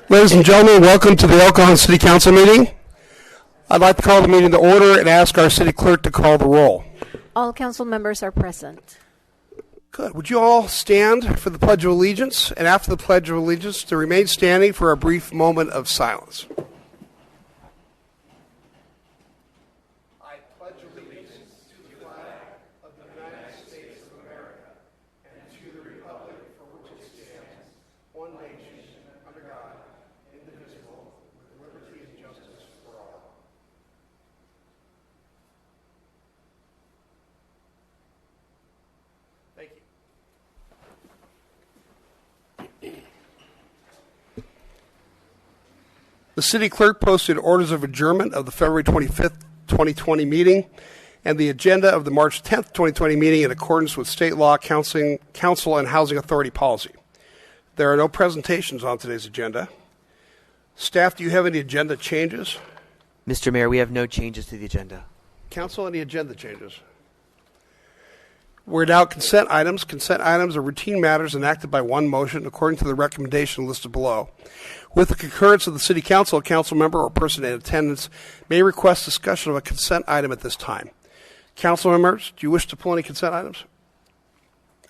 Ladies and gentlemen, welcome to the El Cajon City Council meeting. I'd like to call the meeting to order and ask our city clerk to call the roll. All council members are present. Good. Would you all stand for the Pledge of Allegiance, and after the Pledge of Allegiance, to remain standing for a brief moment of silence. I pledge allegiance to the flag of the United States of America and to the republic for which it stands, one nation, under God, indivisible, with liberty and justice for all. Thank you. The city clerk posted orders of adjournment of the February 25th, 2020 meeting and the agenda of the March 10th, 2020 meeting in accordance with state law, council, and housing authority policy. There are no presentations on today's agenda. Staff, do you have any agenda changes? Mr. Mayor, we have no changes to the agenda. Council, any agenda changes? We're now consent items. Consent items are routine matters enacted by one motion according to the recommendation listed below. With the concurrence of the City Council, a council member or person in attendance may request discussion of a consent item at this time. Council members, do you wish to pull any consent items?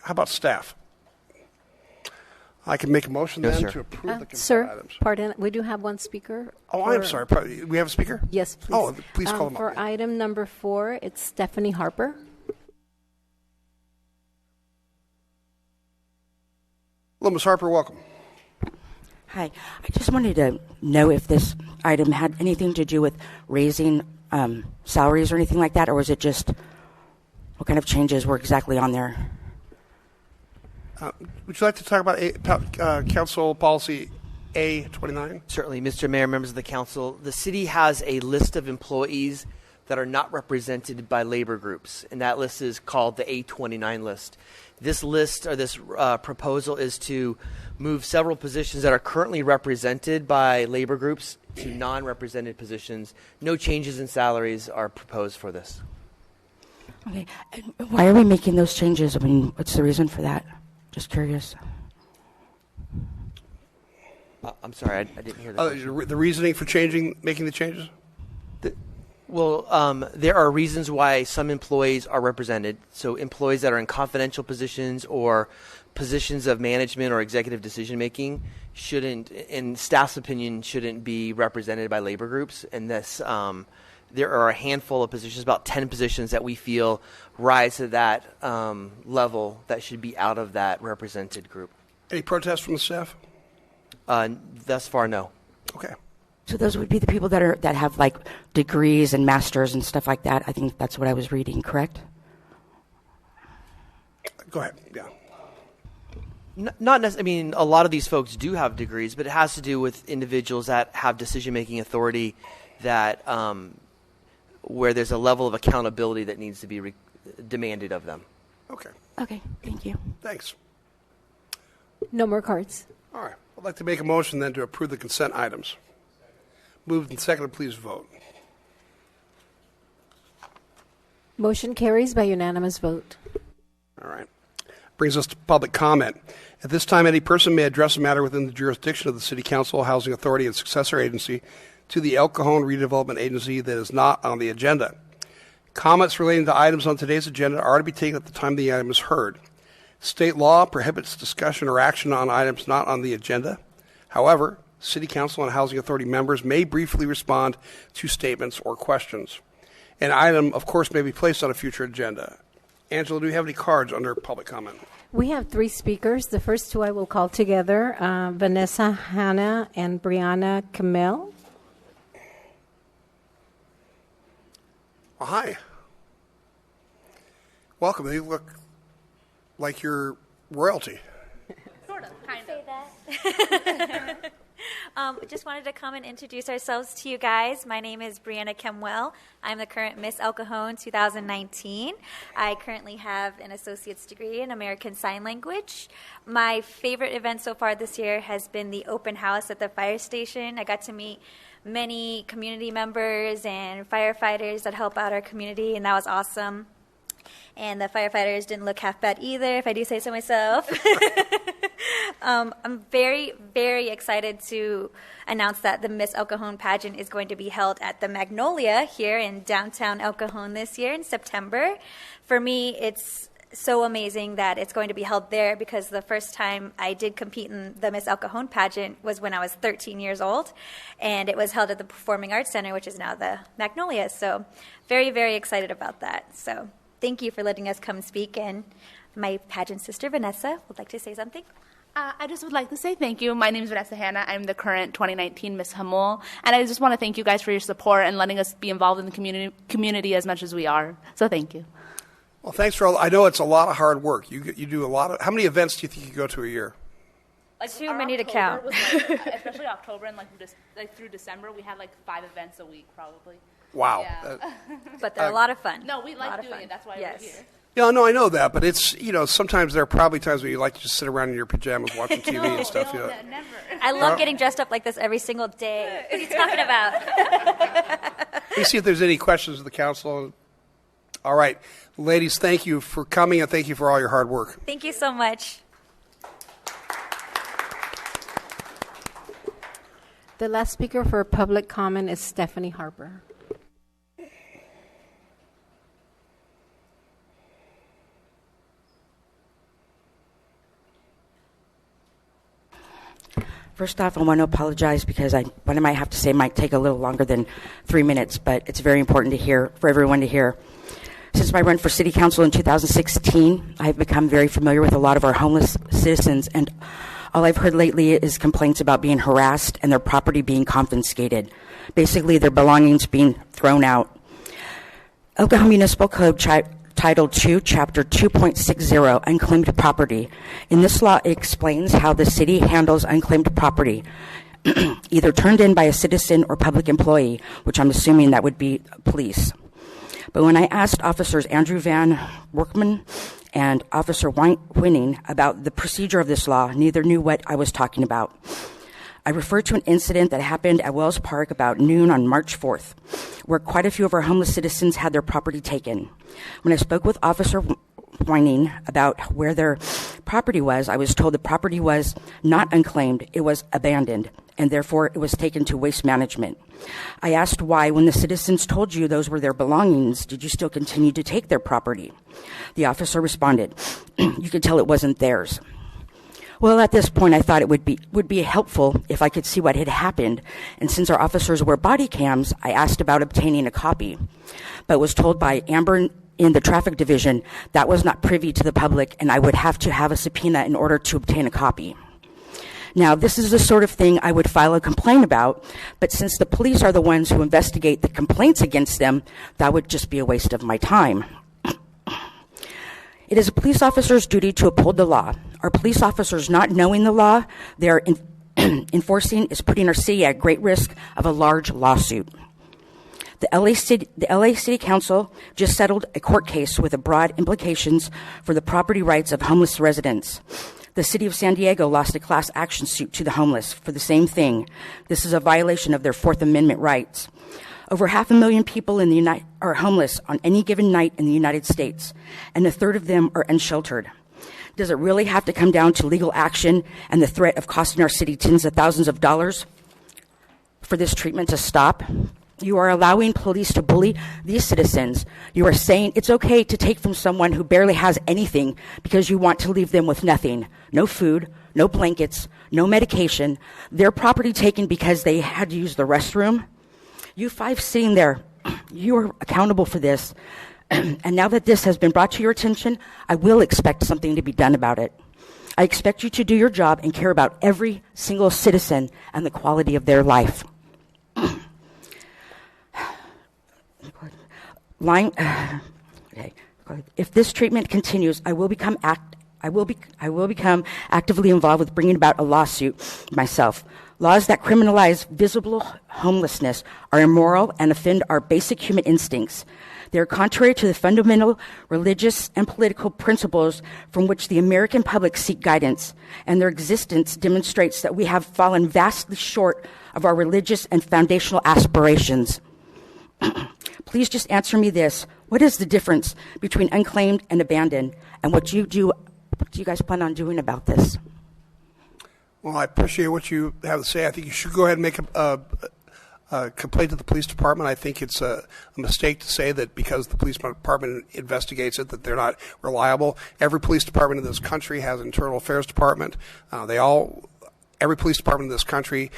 How about staff? I can make a motion No, then sir. to approve the consent Sir, items. pardon, we do have one speaker. Oh, I'm sorry. We have a speaker? Yes, please. Oh, please call them For up. item number 4, it's Stephanie Harper. Hello, Ms. Harper, welcome. Hi. I just wanted to know if this item had anything to do with raising salaries or anything like that, or was it just what kind of changes were exactly on there? Would you like to talk about Council Policy A29? Certainly, Mr. Mayor, members of the council, the city has a list of employees that are not represented by labor groups, and that list is called the A29 list. This list, or this proposal, is to move several positions that are currently represented by labor groups to non-represented positions. No changes in salaries are proposed for this. Okay. And why are we making those changes? I mean, what's the reason for that? Just curious. I'm sorry, I didn't hear that. The reasoning for making the changes? There are reasons why some employees are represented. So employees that are in confidential positions or positions of management or executive decision-making shouldn't, in staff's opinion, shouldn't be represented by labor groups. And this, there are a handful of positions, about 10 positions that we feel rise to that level that should be out of that represented group. Any protests from the staff? Thus far, no. Okay. So those would be the people that have like degrees and masters and stuff like that. I think that's what I was reading, correct? Go ahead. Yeah. Not necessarily. I mean, a lot of these folks do have degrees, but it has to do with individuals that have decision-making authority that where there's a level of accountability that needs to be demanded of them. Okay. Okay, thank you. Thanks. No more cards. All right. I'd like to make a motion then to approve the consent items. Moved and seconded, please vote. Motion carries by unanimous vote. All right. Brings us to public comment. At this time, any person may address a matter within the jurisdiction of the City Council, Housing Authority, and successor agency to the El Cajon Redevelopment Agency that is not on the agenda. Comments relating to items on today's agenda are to be taken at the time the item is heard. State law prohibits discussion or action on items not on the agenda. However, City Council and Housing Authority members may briefly respond to statements or questions. An item, of course, may be placed on a future agenda. Angela, do we have any cards under public comment? We have 3 speakers. The first 2 I will call together, Vanessa Hanna and Brianna Camille. Oh, hi. Welcome. You look like you're royalty. Sort of, kind of. Just wanted to come and introduce ourselves to you guys. My name is Brianna Kemwell. I'm the current Miss El Cajon 2019. I currently have an associate's degree in American Sign Language. My favorite event so far this year has been the open house at the fire station. I got to meet many community members and firefighters that help out our community, and that was awesome. And the firefighters didn't look half bad either, if I do say so myself. I'm very, very excited to announce that the Miss El Cajon pageant is going to be held at the Magnolia here in downtown El Cajon this year in September. For me, it's so amazing that it's going to be held there because the first time I did compete in the Miss El Cajon pageant was when I was 13 years old, and it was held at the Performing Arts Center, which is now the Magnolia. So very, very excited about that. So thank you for letting us come speak, and my pageant sister, Vanessa, would like to say something. I just would like to say thank you. My name is Vanessa Hanna. I'm the current 2019 Miss Hamul, and I just want to thank you guys for your support and letting us be involved in the community as much as we are. So thank you. Well, thanks for all. I know it's a lot of hard work. You do a lot of. How many events do you think you go to a year? Like Too many to count. Was especially October and through December, we had 5 events a week probably. Wow. Yeah. But they're a lot of fun. No, we like doing it. That's why we're here. Yeah, no, I know that, but it's, sometimes there are probably times where you like to just sit around in your pajamas watching TV and stuff. No, never. I love getting dressed up like this every single day. What are you talking about? Let me see if there's any questions of the council. All right. Ladies, thank you for coming, and thank you for all your hard work. Thank you so much. The last speaker for public comment is Stephanie Harper. First off, I want to apologize because what I might have to say might take a little longer than 3 minutes, but it's very important to hear, for everyone to hear. Since my run for city council in 2016, I've become very familiar with a lot of our homeless citizens, and all I've heard lately is complaints about being harassed and their property being confiscated. Basically, their belongings being thrown out. El Cajon Municipal Code Title 2, Chapter 2.60, Unclaimed Property. In this law, it explains how the city handles unclaimed property, either turned in by a citizen or public employee, which I'm assuming that would be police. But when I asked Officers Andrew Van Workman and Officer Winning about the procedure of this law, neither knew what I was talking about. I referred to an incident that happened at Wells Park about noon on March 4th, where quite a few of our homeless citizens had their property taken. When I spoke with Officer Whining about where their property was, I was told the property was not unclaimed, it was abandoned, and therefore it was taken to waste management. I asked why, when the citizens told you those were their belongings, did you still continue to take their property? The officer responded, you could tell it wasn't theirs. Well, at this point, I thought it would be helpful if I could see what had happened, and since our officers wear body cams, I asked about obtaining a copy, but was told by Amber in the traffic division that was not privy to the public, and I would have to have a subpoena in order to obtain a copy. Now, this is the sort of thing I would file a complaint about, but since the police are the ones who investigate the complaints against them, that would just be a waste of my time. It is a police officer's duty to uphold the law. Our police officers not knowing the law they're enforcing is putting our city at great risk of a large lawsuit. The LA City Council just settled a court case with broad implications for the property rights of homeless residents. The city of San Diego lost a class action suit to the homeless for the same thing. This is a violation of their Fourth Amendment rights. Over 500,000 people are homeless on any given night in the United States, and a third of them are unsheltered. Does it really have to come down to legal action and the threat of costing our city tens of thousands of dollars for this treatment to stop? You are allowing police to bully these citizens. You are saying it's okay to take from someone who barely has anything because you want to leave them with nothing. No food, no blankets, no medication. Their property taken because they had to use the restroom. You 5 sitting there, you are accountable for this. And now that this has been brought to your attention, I will expect something to be done about it. I expect you to do your job and care about every single citizen and the quality of their life. If this treatment continues, I will become actively involved with bringing about a lawsuit myself. Laws that criminalize visible homelessness are immoral and offend our basic human instincts. They are contrary to the fundamental religious and political principles from which the American public seek guidance, and their existence demonstrates that we have fallen vastly short of our religious and foundational aspirations. Please just answer me this. What is the difference between unclaimed and abandoned, and what do you guys plan on doing about this? Well, I appreciate what you have to say. I think you should go ahead and make a complaint to the police department. I think it's a mistake to say that because the police department investigates it that they're not reliable. Every police department in this country has an internal affairs department. Every police department in this country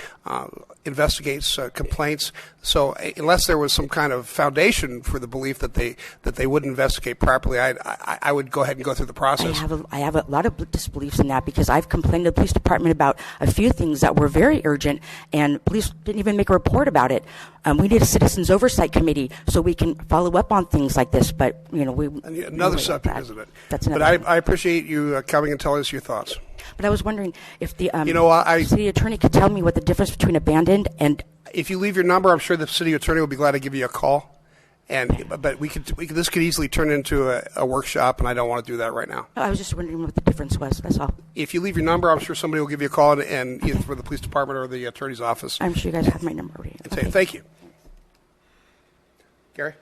investigates complaints. So unless there was some kind of foundation for the belief that they wouldn't investigate properly, I would go ahead and go through the process. I have a lot of disbeliefs in that because I've complained to the police department about a few things that were very urgent, and police didn't even make a report about it. We need a citizens oversight committee so we can follow up on things like this. But another subject, isn't it? That's another. But I appreciate you coming and telling us your thoughts. But I was wondering if the I city attorney could tell me what the difference between abandoned and. If you leave your number, I'm sure the city attorney will be glad to give you a call. But this could easily turn into a workshop, and I don't want to do that right now. I was just wondering what the difference was. That's all. If you leave your number, I'm sure somebody will give you a call, and either for the police department or the attorney's office. I'm sure you guys have my number already. And say thank you. Gary?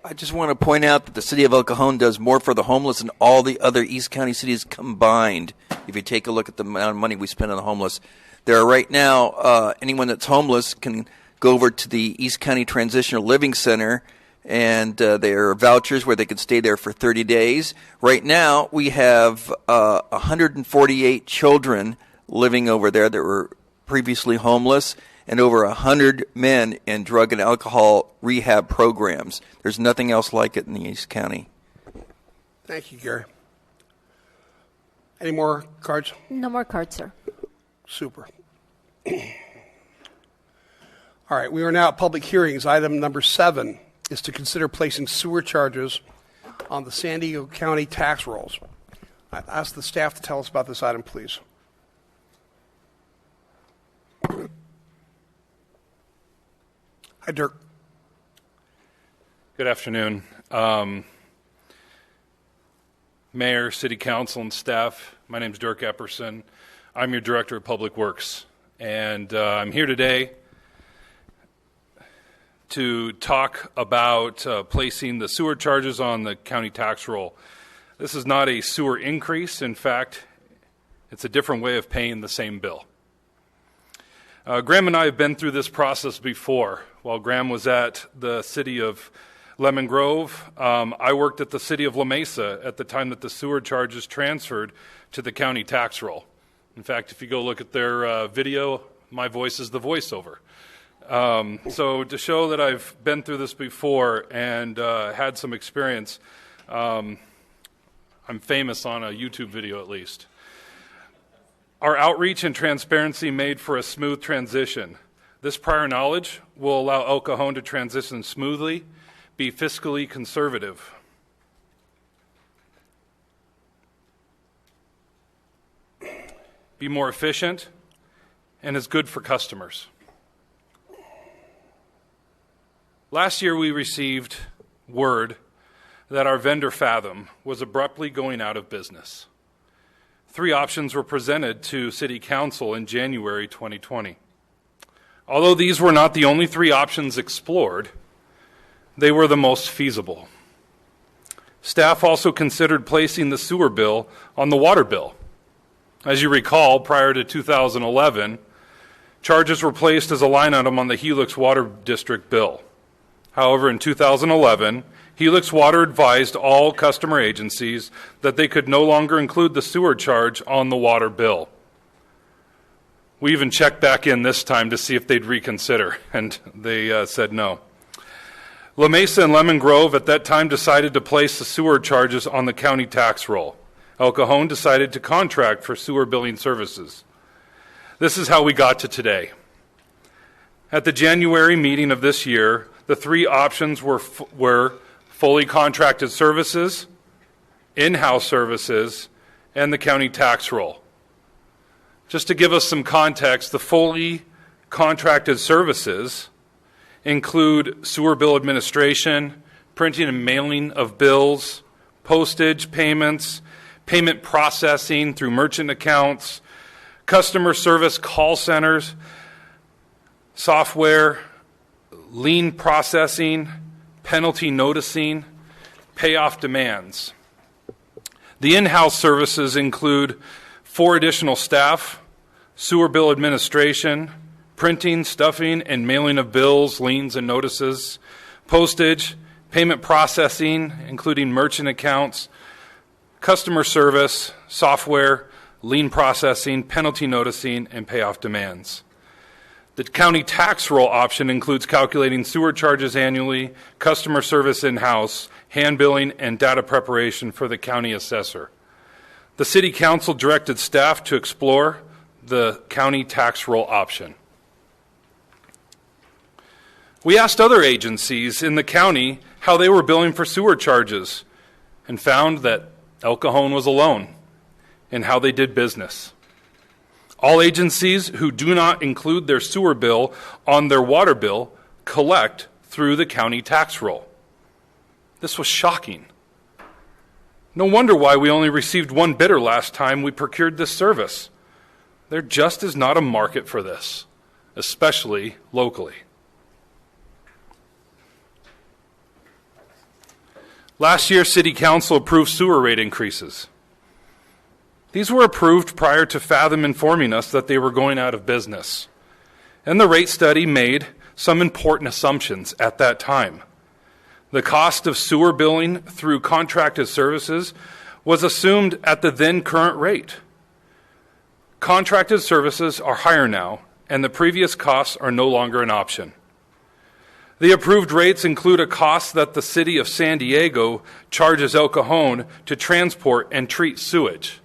I just want to point out that the city of El Cajon does more for the homeless than all the other East County cities combined. If you take a look at the amount of money we spend on the homeless, there are right now anyone that's homeless can go over to the East County Transitional Living Center, and there are vouchers where they can stay there for 30 days. Right now, we have 148 children living over there that were previously homeless, and over 100 men in drug and alcohol rehab programs. There's nothing else like it in the East County. Thank you, Gary. Any more cards? No more cards, sir. Super. All right, we are now at public hearings. Item number 7 is to consider placing sewer charges on the San Diego County tax rolls. I ask the staff to tell us about this item, please. Hi, Dirk. Good afternoon. Mayor, City Council, and staff. My name is Dirk Epperson. I'm your Director of Public Works. And I'm here today to talk about placing the sewer charges on the county tax roll. This is not a sewer increase. In fact, it's a different way of paying the same bill. Graham and I have been through this process before. While Graham was at the city of Lemon Grove, I worked at the city of La Mesa at the time that the sewer charges transferred to the county tax roll. In fact, if you go look at their video, my voice is the voiceover. So to show that I've been through this before and had some experience, I'm famous on a YouTube video at least. Our outreach and transparency made for a smooth transition. This prior knowledge will allow El Cajon to transition smoothly, be fiscally conservative. Be more efficient, and is good for customers. Last year we received word that our vendor Fathom was abruptly going out of business. 3 options were presented to City Council in January 2020. Although these were not the only 3 options explored, they were the most feasible. Staff also considered placing the sewer bill on the water bill. As you recall, prior to 2011, charges were placed as a line item on the Helix Water District bill. However, in 2011, Helix Water advised all customer agencies that they could no longer include the sewer charge on the water bill. We even checked back in this time to see if they'd reconsider, and they said no. La Mesa and Lemon Grove at that time decided to place the sewer charges on the county tax roll. El Cajon decided to contract for sewer billing services. This is how we got to today. At the January meeting of this year, the 3 options were fully contracted services, in-house services, and the county tax roll. Just to give us some context, the fully contracted services include sewer bill administration, printing and mailing of bills, postage payments, payment processing through merchant accounts, customer service call centers, software, lien processing, penalty noticing, payoff demands. The in-house services include 4 additional staff, sewer bill administration, printing, stuffing, and mailing of bills, liens, and notices, postage, payment processing, including merchant accounts, customer service, software, lien processing, penalty noticing, and payoff demands. The county tax roll option includes calculating sewer charges annually, customer service in-house, hand billing, and data preparation for the county assessor. The City Council directed staff to explore the county tax roll option. We asked other agencies in the county how they were billing for sewer charges and found that El Cajon was alone in how they did business. All agencies who do not include their sewer bill on their water bill collect through the county tax roll. This was shocking. No wonder why we only received one bidder last time we procured this service. There just is not a market for this, especially locally. Last year, City Council approved sewer rate increases. These were approved prior to Fathom informing us that they were going out of business. And the rate study made some important assumptions at that time. The cost of sewer billing through contracted services was assumed at the then current rate. Contracted services are higher now, and the previous costs are no longer an option. The approved rates include a cost that the City of San Diego charges El Cajon to transport and treat sewage.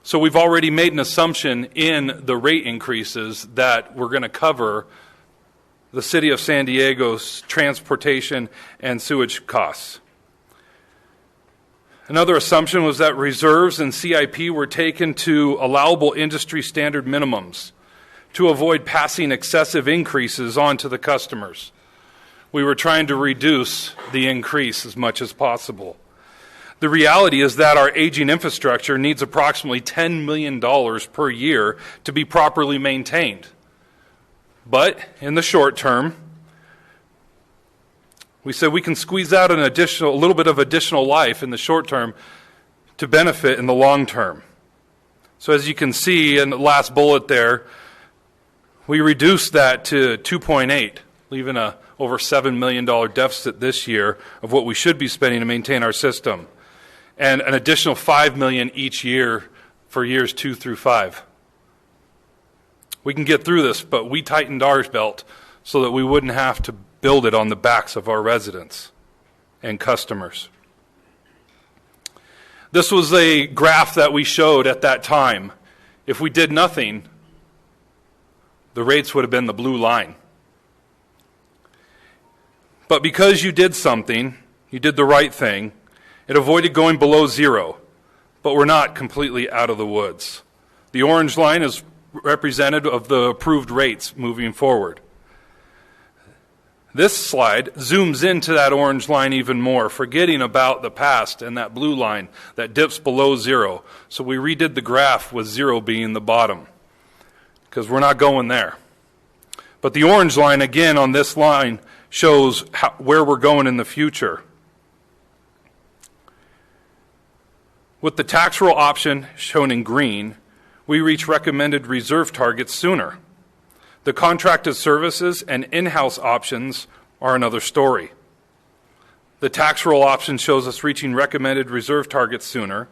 So we've already made an assumption in the rate increases that we're going to cover the City of San Diego's transportation and sewage costs. Another assumption was that reserves and CIP were taken to allowable industry standard minimums to avoid passing excessive increases on to the customers. We were trying to reduce the increase as much as possible. The reality is that our aging infrastructure needs approximately $10 million per year to be properly maintained. But in the short term, we said we can squeeze out a little bit of additional life in the short term to benefit in the long term. So as you can see in the last bullet there, we reduced that to 2.8, leaving a over $7 million deficit this year of what we should be spending to maintain our system, and an additional $5 million each year for years 2 through 5. We can get through this, but we tightened our belt so that we wouldn't have to build it on the backs of our residents and customers. This was a graph that we showed at that time. If we did nothing, the rates would have been the blue line. But because you did something, you did the right thing, it avoided going below zero, but we're not completely out of the woods. The orange line is representative of the approved rates moving forward. This slide zooms into that orange line even more, forgetting about the past and that blue line that dips below zero. So we redid the graph with zero being the bottom, because we're not going there. But the orange line, again, on this line shows where we're going in the future. With the tax roll option shown in green, we reach recommended reserve targets sooner. The contracted services and in-house options are another story. The tax roll option shows us reaching recommended reserve targets sooner.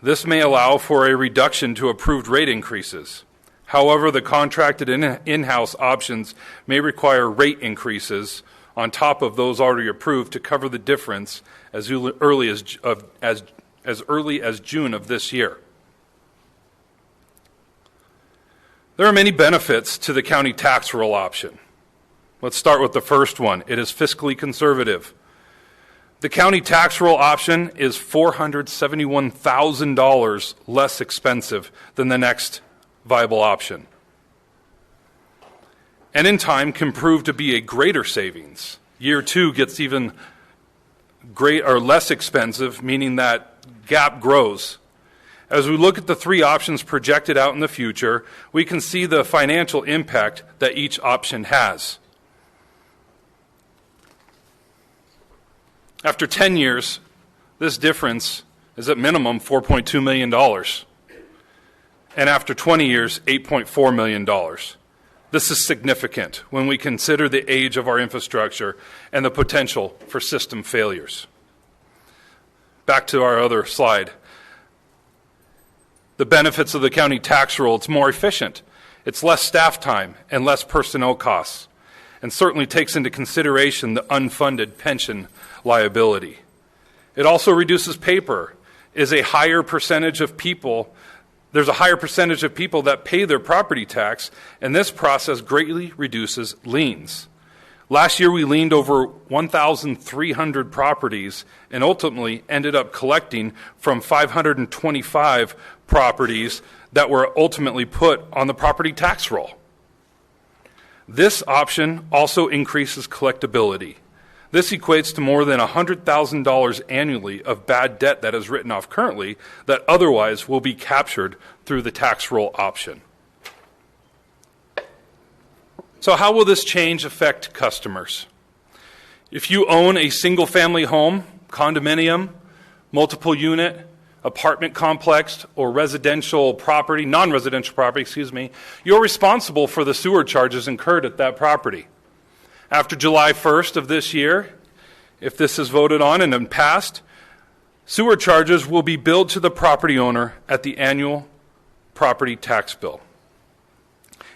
This may allow for a reduction to approved rate increases. However, the contracted in-house options may require rate increases on top of those already approved to cover the difference as early as June of this year. There are many benefits to the county tax roll option. Let's start with the first one. It is fiscally conservative. The county tax roll option is $471,000 less expensive than the next viable option, and in time can prove to be a greater savings. Year 2 gets even less expensive, meaning that gap grows. As we look at the 3 options projected out in the future, we can see the financial impact that each option has. After 10 years, this difference is at minimum $4.2 million. and after 20 years, $8.4 million. This is significant when we consider the age of our infrastructure and the potential for system failures. Back to our other slide. The benefits of the county tax roll: it's more efficient, it's less staff time and less personnel costs, and certainly takes into consideration the unfunded pension liability. It also reduces paper. There's a higher percentage of people that pay their property tax, and this process greatly reduces liens. Last year, we liened over 1,300 properties and ultimately ended up collecting from 525 properties that were ultimately put on the property tax roll. This option also increases collectability. This equates to more than $100,000 annually of bad debt that is written off currently that otherwise will be captured through the tax roll option. So how will this change affect customers? If you own a single-family home, condominium, multiple unit, apartment complex, or non-residential property, you're responsible for the sewer charges incurred at that property. After July 1st of this year, if this is voted on and then passed, sewer charges will be billed to the property owner at the annual property tax bill.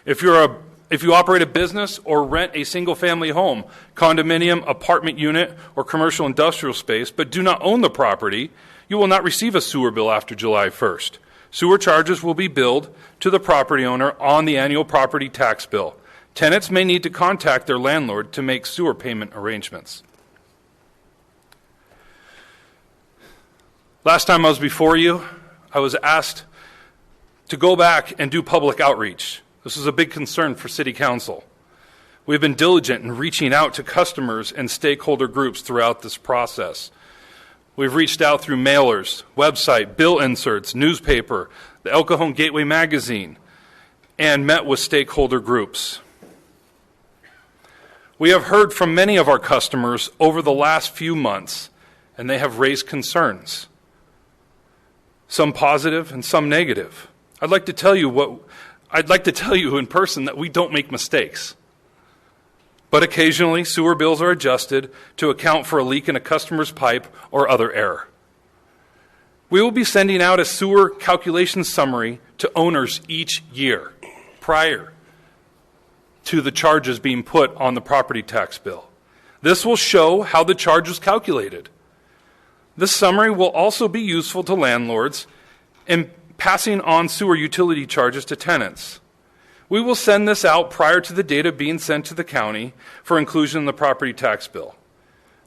If you operate a business or rent a single-family home, condominium, apartment unit, or commercial industrial space, but do not own the property, you will not receive a sewer bill after July 1st. Sewer charges will be billed to the property owner on the annual property tax bill. Tenants may need to contact their landlord to make sewer payment arrangements. Last time I was before you, I was asked to go back and do public outreach. This is a big concern for City Council. We've been diligent in reaching out to customers and stakeholder groups throughout this process. We've reached out through mailers, website, bill inserts, newspaper, the El Cajon Gateway magazine, and met with stakeholder groups. We have heard from many of our customers over the last few months, and they have raised concerns, some positive and some negative. I'd like to tell you in person that we don't make mistakes. But occasionally, sewer bills are adjusted to account for a leak in a customer's pipe or other error. We will be sending out a sewer calculation summary to owners each year prior to the charges being put on the property tax bill. This will show how the charge was calculated. This summary will also be useful to landlords in passing on sewer utility charges to tenants. We will send this out prior to the data being sent to the county for inclusion in the property tax bill.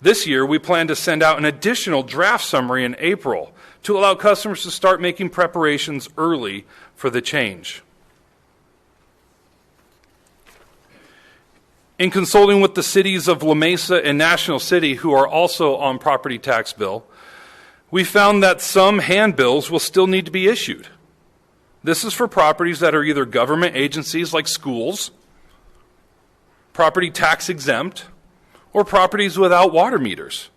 This year, we plan to send out an additional draft summary in April to allow customers to start making preparations early for the change. In consulting with the cities of La Mesa and National City, who are also on property tax bill, we found that some handbills will still need to be issued. This is for properties that are either government agencies like schools, property tax exempt, or properties without water meters,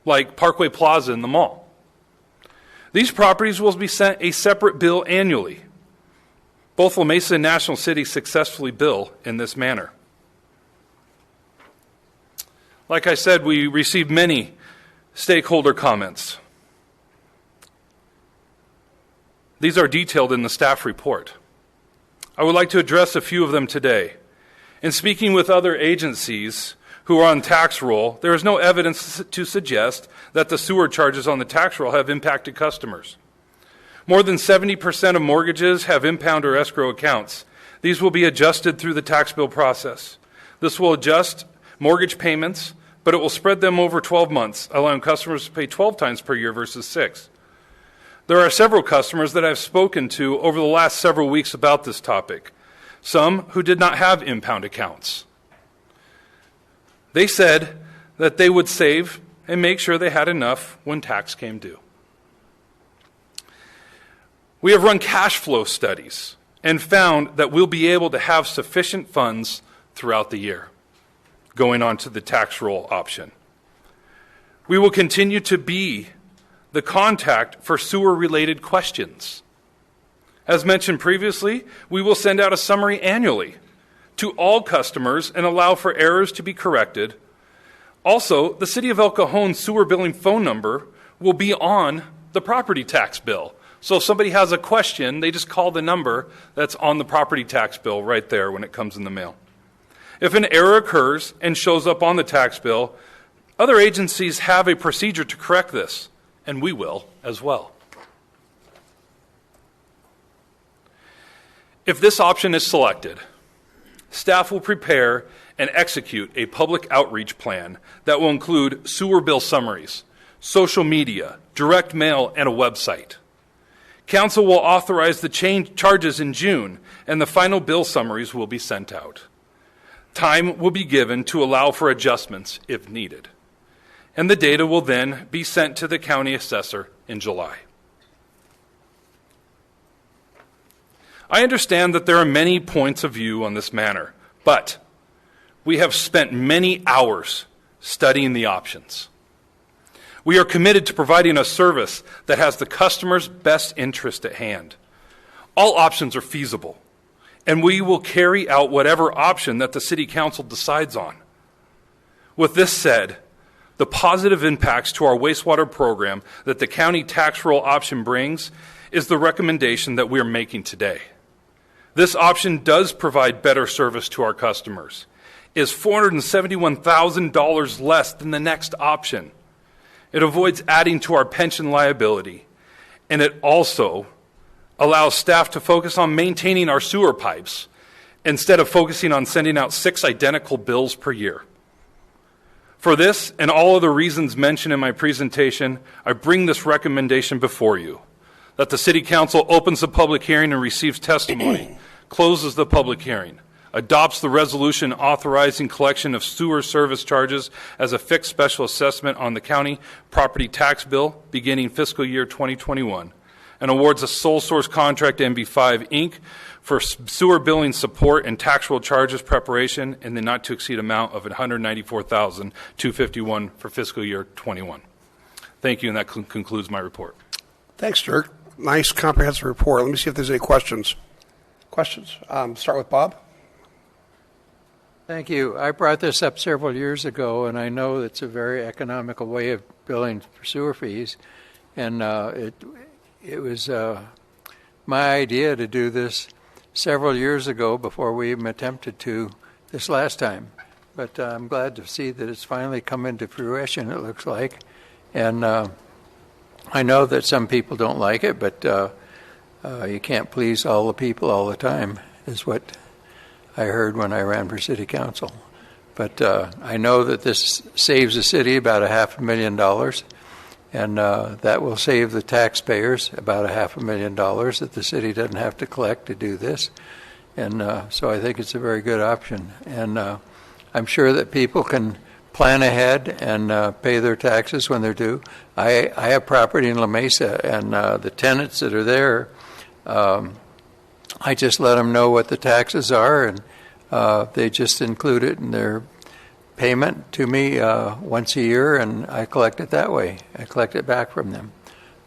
like Parkway Plaza in the mall. These properties will be sent a separate bill annually. Both La Mesa and National City successfully bill in this manner. Like I said, we received many stakeholder comments. These are detailed in the staff report. I would like to address a few of them today. In speaking with other agencies who are on tax roll, there is no evidence to suggest that the sewer charges on the tax roll have impacted customers. More than 70% of mortgages have impound or escrow accounts. These will be adjusted through the tax bill process. This will adjust mortgage payments, but it will spread them over 12 months, allowing customers to pay 12 times per year versus 6. There are several customers that I've spoken to over the last several weeks about this topic, some who did not have impound accounts. They said that they would save and make sure they had enough when tax came due. We have run cash flow studies and found that we'll be able to have sufficient funds throughout the year, going on to the tax roll option. We will continue to be the contact for sewer-related questions. As mentioned previously, we will send out a summary annually to all customers and allow for errors to be corrected. Also, the City of El Cajon sewer billing phone number will be on the property tax bill. So if somebody has a question, they just call the number that's on the property tax bill right there when it comes in the mail. If an error occurs and shows up on the tax bill, other agencies have a procedure to correct this, and we will as well. If this option is selected, staff will prepare and execute a public outreach plan that will include sewer bill summaries, social media, direct mail, and a website. Council will authorize the charges in June, and the final bill summaries will be sent out. Time will be given to allow for adjustments if needed. And the data will then be sent to the county assessor in July. I understand that there are many points of view on this matter, but we have spent many hours studying the options. We are committed to providing a service that has the customer's best interest at hand. All options are feasible, and we will carry out whatever option that the City Council decides on. With this said, the positive impacts to our wastewater program that the county tax roll option brings is the recommendation that we are making today. This option does provide better service to our customers, is $471,000 less than the next option. It avoids adding to our pension liability, and it also allows staff to focus on maintaining our sewer pipes instead of focusing on sending out 6 identical bills per year. For this and all of the reasons mentioned in my presentation, I bring this recommendation before you, that the City Council opens the public hearing and receives testimony, closes the public hearing, adopts the resolution authorizing collection of sewer service charges as a fixed special assessment on the county property tax bill beginning fiscal year 2021, and awards a sole source contract to MB5 Inc. for sewer billing support and tax roll charges preparation in the not to exceed amount of $194,251 for fiscal year 21. Thank you, and that concludes my report. Thanks, Dirk. Nice comprehensive report. Let me see if there's any questions. Questions? Start with Bob. Thank you. I brought this up several years ago, and I know it's a very economical way of billing for sewer fees. And it was my idea to do this several years ago before we even attempted to this last time. But I'm glad to see that it's finally come into fruition, it looks like. And I know that some people don't like it, but you can't please all the people all the time, is what I heard when I ran for city council. But I know that this saves the city about $500,000, and that will save the taxpayers about $500,000 that the city doesn't have to collect to do this. And so I think it's a very good option. And I'm sure that people can plan ahead and pay their taxes when they're due. I have property in La Mesa, and the tenants that are there, I just let them know what the taxes are, and they just include it in their payment to me once a year, and I collect it that way. I collect it back from them.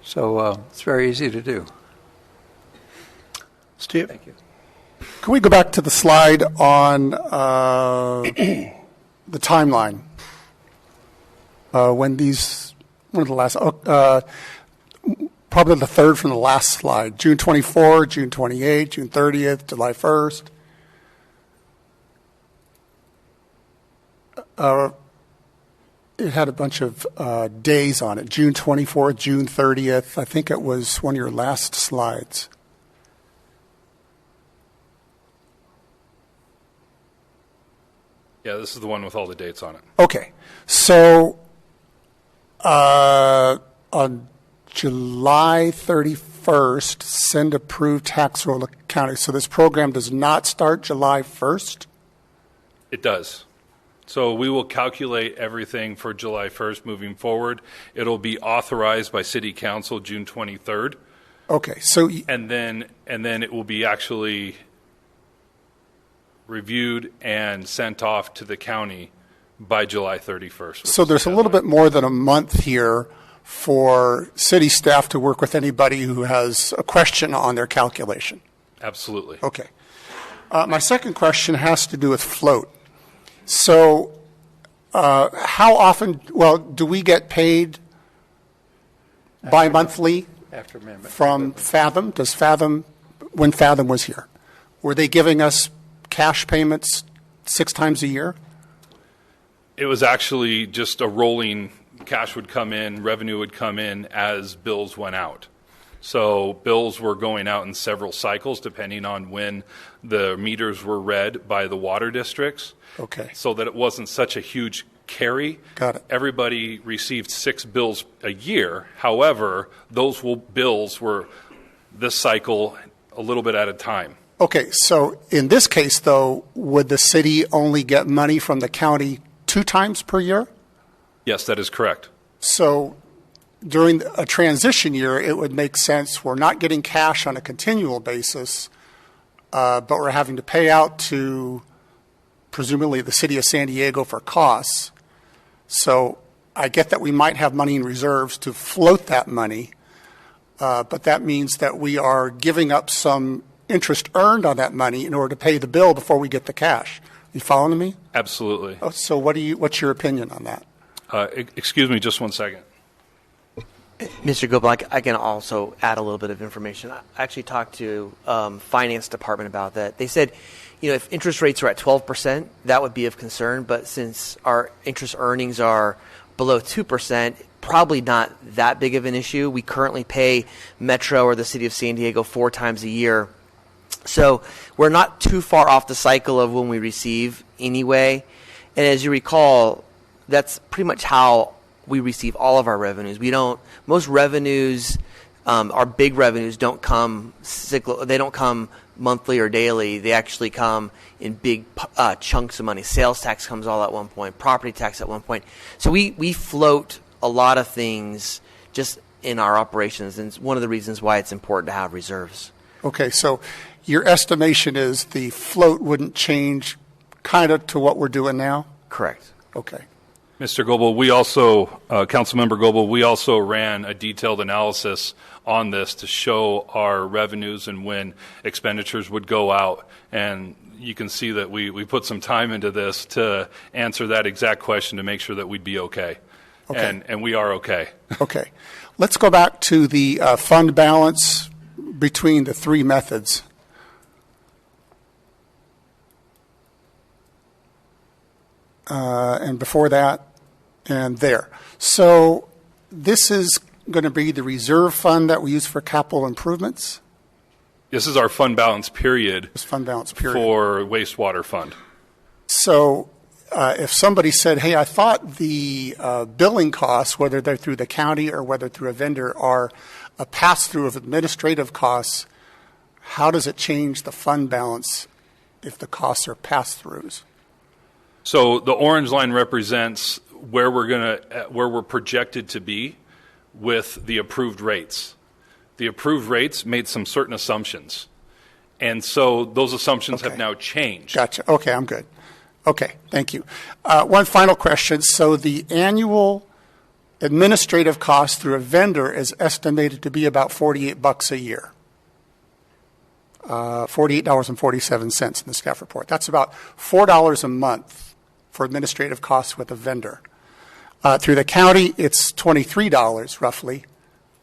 So it's very easy to do. Steve? Thank you. Can we go back to the slide on the timeline? One of the last, probably the third from the last slide, June 24, June 28, June 30th, July 1st. It had a bunch of days on it, June 24th, June 30th. I think it was one of your last slides. Yeah, this is the one with all the dates on it. Okay. So on July 31st, send approved tax roll accounting. So this program does not start July 1st? It does. So we will calculate everything for July 1st moving forward. It'll be authorized by City Council June 23rd. Okay. So and then it will be actually reviewed and sent off to the county by July 31st. So there's a little bit more than a month here for city staff to work with anybody who has a question on their calculation. Absolutely. Okay. My second question has to do with float. So how often, do we get paid bi-monthly After amendment. from Fathom? When Fathom was here, were they giving us cash payments 6 times a year? It was actually just a rolling, cash would come in, revenue would come in as bills went out. So bills were going out in several cycles depending on when the meters were read by the water districts. Okay. So that it wasn't such a huge carry. Got it. Everybody received 6 bills a year. However, those bills were this cycle a little bit at a time. Okay, so in this case, though, would the city only get money from the county 2 times per year? Yes, that is correct. So during a transition year, it would make sense we're not getting cash on a continual basis, but we're having to pay out to presumably the city of San Diego for costs. So I get that we might have money in reserves to float that money, but that means that we are giving up some interest earned on that money in order to pay the bill before we get the cash. You following me? Absolutely. So what's your opinion on that? Excuse me just one second. Mr. Gobel, I can also add a little bit of information. I actually talked to finance department about that. They said, if interest rates are at 12%, that would be of concern. But since our interest earnings are below 2%, probably not that big of an issue. We currently pay Metro or the city of San Diego 4 times a year. So we're not too far off the cycle of when we receive anyway. And as you recall, that's pretty much how we receive all of our revenues. Most revenues, our big revenues don't come they don't come monthly or daily. They actually come in big chunks of money. Sales tax comes all at one point, property tax at one point. So we float a lot of things just in our operations, and it's one of the reasons why it's important to have reserves. Okay, so your estimation is the float wouldn't change kind of to what we're doing now? Correct. Okay. Mr. Goebel, we also, Councilmember Goebel, we also ran a detailed analysis on this to show our revenues and when expenditures would go out. And you can see that we put some time into this to answer that exact question to make sure that we'd be okay. Okay. And we are okay. Okay. Let's go back to the fund balance between the 3 methods. And before that, and there. So this is going to be the reserve fund that we use for capital improvements? This is our fund balance period. This fund balance period. For wastewater fund. So if somebody said, hey, I thought the billing costs, whether they're through the county or whether through a vendor, are a pass-through of administrative costs, how does it change the fund balance if the costs are pass-throughs? So the orange line represents where we're projected to be with the approved rates. The approved rates made some certain assumptions, and so those assumptions have now changed. Gotcha. Okay, I'm good. Okay, thank you. One final question. So the annual administrative cost through a vendor is estimated to be about $48 a year. $48.47 in the staff report. That's about $4 a month for administrative costs with a vendor. Through the county, it's $23 roughly,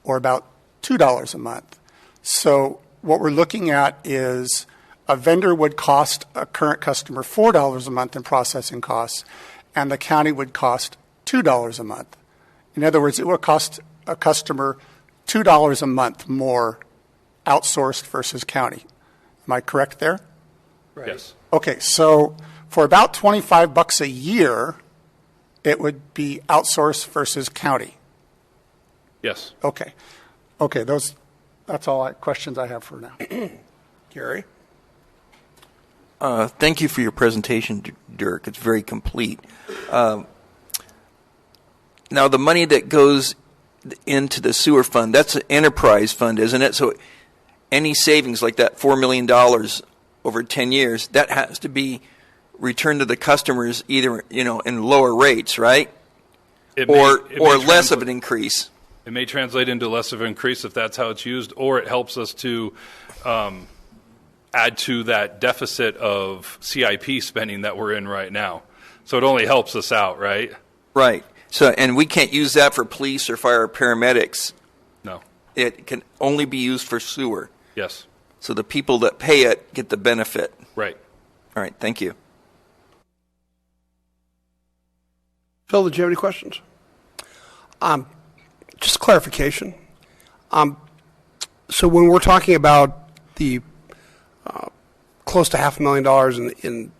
or about $2 a month. So what we're looking at is a vendor would cost a current customer $4 a month in processing costs, and the county would cost $2 a month. In other words, it would cost a customer $2 a month more outsourced versus county. Am I correct there? Right. Yes. Okay, so for about $25 a year, it would be outsourced versus county. Yes. Okay. Okay, that's all questions I have for now. Gary? Thank you for your presentation, Dirk. It's very complete. Now, the money that goes into the sewer fund, that's an enterprise fund, isn't it? So any savings like that $4 million over 10 years, that has to be returned to the customers either, in lower rates, right? Or less of an increase. It may translate into less of an increase if that's how it's used, or it helps us to add to that deficit of CIP spending that we're in right now. So it only helps us out, right? Right. So, and we can't use that for police or fire or paramedics. No. It can only be used for sewer. Yes. So the people that pay it get the benefit. Right. All right. Thank you. Phil, did you have any questions? Just clarification. So when we're talking about the close to $500,000 in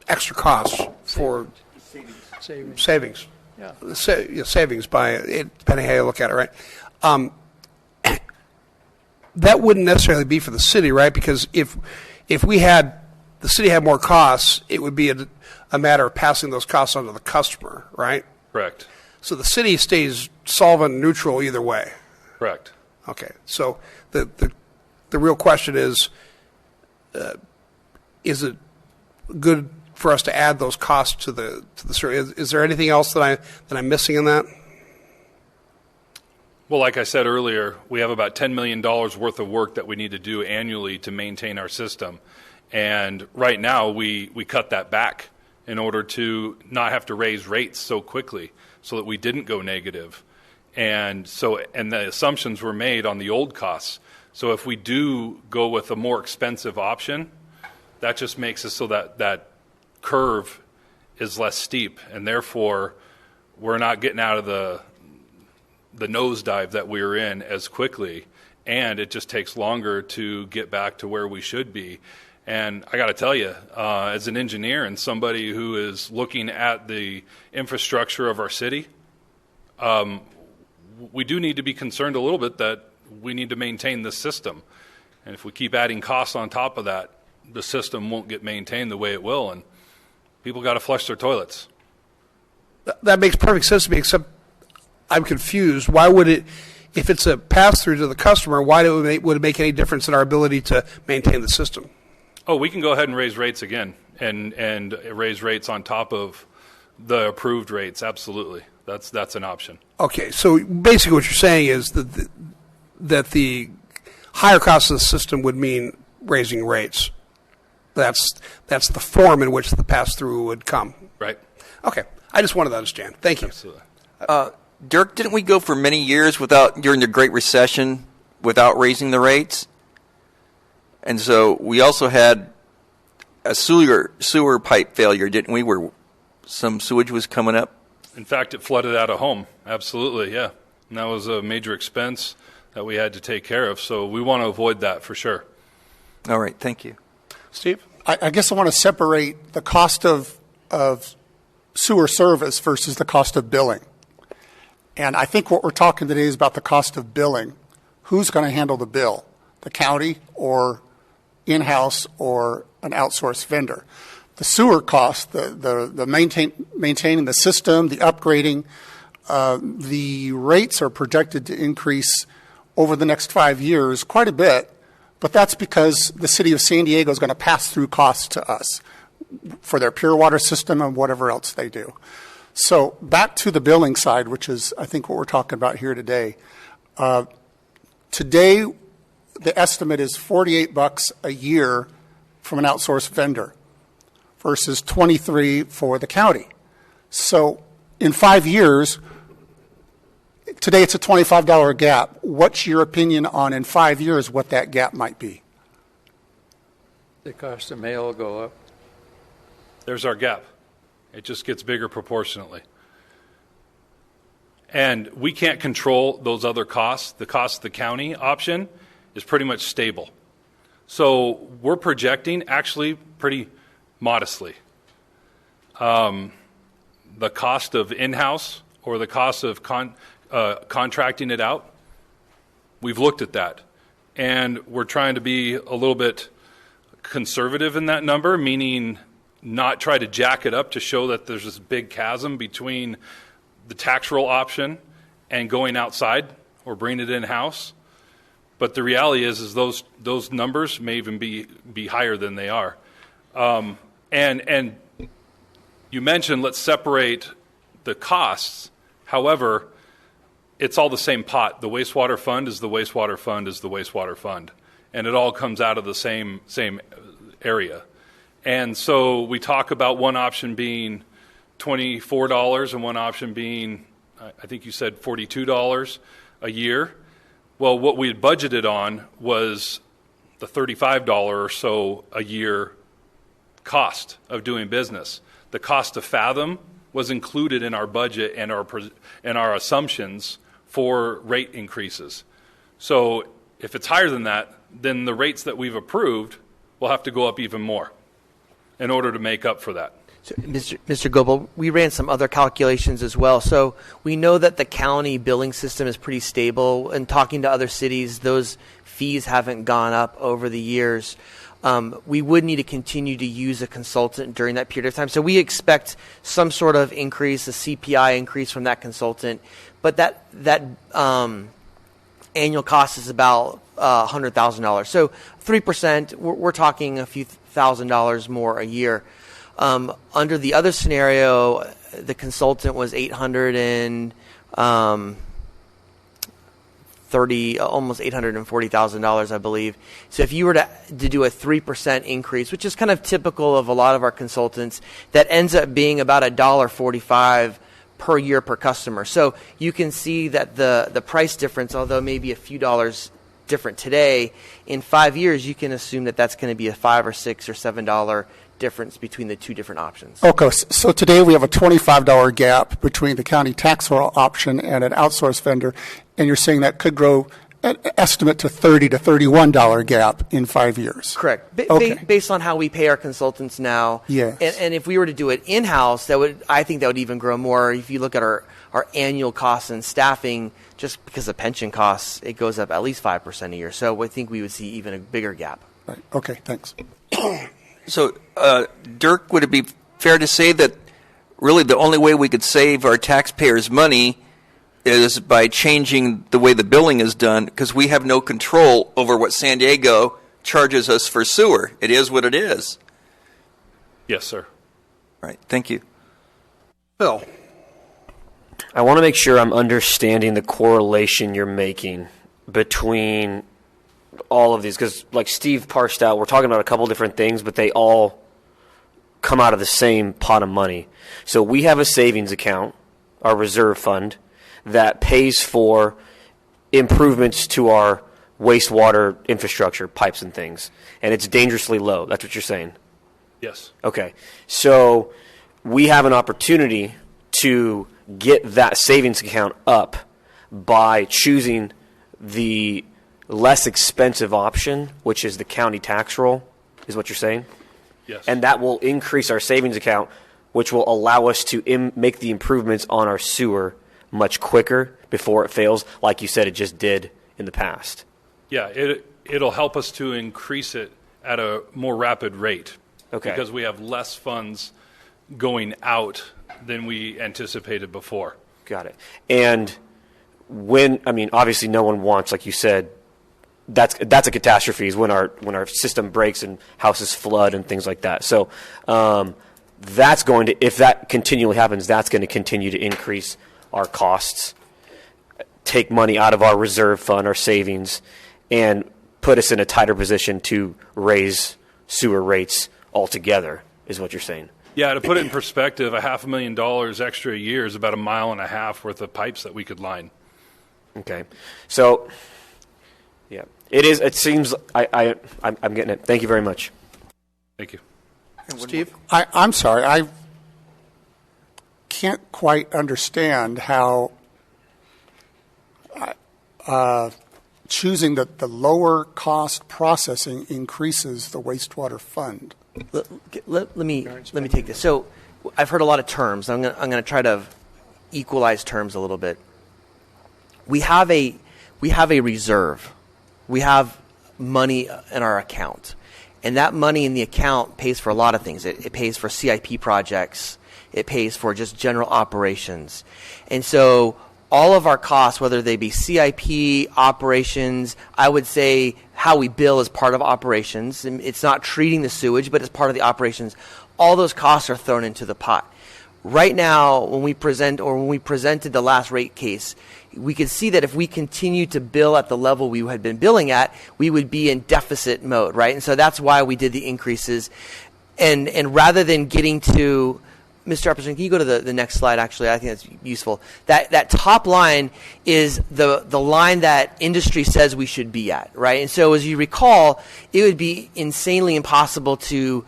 extra costs for savings, Yeah. savings by it, depending how you look at it, right? That wouldn't necessarily be for the city, right? Because if the city had more costs, it would be a matter of passing those costs on to the customer, right? Correct. So the city stays solvent neutral either way. Correct. Okay. So the real question is it good for us to add those costs to the is there anything else that I'm missing in that? Well, like I said earlier, we have about $10 million worth of work that we need to do annually to maintain our system. And right now, we cut that back in order to not have to raise rates so quickly so that we didn't go negative. And the assumptions were made on the old costs. So if we do go with a more expensive option, that just makes it so that curve is less steep, and therefore we're not getting out of the nosedive that we were in as quickly, and it just takes longer to get back to where we should be. And I got to tell you, as an engineer and somebody who is looking at the infrastructure of our city, we do need to be concerned a little bit that we need to maintain this system. And if we keep adding costs on top of that, the system won't get maintained the way it will, and people got to flush their toilets. That makes perfect sense to me, except I'm confused. Why would it, if it's a pass-through to the customer, would it make any difference in our ability to maintain the system? Oh, we can go ahead and raise rates again and raise rates on top of the approved rates. Absolutely. That's an option. Okay, so basically what you're saying is that the higher cost of the system would mean raising rates. That's the form in which the pass-through would come. Right. Okay, I just wanted to understand. Thank you. Absolutely. Dirk, didn't we go for many years during the Great Recession without raising the rates? And so we also had a sewer pipe failure, didn't we, where some sewage was coming up? In fact, it flooded out a home. Absolutely, yeah. And that was a major expense that we had to take care of. So we want to avoid that for sure. All right, thank you. Steve? I guess I want to separate the cost of sewer service versus the cost of billing. And I think what we're talking today is about the cost of billing. Who's going to handle the bill? The county or in-house or an outsourced vendor? The sewer cost, the maintaining the system, the upgrading, the rates are projected to increase over the next 5 years quite a bit, but that's because the city of San Diego is going to pass through costs to us for their pure water system and whatever else they do. So back to the billing side, which is, I think, what we're talking about here today. Today, the estimate is $48 a year from an outsourced vendor versus $23 for the county. So in 5 years, today it's a $25 gap. What's your opinion on, in 5 years, what that gap might be? The cost of mail will go up. There's our gap. It just gets bigger proportionately. And we can't control those other costs. The cost of the county option is pretty much stable. So we're projecting actually pretty modestly. The cost of in-house or the cost of contracting it out, we've looked at that. And we're trying to be a little bit conservative in that number, meaning not try to jack it up to show that there's this big chasm between the tax roll option and going outside or bringing it in-house. But the reality is those numbers may even be higher than they are. And you mentioned let's separate the costs. However, it's all the same pot. The wastewater fund is the wastewater fund is the wastewater fund, and it all comes out of the same area. And so we talk about one option being $24 and one option being, I think you said $42 a year. Well, what we had budgeted on was the $35 or so a year cost of doing business. The cost to Fathom was included in our budget and our assumptions for rate increases. So if it's higher than that, then the rates that we've approved will have to go up even more in order to make up for that. So, Mr. Goebel, we ran some other calculations as well. So we know that the county billing system is pretty stable. And talking to other cities, those fees haven't gone up over the years. We would need to continue to use a consultant during that period of time. So we expect some sort of increase, a CPI increase from that consultant. But that annual cost is about $100,000. So 3%, we're talking a few $1,000 more a year. Under the other scenario, the consultant was $830, almost $840,000, I believe. So if you were to do a 3% increase, which is kind of typical of a lot of our consultants, that ends up being about $1.45 per year per customer. So you can see that the price difference, although maybe a few dollars different today, in 5 years you can assume that that's going to be a $5 or $6 or $7 difference between the two different options. Okay, so today we have a $25 gap between the county tax roll option and an outsourced vendor, and you're saying that could grow an estimate to $30 to $31 gap in 5 years. Correct. Okay. Based on how we pay our consultants now. Yes. And if we were to do it in-house, I think that would even grow more. If you look at our annual costs and staffing, just because of pension costs, it goes up at least 5% a year. So I think we would see even a bigger gap. Right. Okay, thanks. So, Dirk, would it be fair to say that really the only way we could save our taxpayers' money is by changing the way the billing is done, because we have no control over what San Diego charges us for sewer? It is what it is. Yes, sir. Right. Thank you. Phil. I want to make sure I'm understanding the correlation you're making between all of these, because like Steve parsed out, we're talking about a couple different things, but they all come out of the same pot of money. So we have a savings account, our reserve fund, that pays for improvements to our wastewater infrastructure, pipes and things, and it's dangerously low. That's what you're saying? Yes. Okay. So we have an opportunity to get that savings account up by choosing the less expensive option, which is the county tax roll, is what you're saying? Yes. And that will increase our savings account, which will allow us to make the improvements on our sewer much quicker before it fails, like you said it just did in the past. Yeah, it'll help us to increase it at a more rapid rate. Okay. Because we have less funds going out than we anticipated before. Got it. And obviously no one wants, like you said, that's a catastrophe is when our system breaks and houses flood and things like that. So that's going to, if that continually happens, that's going to continue to increase our costs, take money out of our reserve fund, our savings, and put us in a tighter position to raise sewer rates altogether, is what you're saying. Yeah, to put it in perspective, $500,000 extra a year is about 1.5 miles worth of pipes that we could line. Okay. So, yeah. It is. It seems. I'm getting it. Thank you very much. Thank you. Steve? I'm sorry. I can't quite understand how choosing the lower cost processing increases the wastewater fund. Let me take this. So I've heard a lot of terms. I'm going to try to equalize terms a little bit. We have a reserve. We have money in our account, and that money in the account pays for a lot of things. It pays for CIP projects. It pays for just general operations. And so all of our costs, whether they be CIP, operations, I would say how we bill is part of operations. And it's not treating the sewage, but it's part of the operations. All those costs are thrown into the pot. right now, when we presented the last rate case, we could see that if we continue to bill at the level we had been billing at, we would be in deficit mode, right? And so that's why we did the increases. And rather than getting to, Mr. Epperson, can you go to the next slide, actually? I think that's useful. That top line is the line that industry says we should be at, right? And so as you recall, it would be insanely impossible to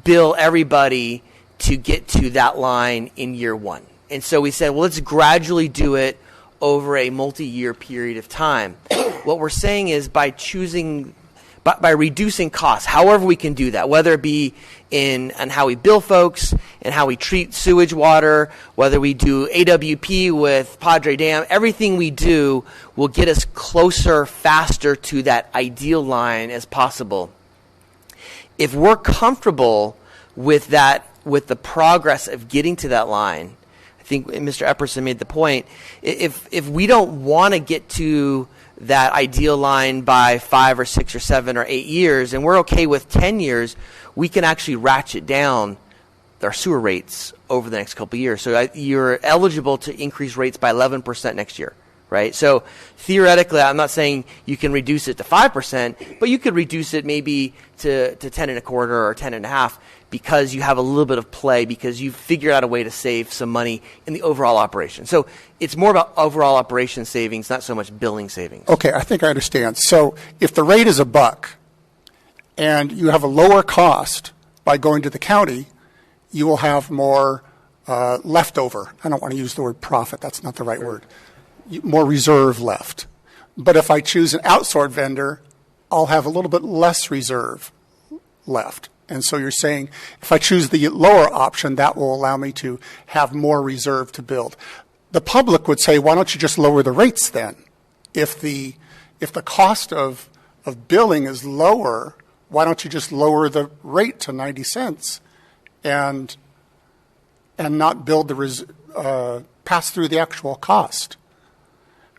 bill everybody to get to that line in year one. And so we said, well, let's gradually do it over a multi-year period of time. What we're saying is by reducing costs, however we can do that, whether it be in how we bill folks and how we treat sewage water, whether we do AWP with Padre Dam, everything we do will get us closer, faster to that ideal line as possible. If we're comfortable with that, with the progress of getting to that line, I think Mr. Epperson made the point, if we don't want to get to that ideal line by 5 or 6 or 7 or 8 years, and we're okay with 10 years, we can actually ratchet down our sewer rates over the next couple of years. So you're eligible to increase rates by 11% next year, right? So theoretically, I'm not saying you can reduce it to 5%, but you could reduce it maybe to 10.25 or 10.5 because you have a little bit of play, because you've figured out a way to save some money in the overall operation. So it's more about overall operation savings, not so much billing savings. Okay, I think I understand. So if the rate is $1 and you have a lower cost by going to the county, you will have more leftover. I don't want to use the word profit. That's not the right word. More reserve left. But if I choose an outsourced vendor, I'll have a little bit less reserve left. And so you're saying if I choose the lower option, that will allow me to have more reserve to build. The public would say, why don't you just lower the rates then? If the cost of billing is lower, why don't you just lower the rate to 90 cents and not build pass through the actual cost?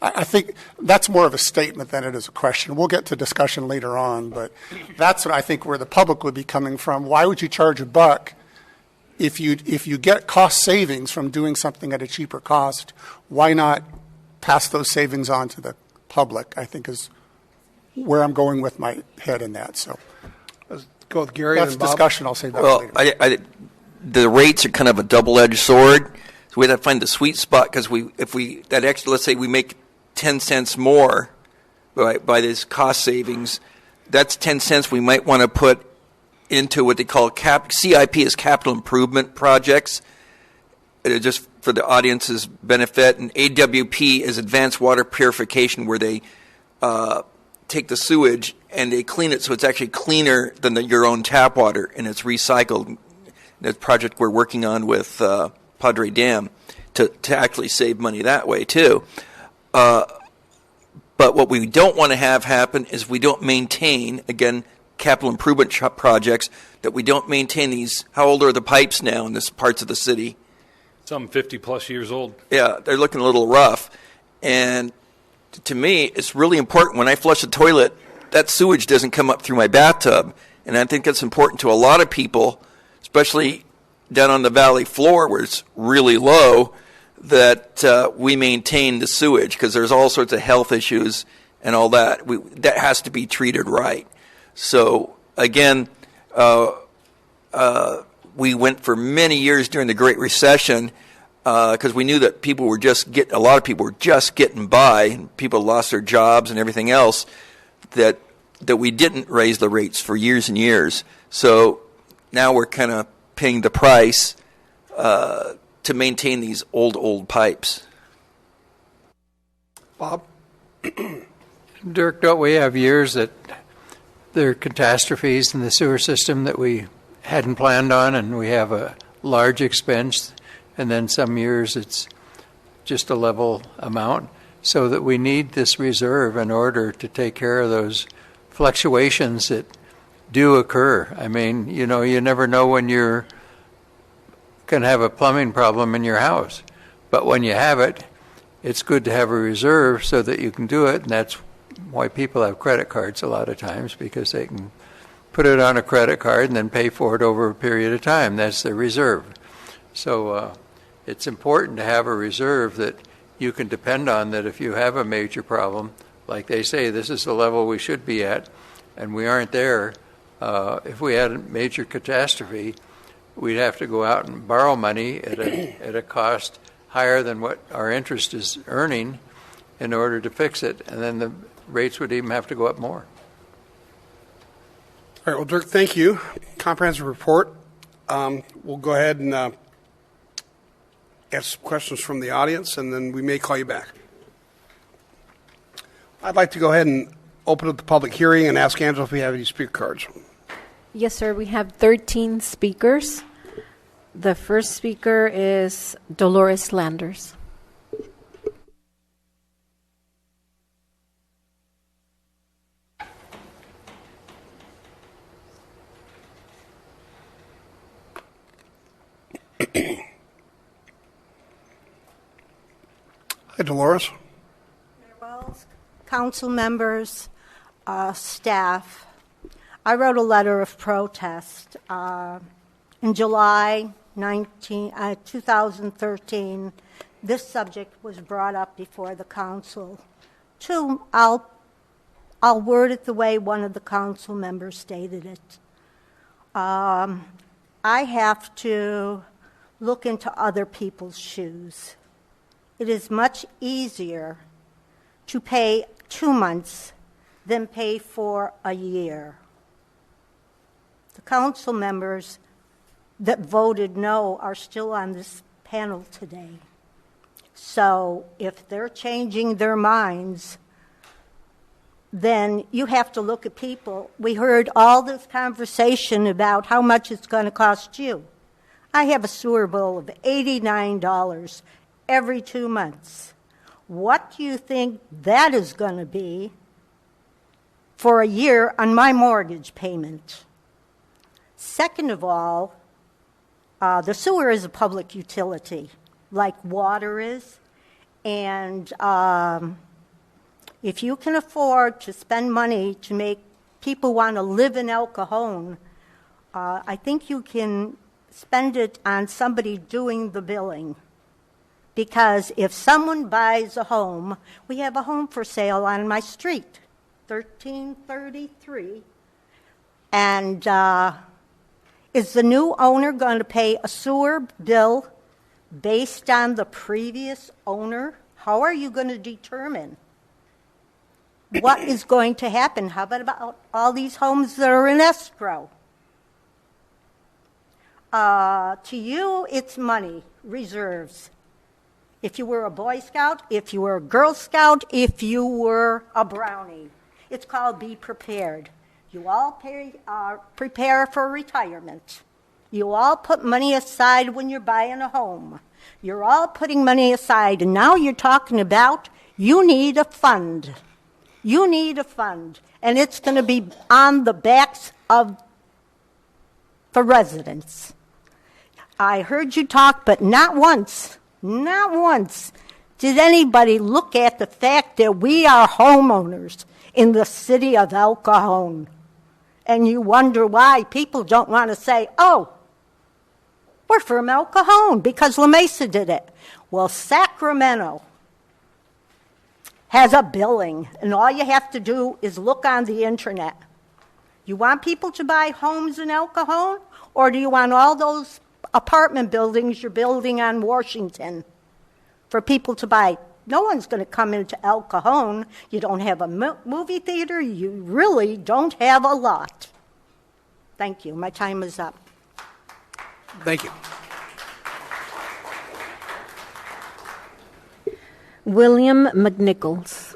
I think that's more of a statement than it is a question. We'll get to discussion later on, but that's what I think where the public would be coming from. Why would you charge $1 if you get cost savings from doing something at a cheaper cost? Why not pass those savings on to the public? I think is where I'm going with my head in that. So let's go with Gary. That's and Bob. discussion. I'll say that later. The rates are kind of a double-edged sword. So we have to find the sweet spot because let's say we make 10 cents more by this cost savings, that's 10 cents we might want to put into what they call CIP is capital improvement projects, just for the audience's benefit, and AWP is advanced water purification, where they take the sewage and they clean it so it's actually cleaner than your own tap water, and it's recycled. That project we're working on with Padre Dam to actually save money that way too. But what we don't want to have happen is we don't maintain, again, capital improvement projects, that we don't maintain these. How old are the pipes now in this parts of the city? Some 50-plus years old. Yeah, they're looking a little rough. And to me, it's really important when I flush the toilet, that sewage doesn't come up through my bathtub. And I think that's important to a lot of people, especially down on the valley floor where it's really low, that we maintain the sewage, because there's all sorts of health issues and all that. That has to be treated right. So again, we went for many years during the Great Recession because we knew that a lot of people were just getting by, and people lost their jobs and everything else. That we didn't raise the rates for years and years. So now we're kind of paying the price to maintain these old pipes. Bob? Dirk, don't we have years that there are catastrophes in the sewer system that we hadn't planned on, and we have a large expense, and then some years it's just a level amount, so that we need this reserve in order to take care of those fluctuations that do occur. I mean, you never know when you're going to have a plumbing problem in your house. But when you have it, it's good to have a reserve so that you can do it. And that's why people have credit cards a lot of times, because they can put it on a credit card and then pay for it over a period of time. That's the reserve. So it's important to have a reserve that you can depend on, that if you have a major problem, like they say, this is the level we should be at, and we aren't there. If we had a major catastrophe, we'd have to go out and borrow money at a cost higher than what our interest is earning in order to fix it, and then the rates would even have to go up more. All right, well, Dirk, thank you. Comprehensive report. We'll go ahead and ask some questions from the audience, and then we may call you back. I'd like to go ahead and open up the public hearing and ask Angela if we have any speaker cards. Yes, sir. We have 13 speakers. The first speaker is Dolores Landers. Hi, Dolores. Mayor Wells, council members, staff. I wrote a letter of protest in July 2013. This subject was brought up before the council. I'll word it the way one of the council members stated it. I have to look into other people's shoes. It is much easier to pay 2 months than pay for a year. The council members that voted no are still on this panel today. So if they're changing their minds, then you have to look at people. We heard all this conversation about how much it's going to cost you. I have a sewer bill of $89 every 2 months. What do you think that is going to be for a year on my mortgage payment? Second of all, the sewer is a public utility, like water is. And if you can afford to spend money to make people want to live in El Cajon, I think you can spend it on somebody doing the billing. Because if someone buys a home, we have a home for sale on my street, 1333, and is the new owner going to pay a sewer bill based on the previous owner? How are you going to determine what is going to happen? How about all these homes that are in escrow? To you, it's money, reserves. If you were a Boy Scout, if you were a Girl Scout, if you were a Brownie, it's called be prepared. You all prepare for retirement. You all put money aside when you're buying a home. You're all putting money aside, and now you're talking about you need a fund. You need a fund, and it's going to be on the backs of the residents. I heard you talk, but not once did anybody look at the fact that we are homeowners in the city of El Cajon. And you wonder why people don't want to say, oh, we're from El Cajon because La Mesa did it. Well, Sacramento has a billing, and all you have to do is look on the internet. You want people to buy homes in El Cajon, or do you want all those apartment buildings you're building on Washington for people to buy? No one's going to come into El Cajon. You don't have a movie theater. You really don't have a lot. Thank you. My time is up. Thank you. William McNichols.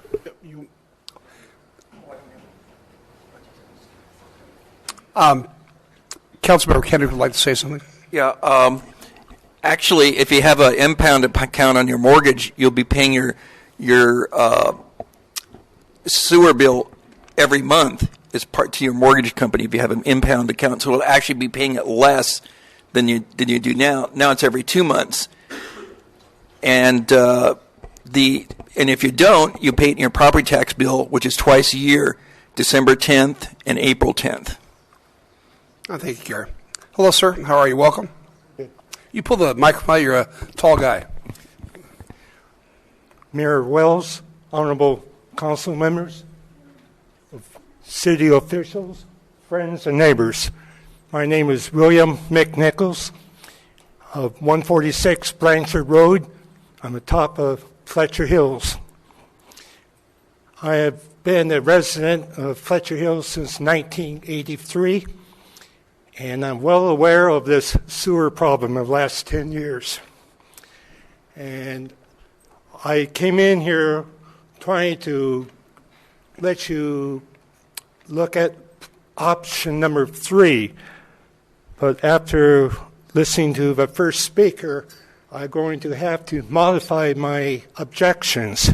Councilmember Kennedy would like to say something. Yeah. Actually, if you have an impound account on your mortgage, you'll be paying your sewer bill every month as part to your mortgage company if you have an impound account. So it'll actually be paying it less than you do now. Now it's every 2 months. And if you don't, you pay it in your property tax bill, which is twice a year, December 10th and April 10th. Oh, thank you, Gary. Hello, sir. How are you? Welcome. You pull the microphone out, you're a tall guy. Mayor Wells, honorable council members, city officials, friends, and neighbors. My name is William McNichols of 146 Blanchard Road on the top of Fletcher Hills. I have been a resident of Fletcher Hills since 1983, and I'm well aware of this sewer problem of the last 10 years. And I came in here trying to let you look at option number 3, but after listening to the first speaker, I'm going to have to modify my objections.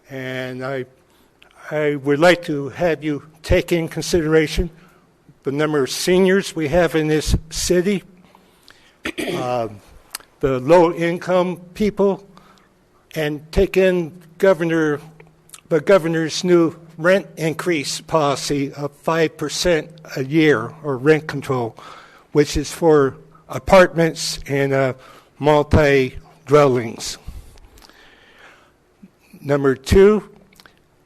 And I would like to have you take in consideration the number of seniors we have in this city, the low-income people, and take in the governor's new rent increase policy of 5% a year, or rent control, which is for apartments and multi-dwellings. Number 2,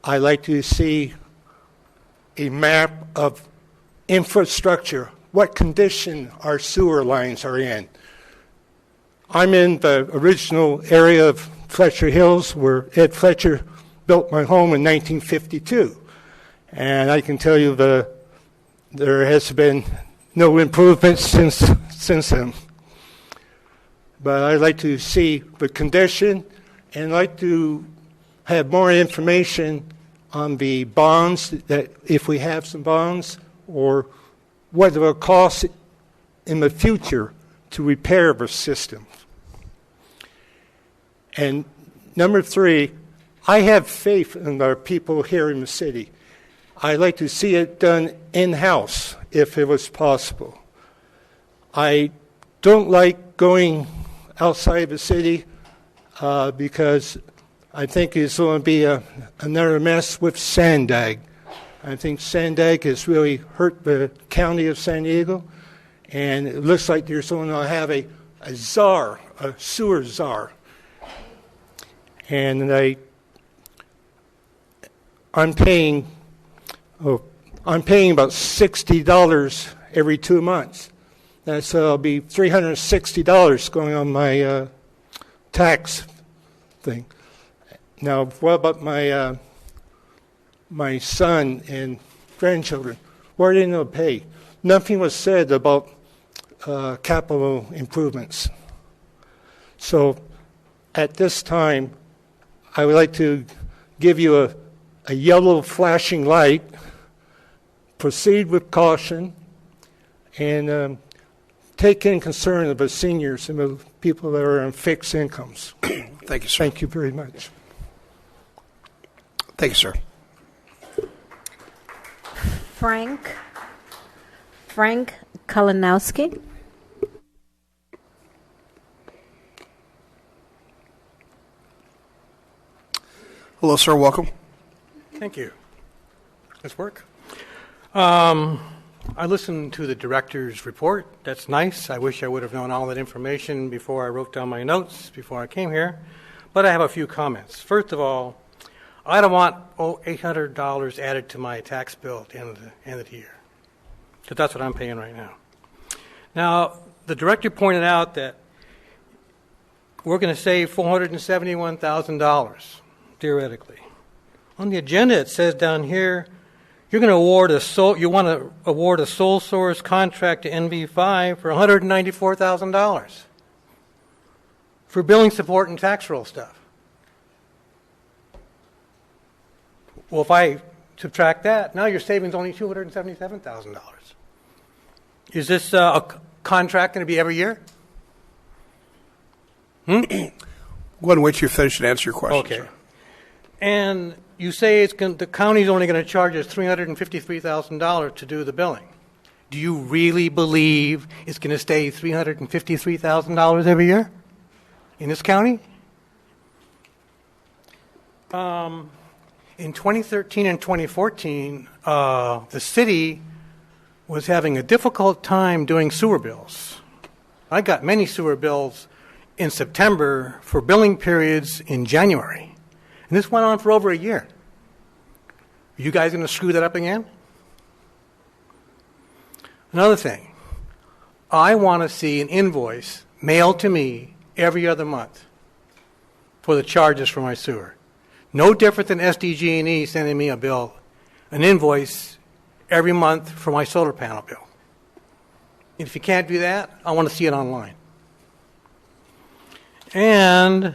I like to see a map of infrastructure, what condition our sewer lines are in. I'm in the original area of Fletcher Hills where Ed Fletcher built my home in 1952. And I can tell you there has been no improvements since then. But I'd like to see the condition, and I'd like to have more information on the bonds, that if we have some bonds, or what it will cost in the future to repair the system. And number 3, I have faith in our people here in the city. I'd like to see it done in-house if it was possible. I don't like going outside the city because I think it's going to be another mess with Sandag. I think Sandag has really hurt the county of San Diego, and it looks like they're going to have a sewer czar. And I'm paying about $60 every 2 months. That's it'll be $360 going on my tax thing. Now, what about my son and grandchildren? What are they going to pay? Nothing was said about capital improvements. So, at this time, I would like to give you a yellow flashing light. Proceed with caution, and take in concern of the seniors and the people that are on fixed incomes. Thank you, sir. Thank you very much. Thank you, sir. Frank Kalinowski. Hello, sir. Welcome. Thank you. Let's work. I listened to the director's report. That's nice. I wish I would have known all that information before I wrote down my notes, before I came here. But I have a few comments. First of all, I don't want $800 added to my tax bill at the end of the year, because that's what I'm paying right now. Now, the director pointed out that we're going to save $471,000, theoretically. On the agenda, it says down here, you want to award a sole source contract to NV5 for $194,000 for billing support and tax roll stuff. Well, if I subtract that, now your savings is only $277,000. Is this a contract going to be every year? Go ahead and wait till you finish and answer your question. Okay. Sir. And you say the county's only going to charge us $353,000 to do the billing. Do you really believe it's going to stay $353,000 every year in this county? In 2013 and 2014, the city was having a difficult time doing sewer bills. I got many sewer bills in September for billing periods in January. And this went on for over a year. Are you guys going to screw that up again? Another thing, I want to see an invoice mailed to me every other month for the charges for my sewer. No different than SDG&E sending me a bill, an invoice every month for my solar panel bill. And if you can't do that, I want to see it online. And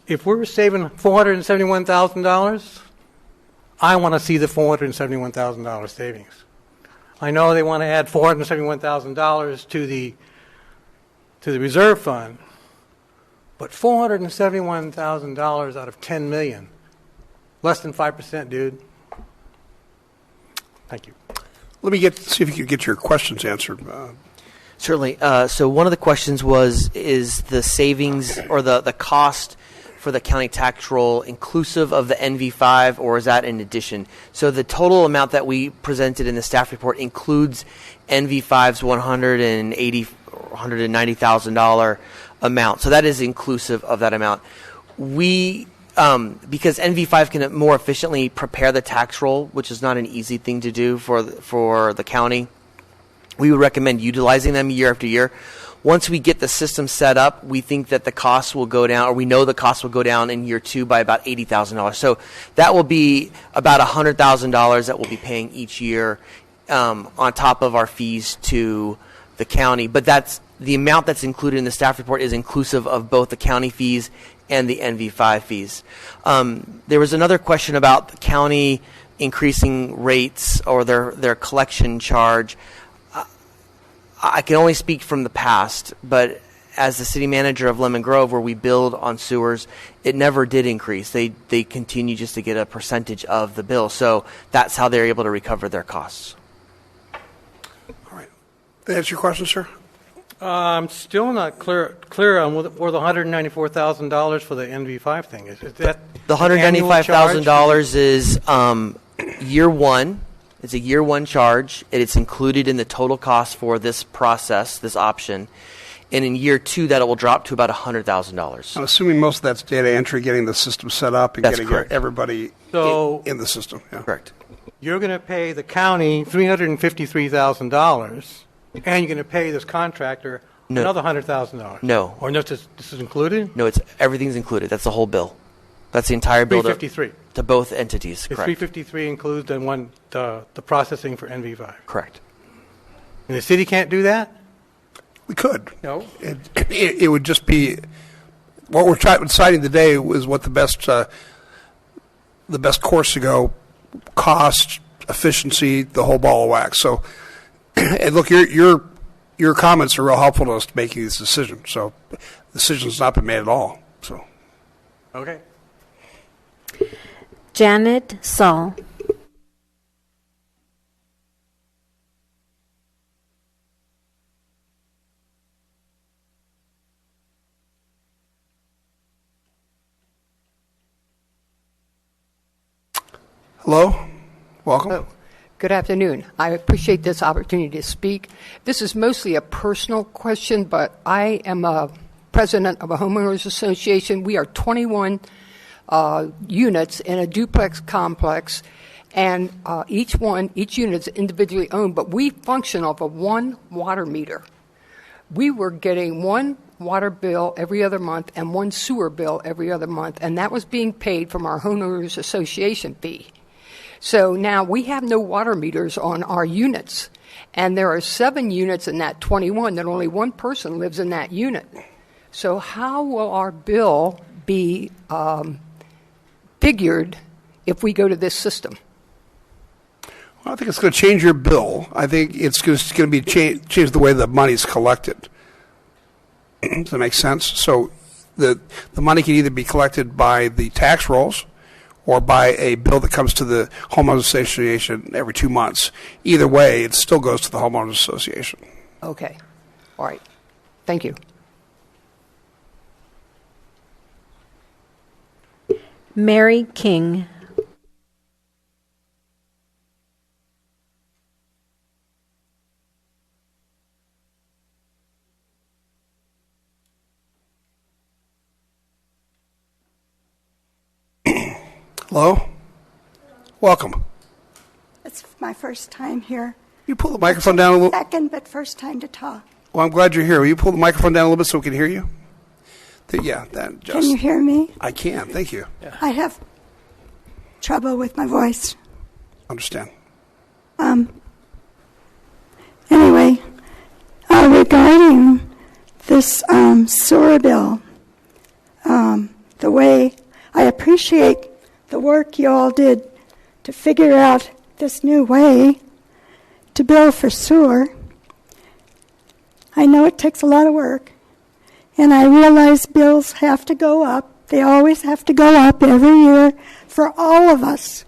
if we're saving $471,000, I want to see the $471,000 savings. I know they want to add $471,000 to the reserve fund, but $471,000 out of $10 million, less than 5%, dude. Thank you. Let me see if you can get your questions answered. Certainly. So one of the questions is the savings or the cost for the county tax roll inclusive of the NV5, or is that in addition? So the total amount that we presented in the staff report includes NV5's $190,000 amount. So that is inclusive of that amount. We because NV5 can more efficiently prepare the tax roll, which is not an easy thing to do for the county, we would recommend utilizing them year after year. Once we get the system set up, we think that the costs will go down, or we know the costs will go down in year 2 by about $80,000. So that will be about $100,000 that we'll be paying each year on top of our fees to the county. But that's the amount that's included in the staff report is inclusive of both the county fees and the NV5 fees. There was another question about the county increasing rates or their collection charge. I can only speak from the past, but as the city manager of Lemon Grove, where we build on sewers, it never did increase. They continue just to get a percentage of the bill. So that's how they're able to recover their costs. All right. Did that answer your question, sir? I'm still not clear on where the $194,000 for the NV5 thing is. Is that the $195,000 is year 1. It's a year 1 charge. It's included in the total cost for this process, this option. And in year 2, that will drop to about $100,000. I'm assuming most of that's data entry, getting the system set up, and getting everybody in the system. Yeah. Correct. You're going to pay the county $353,000, and you're going to pay this contractor another $100,000. No. Or no, this is included? No, everything's included. That's the whole bill. That's the entire bill. $353. To both entities. The correct. $353 includes the processing for NV5. Correct. And the city can't do that? We could. No. It would just be what we're deciding today was what the best course to go, cost, efficiency, the whole ball of wax. So, and look, your comments are real helpful to us making this decision. So, the decision's not been made at all. So, okay. Janet Saul. Hello, welcome. Oh, good afternoon. I appreciate this opportunity to speak. This is mostly a personal question, but I am a president of a homeowners association. We are 21 units in a duplex complex, and each unit is individually owned, but we function off of one water meter. We were getting one water bill every other month and one sewer bill every other month, and that was being paid from our homeowners association fee. So now we have no water meters on our units, and there are 7 units in that 21 that only one person lives in that unit. So how will our bill be figured if we go to this system? Well, I think it's going to change your bill. I think it's just going to be change the way the money's collected. Does that make sense? So the money can either be collected by the tax rolls or by a bill that comes to the homeowners association every 2 months. Either way, it still goes to the homeowners association. Okay. All right. Thank you. Mary King. Hello? Welcome. It's my first time here. You pull the microphone down a little. Second, but first time to talk. Well, I'm glad you're here. Will you pull the microphone down a little bit so we can hear you? Yeah, that just. Can you hear me? I can. Thank you. Yeah. I have trouble with my voice. Understand. Anyway, regarding this sewer bill, the way I appreciate the work you all did to figure out this new way to bill for sewer. I know it takes a lot of work, and I realize bills have to go up. They always have to go up every year for all of us.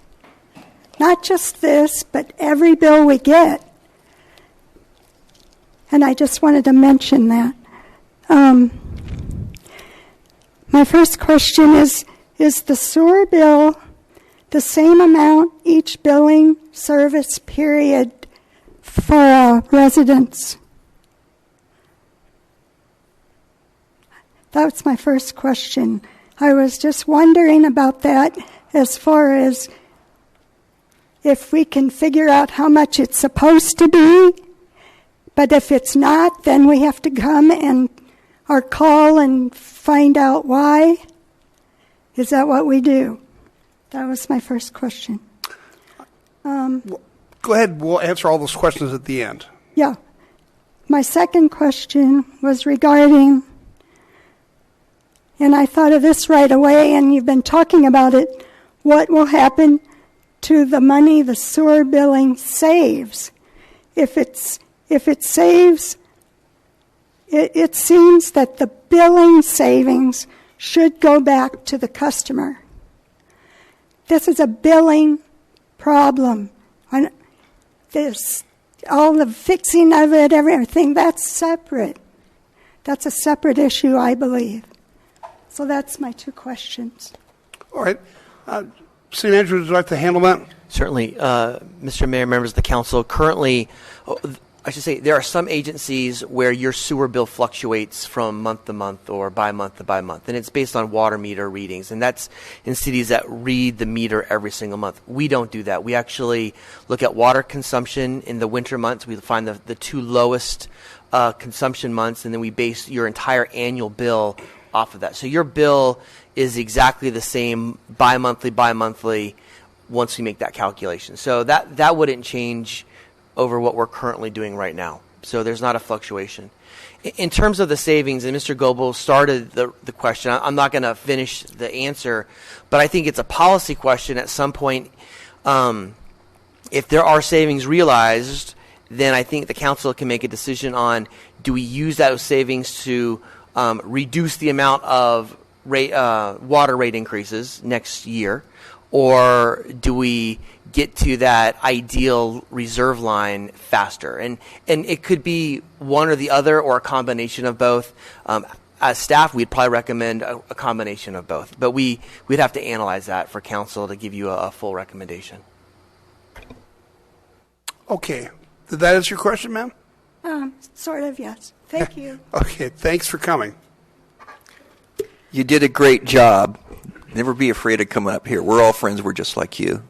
Not just this, but every bill we get. And I just wanted to mention that. My first question is the sewer bill the same amount each billing service period for residents? That was my first question. I was just wondering about that as far as if we can figure out how much it's supposed to be, but if it's not, then we have to come and or call and find out why. Is that what we do? That was my first question. Go ahead. We'll answer all those questions at the end. Yeah. My second question was regarding, and I thought of this right away, and you've been talking about it, what will happen to the money the sewer billing saves? If it saves, it seems that the billing savings should go back to the customer. This is a billing problem. All the fixing of it, everything, that's separate. That's a separate issue, I believe. So that's my two questions. All right. City Manager, would you like to handle that? Certainly. Mr. Mayor, members of the council, currently, I should say, there are some agencies where your sewer bill fluctuates from month to month or by month to by month, and it's based on water meter readings, and that's in cities that read the meter every single month. We don't do that. We actually look at water consumption in the winter months. We find the two lowest consumption months, and then we base your entire annual bill off of that. So your bill is exactly the same bi-monthly once we make that calculation. So that wouldn't change over what we're currently doing right now. So there's not a fluctuation. In terms of the savings, and Mr. Goebel started the question, I'm not going to finish the answer, but I think it's a policy question at some point. If there are savings realized, then I think the council can make a decision on, do we use those savings to reduce the amount of water rate increases next year, or do we get to that ideal reserve line faster? And it could be one or the other, or a combination of both. As staff, we'd probably recommend a combination of both, but we'd have to analyze that for council to give you a full recommendation. Okay. Did that answer your question, ma'am? Sort of, yes. Thank you. Okay, thanks for coming. You did a great job. Never be afraid of coming up here. We're all friends. We're just like you.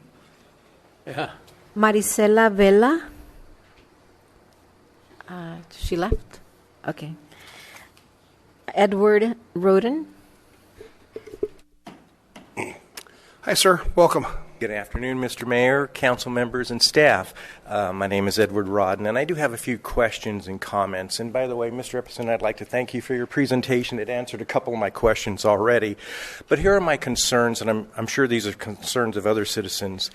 Yeah. Marisela Vela. She left? Okay. Edward Roden. Hi, sir. Welcome. Good afternoon, Mr. Mayor, council members, and staff. My name is Edward Rodden, and I do have a few questions and comments. And by the way, Mr. Epperson, I'd like to thank you for your presentation. It answered a couple of my questions already. But here are my concerns, and I'm sure these are concerns of other citizens.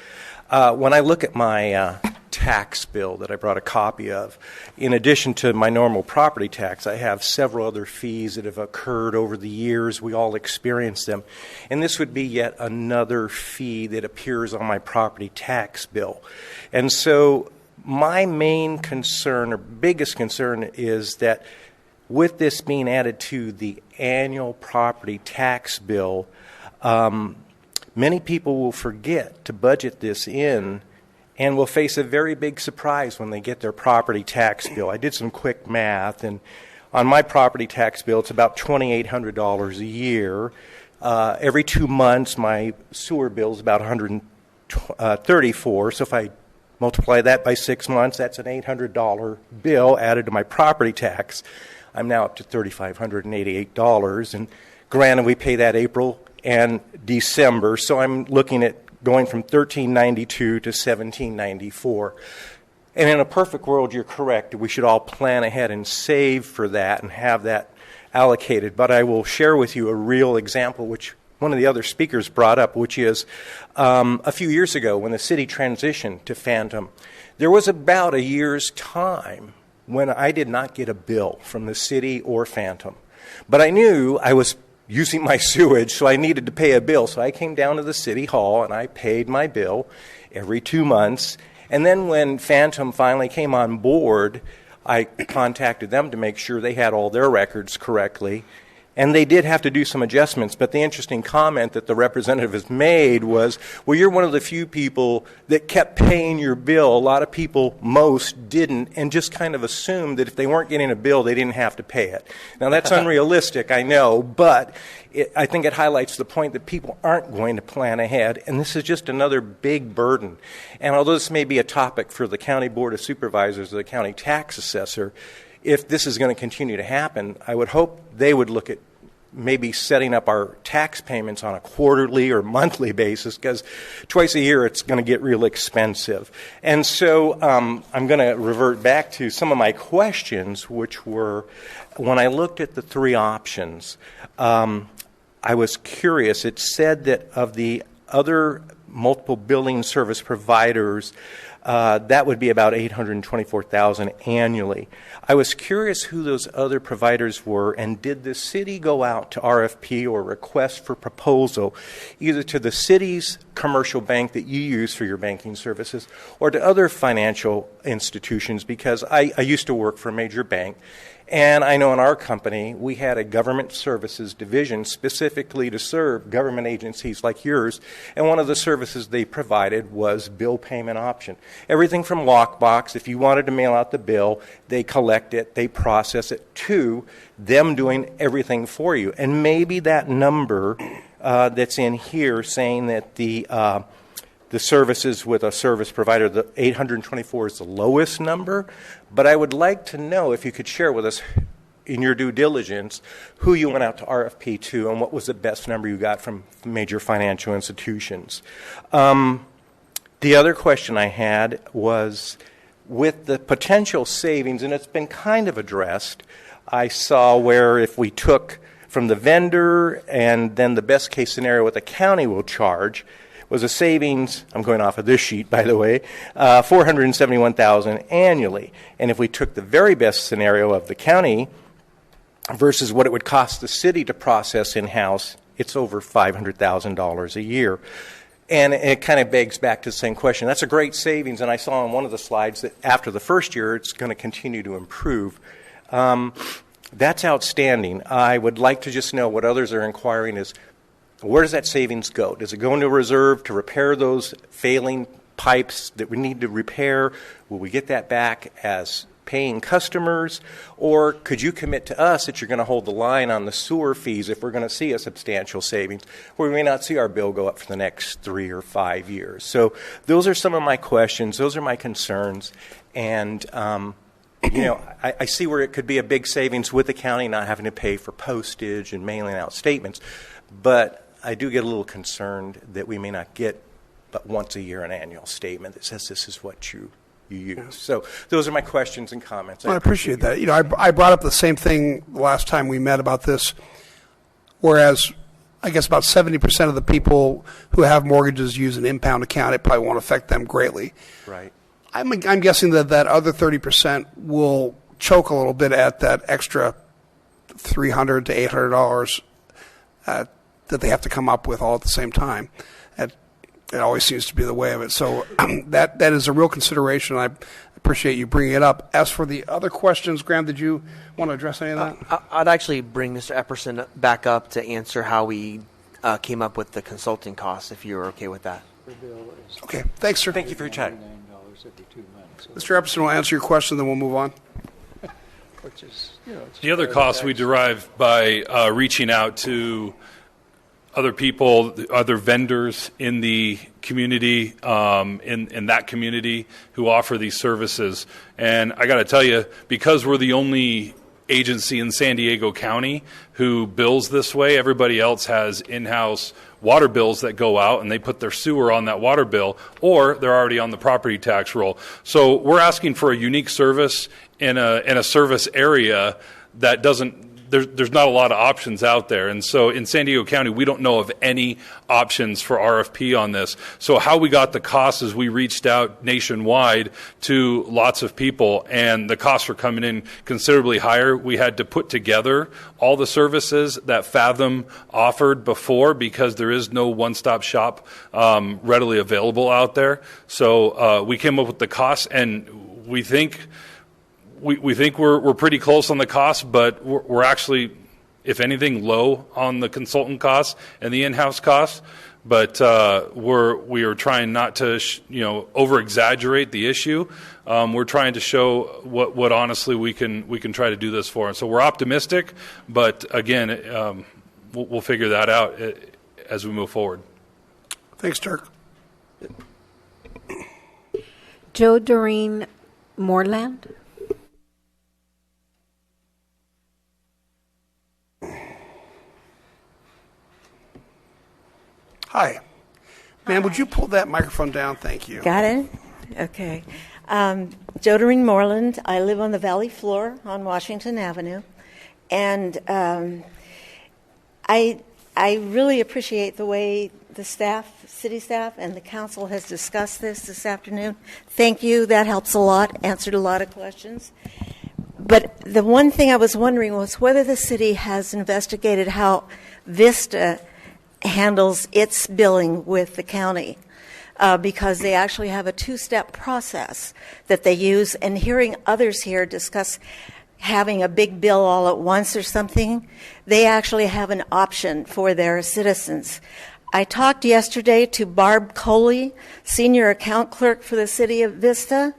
When I look at my tax bill that I brought a copy of, in addition to my normal property tax, I have several other fees that have occurred over the years. We all experience them. And this would be yet another fee that appears on my property tax bill. And so my main concern, or biggest concern, is that with this being added to the annual property tax bill, many people will forget to budget this in and will face a very big surprise when they get their property tax bill. I did some quick math, and on my property tax bill, it's about $2,800 a year. Every 2 months, my sewer bill is about $134. So if I multiply that by 6 months, that's an $800 bill added to my property tax. I'm now up to $3,588. And granted, we pay that April and December. So I'm looking at going from $1,392 to $1,794. And in a perfect world, you're correct. We should all plan ahead and save for that and have that allocated. But I will share with you a real example, which one of the other speakers brought up, which is a few years ago when the city transitioned to Phantom, there was about a year's time when I did not get a bill from the city or Phantom. But I knew I was using my sewage, so I needed to pay a bill. So I came down to the city hall and I paid my bill every 2 months. And then when Phantom finally came on board, I contacted them to make sure they had all their records correctly. And they did have to do some adjustments, but the interesting comment that the representative has made was, well, you're one of the few people that kept paying your bill. A lot of people, most, didn't, and just kind of assumed that if they weren't getting a bill, they didn't have to pay it. Now, that's unrealistic, I know, but I think it highlights the point that people aren't going to plan ahead, and this is just another big burden. And although this may be a topic for the County Board of Supervisors or the County Tax Assessor, if this is going to continue to happen, I would hope they would look at maybe setting up our tax payments on a quarterly or monthly basis, because twice a year it's going to get real expensive. And so I'm going to revert back to some of my questions, which were, when I looked at the three options, I was curious. It said that of the other multiple billing service providers, that would be about $824,000 annually. I was curious who those other providers were, and did the city go out to RFP or request for proposal either to the city's commercial bank that you use for your banking services or to other financial institutions? Because I used to work for a major bank, and I know in our company we had a government services division specifically to serve government agencies like yours, and one of the services they provided was bill payment option. Everything from lockbox, if you wanted to mail out the bill, they collect it, they process it, to them doing everything for you. And maybe that number that's in here saying that the services with a service provider, the 824 is the lowest number, but I would like to know if you could share with us in your due diligence who you went out to RFP to and what was the best number you got from major financial institutions. The other question I had was, with the potential savings, and it's been kind of addressed, I saw where if we took from the vendor and then the best case scenario what the county will charge, was a savings, I'm going off of this sheet, by the way, $471,000 annually. And if we took the very best scenario of the county versus what it would cost the city to process in-house, it's over $500,000 a year. And it kind of begs back to the same question. That's a great savings, and I saw on one of the slides that after the first year, it's going to continue to improve. That's outstanding. I would like to just know what others are inquiring is, where does that savings go? Does it go into a reserve to repair those failing pipes that we need to repair? Will we get that back as paying customers? Or could you commit to us that you're going to hold the line on the sewer fees if we're going to see a substantial savings, where we may not see our bill go up for the next 3 or 5 years? So those are some of my questions. Those are my concerns. And I see where it could be a big savings with the county not having to pay for postage and mailing out statements. But I do get a little concerned that we may not get but once a year an annual statement that says this is what you use. So those are my questions and comments. Well, I appreciate that. I brought up the same thing the last time we met about this, whereas I guess about 70% of the people who have mortgages use an impound account. It probably won't affect them greatly. Right. I'm guessing that other 30% will choke a little bit at that extra $300 to $800 that they have to come up with all at the same time. It always seems to be the way of it. So that is a real consideration. I appreciate you bringing it up. As for the other questions, Graham, did you want to address any of that? I'd actually bring Mr. Epperson back up to answer how we came up with the consulting costs, if you're okay with that. Okay. Thanks, sir. Thank you for your time. Mr. Epperson will answer your question, then we'll move on. The other costs we derive by reaching out to other people, other vendors in the community, in that community who offer these services. And I got to tell you, because we're the only agency in San Diego County who bills this way, everybody else has in-house water bills that go out and they put their sewer on that water bill, or they're already on the property tax roll. So we're asking for a unique service in a service area that doesn't, there's not a lot of options out there. And so in San Diego County, we don't know of any options for RFP on this. So how we got the costs is we reached out nationwide to lots of people, and the costs were coming in considerably higher. We had to put together all the services that Fathom offered before, because there is no one-stop shop readily available out there. So we came up with the costs, and we think we're pretty close on the cost, but we're actually, if anything, low on the consultant costs and the in-house costs. But we are trying not to over exaggerate the issue. We're trying to show what honestly we can try to do this for. And so we're optimistic, but again, we'll figure that out as we move forward. Thanks, Dirk. Joe Doreen Moreland. Hi. Ma'am, would you pull that microphone down? Thank you. Got it? Okay. Joe Doreen Moreland. I live on the valley floor on Washington Avenue. And I really appreciate the way the staff, city staff, and the council has discussed this afternoon. Thank you. That helps a lot, answered a lot of questions. But the one thing I was wondering was whether the city has investigated how Vista handles its billing with the county, because they actually have a two-step process that they use. And hearing others here discuss having a big bill all at once or something, they actually have an option for their citizens. I talked yesterday to Barb Coley, senior account clerk for the city of Vista,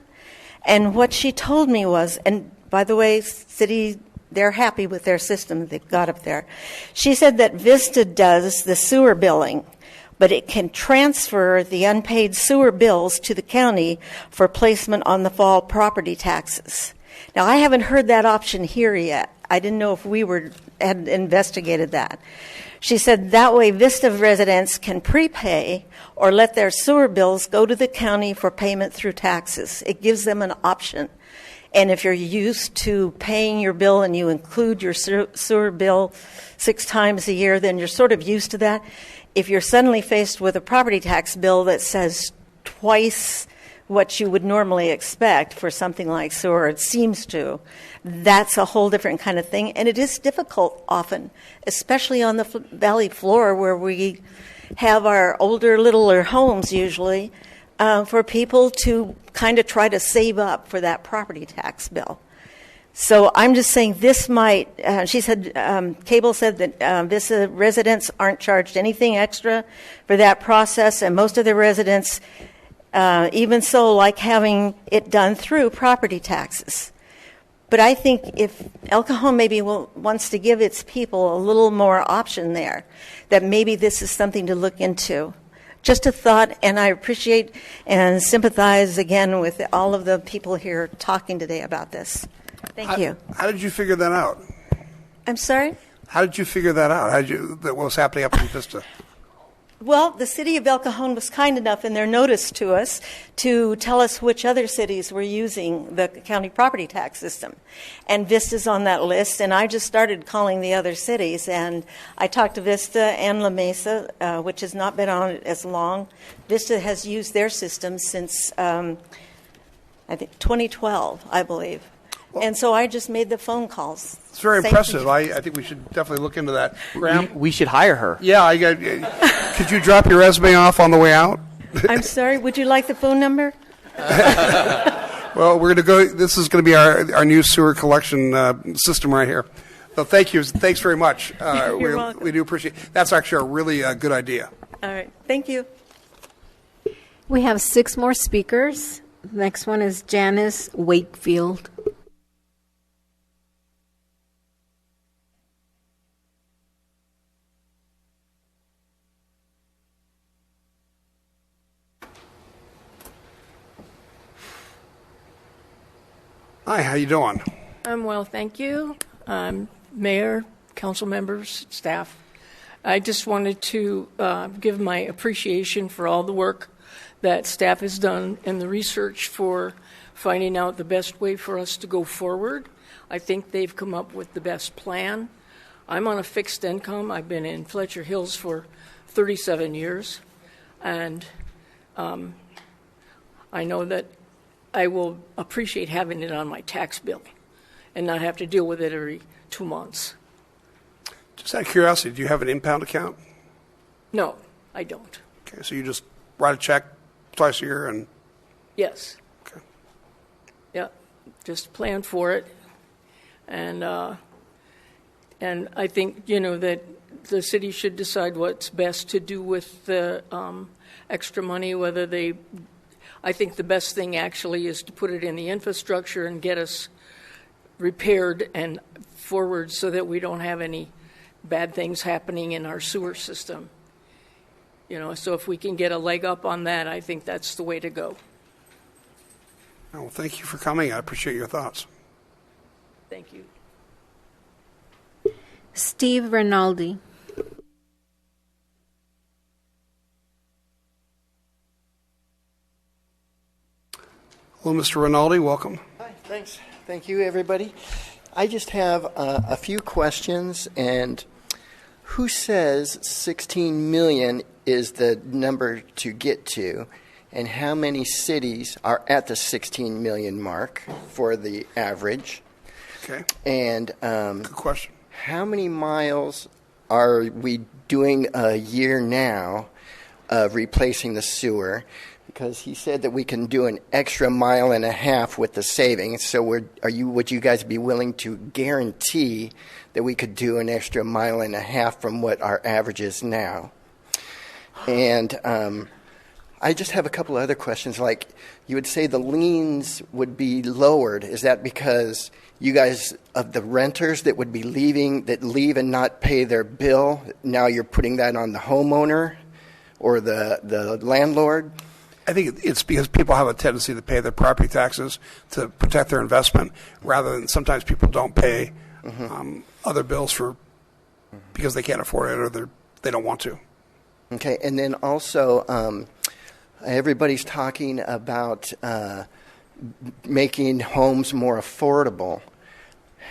and what she told me was, and by the way, city, they're happy with their system they've got up there. She said that Vista does the sewer billing, but it can transfer the unpaid sewer bills to the county for placement on the fall property taxes. Now, I haven't heard that option here yet. I didn't know if we had investigated that. She said that way Vista residents can prepay or let their sewer bills go to the county for payment through taxes. It gives them an option. And if you're used to paying your bill and you include your sewer bill 6 times a year, then you're sort of used to that. If you're suddenly faced with a property tax bill that says twice what you would normally expect for something like sewer, it seems to, that's a whole different kind of thing. And it is difficult often, especially on the valley floor where we have our older, littler homes usually, for people to kind of try to save up for that property tax bill. So I'm just saying this might, she said, Cable said that Vista residents aren't charged anything extra for that process, and most of the residents, even so, like having it done through property taxes. But I think if El Cajon maybe wants to give its people a little more option there, that maybe this is something to look into. Just a thought, and I appreciate and sympathize again with all of the people here talking today about this. Thank you. How did you figure that out? I'm sorry? How did you figure that out? What was happening up in Vista? Well, the city of El Cajon was kind enough in their notice to us to tell us which other cities were using the county property tax system. And Vista's on that list, and I just started calling the other cities. And I talked to Vista and La Mesa, which has not been on it as long. Vista has used their system since, I think, 2012, I believe. And so I just made the phone calls. It's very impressive. I think we should definitely look into that. Graham? We should hire her. Yeah. Could you drop your resume off on the way out? I'm sorry. Would you like the phone number? Well, we're going to go. This is going to be our new sewer collection system right here. So thank you. Thanks very much. You're welcome. We do appreciate it. That's actually a really good idea. All right. Thank you. We have 6 more speakers. Next one is Janice Wakefield. Hi, how you doing? I'm well, thank you. Mayor, council members, staff. I just wanted to give my appreciation for all the work that staff has done and the research for finding out the best way for us to go forward. I think they've come up with the best plan. I'm on a fixed income. I've been in Fletcher Hills for 37 years, and I know that I will appreciate having it on my tax bill and not have to deal with it every 2 months. Just out of curiosity, do you have an impound account? No, I don't. Okay, so you just write a check twice a year and... Yes. Okay. Yeah, just plan for it. And I think, that the city should decide what's best to do with the extra money, I think the best thing actually is to put it in the infrastructure and get us repaired and forward so that we don't have any bad things happening in our sewer system. So if we can get a leg up on that, I think that's the way to go. Well, thank you for coming. I appreciate your thoughts. Thank you. Steve Rinaldi. Hello, Mr. Rinaldi. Welcome. Hi, thanks. Thank you, everybody. I just have a few questions. And who says 16 million is the number to get to? And how many cities are at the 16 million mark for the average? Okay. And good question. How many miles are we doing a year now of replacing the sewer? Because he said that we can do an extra mile and a half with the savings. So would you guys be willing to guarantee that we could do an extra mile and a half from what our average is now? And I just have a couple other questions. Like, you would say the liens would be lowered. Is that because you guys, of the renters that would be leave and not pay their bill, now you're putting that on the homeowner or the landlord? I think it's because people have a tendency to pay their property taxes to protect their investment, rather than sometimes people don't pay other bills because they can't afford it or they don't want to. Okay, and then also everybody's talking about making homes more affordable.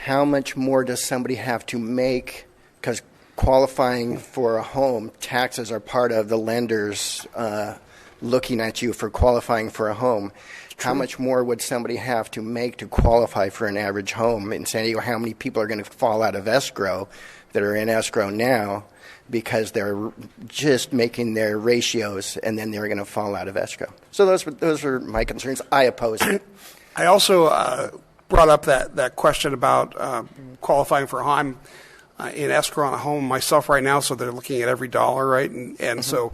How much more does somebody have to make? Because qualifying for a home, taxes are part of the lenders looking at you for qualifying for a home. True. How much more would somebody have to make to qualify for an average home in San Diego? How many people are going to fall out of escrow that are in escrow now because they're just making their ratios and then they're going to fall out of escrow? So those are my concerns. I oppose it. I also brought up that question about qualifying for a home. In escrow on a home myself right now, so they're looking at every dollar, right? And so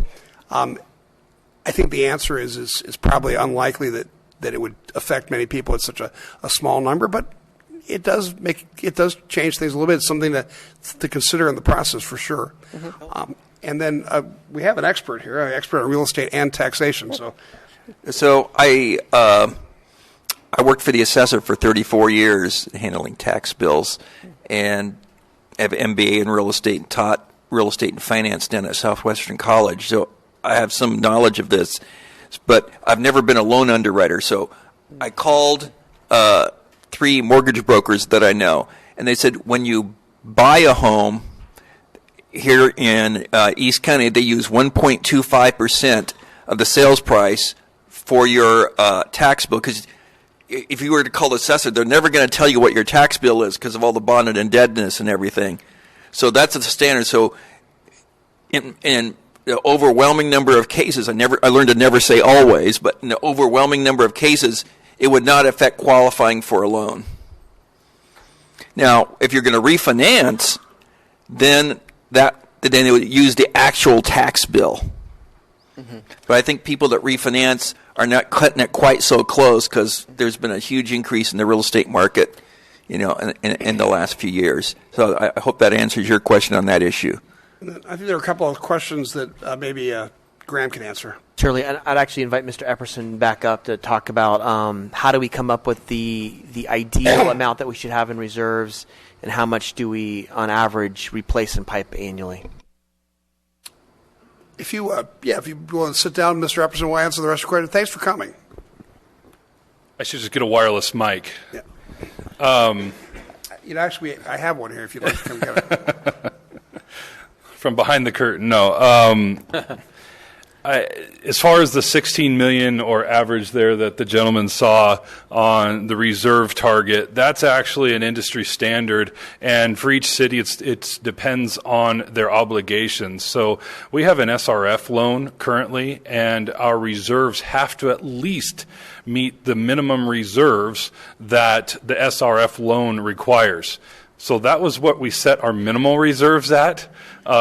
I think the answer is probably unlikely that it would affect many people. It's such a small number, but it does change things a little bit. It's something to consider in the process for sure. And then we have an expert here, an expert on real estate and taxation. So I worked for the assessor for 34 years handling tax bills, and have an MBA in real estate and taught real estate and finance down at Southwestern College. So I have some knowledge of this, but I've never been a loan underwriter. So I called 3 mortgage brokers that I know, and they said when you buy a home here in East County, they use 1.25% of the sales price for your tax bill. Because if you were to call the assessor, they're never going to tell you what your tax bill is because of all the bonded indebtedness and everything. So that's the standard. So in the overwhelming number of cases, I learned to never say always, but in the overwhelming number of cases, it would not affect qualifying for a loan. Now, if you're going to refinance, then it would use the actual tax bill. But I think people that refinance are not cutting it quite so close because there's been a huge increase in the real estate market, in the last few years. So I hope that answers your question on that issue. I think there are a couple of questions that maybe Graham can answer. Shirley, I'd actually invite Mr. Epperson back up to talk about how do we come up with the ideal amount that we should have in reserves, and how much do we, on average, replace and pipe annually? If you want to sit down, Mr. Epperson will answer the rest of the question. Thanks for coming. I should just get a wireless mic. Yeah. Actually, I have one here if you'd like to come get it. From behind the curtain, no. As far as the 16 million or average there that the gentleman saw on the reserve target, that's actually an industry standard, and for each city it depends on their obligations. So we have an SRF loan currently, and our reserves have to at least meet the minimum reserves that the SRF loan requires. So that was what we set our minimal reserves at,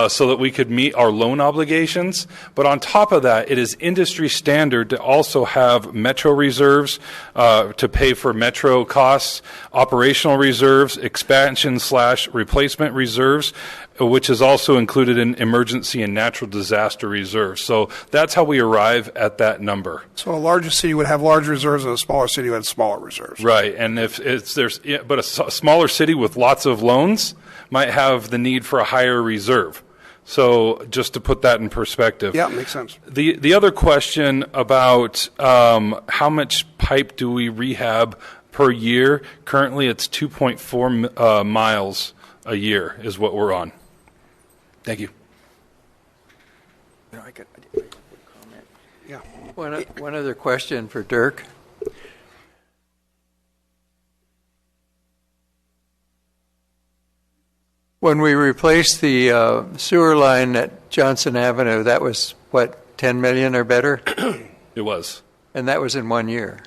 so that we could meet our loan obligations. But on top of that, it is industry standard to also have metro reserves to pay for metro costs, operational reserves, expansion/replacement reserves, which is also included in emergency and natural disaster reserves. So that's how we arrive at that number. So a larger city would have large reserves, and a smaller city would have smaller reserves. Right, and but a smaller city with lots of loans might have the need for a higher reserve. So just to put that in perspective. Yeah, makes sense. The other question about how much pipe do we rehab per year? Currently, it's 2.4 miles a year is what we're on. Thank you. Yeah. One other question for Dirk. When we replaced the sewer line at Johnson Avenue, that was, what, 10 million or better? It was. And that was in 1 year.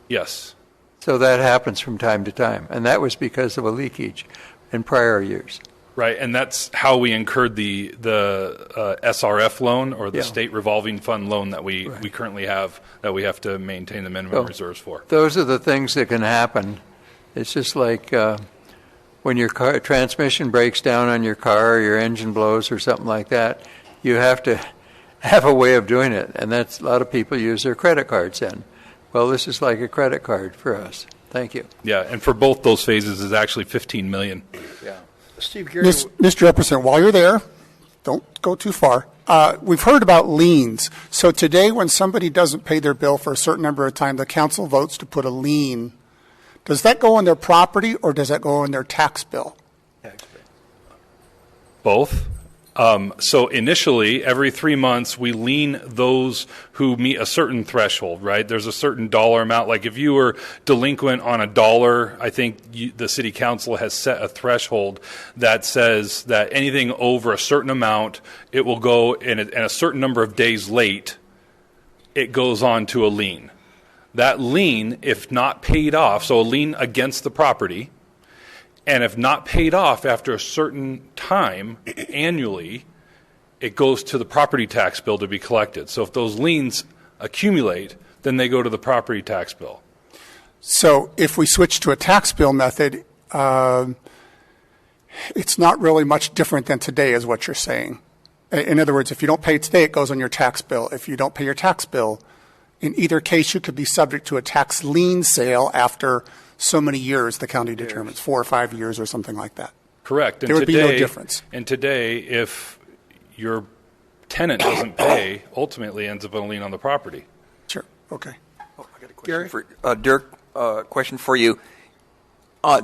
Yes. So that happens from time to time. And that was because of a leakage in prior years. Right, and that's how we incurred the SRF loan, or the state revolving fund loan that we currently have, that we have to maintain the minimum reserves for. Those are the things that can happen. It's just like when your transmission breaks down on your car, or your engine blows or something like that, you have to have a way of doing it. And that's, a lot of people use their credit cards then. Well, this is like a credit card for us. Thank you. Yeah, and for both those phases is actually 15 million. Yeah. Steve Gary. Mr. Epperson, while you're there, don't go too far. We've heard about liens. So today, when somebody doesn't pay their bill for a certain number of time, the council votes to put a lien. Does that go on their property, or does that go on their tax bill? Both. So initially, every 3 months, we lien those who meet a certain threshold, right? There's a certain dollar amount. Like if you were delinquent on $1, I think the city council has set a threshold that says that anything over a certain amount, it will go in a certain number of days late, it goes on to a lien. That lien, if not paid off, so a lien against the property, and if not paid off after a certain time annually, it goes to the property tax bill to be collected. So if those liens accumulate, then they go to the property tax bill. So if we switch to a tax bill method, it's not really much different than today is what you're saying. In other words, if you don't pay it today, it goes on your tax bill. If you don't pay your tax bill, in either case, you could be subject to a tax lien sale after so many years the county determines, 4 or 5 years or something like that. Correct. There would be no difference. And today, if your tenant doesn't pay, ultimately ends up in a lien on the property. Sure. Okay. Oh, I got a question for Dirk. Question for you.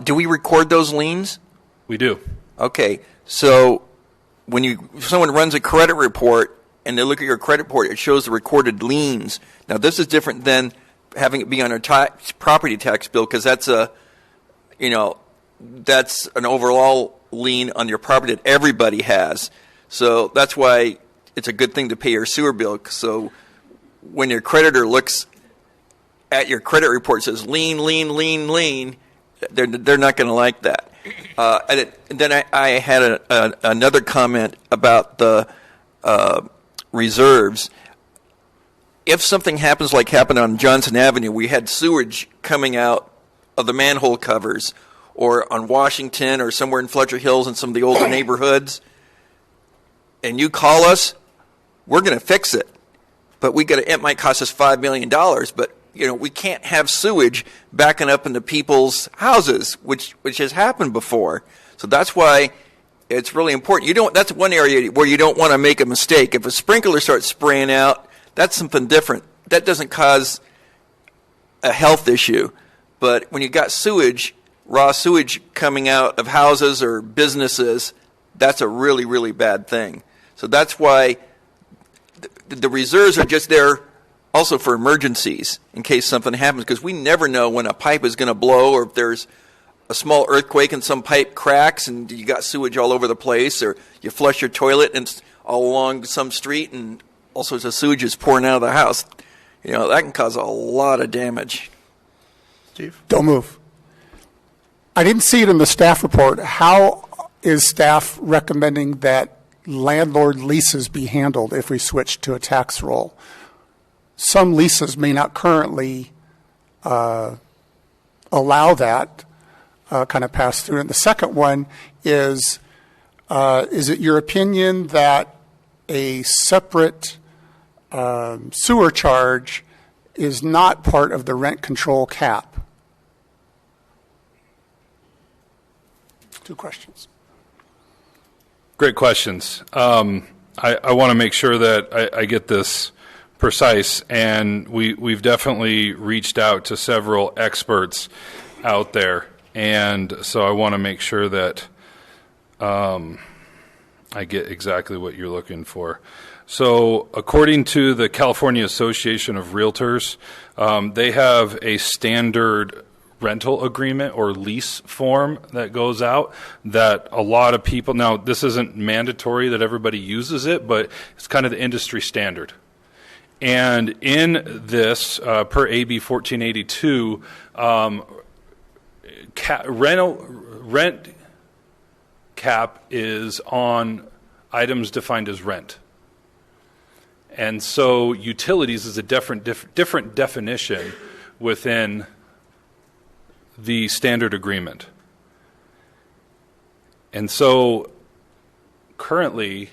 Do we record those liens? We do. Okay. So when someone runs a credit report and they look at your credit report, it shows the recorded liens. Now, this is different than having it be on a property tax bill, because that's that's an overall lien on your property that everybody has. So that's why it's a good thing to pay your sewer bill. So when your creditor looks at your credit report, says lien, lien, lien, lien, they're not going to like that. And then I had another comment about the reserves. If something happens like happened on Johnson Avenue, we had sewage coming out of the manhole covers, or on Washington or somewhere in Fletcher Hills in some of the older neighborhoods, and you call us, we're going to fix it. but it might cost us $5 million, but we can't have sewage backing up into people's houses, which has happened before. So that's why it's really important. That's one area where you don't want to make a mistake. If a sprinkler starts spraying out, that's something different. That doesn't cause a health issue. But when you got sewage, raw sewage coming out of houses or businesses, that's a really, really bad thing. So that's why the reserves are just there also for emergencies in case something happens, because we never know when a pipe is going to blow, or if there's a small earthquake and some pipe cracks and you got sewage all over the place, or you flush your toilet and it's all along some street and all sorts of sewage is pouring out of the house. That can cause a lot of damage. Steve? Don't move. I didn't see it in the staff report. How is staff recommending that landlord leases be handled if we switch to a tax roll? Some leases may not currently allow that kind of pass through. And the second one is it your opinion that a separate sewer charge is not part of the rent control cap? Two questions. Great questions. I want to make sure that I get this precise, and we've definitely reached out to several experts out there, and so I want to make sure that I get exactly what you're looking for. So according to the California Association of Realtors, they have a standard rental agreement or lease form that goes out that a lot of people, now this isn't mandatory that everybody uses it, but it's kind of the industry standard. And in this, per AB 1482, rent cap is on items defined as rent. And so utilities is a different definition within the standard agreement. And so currently,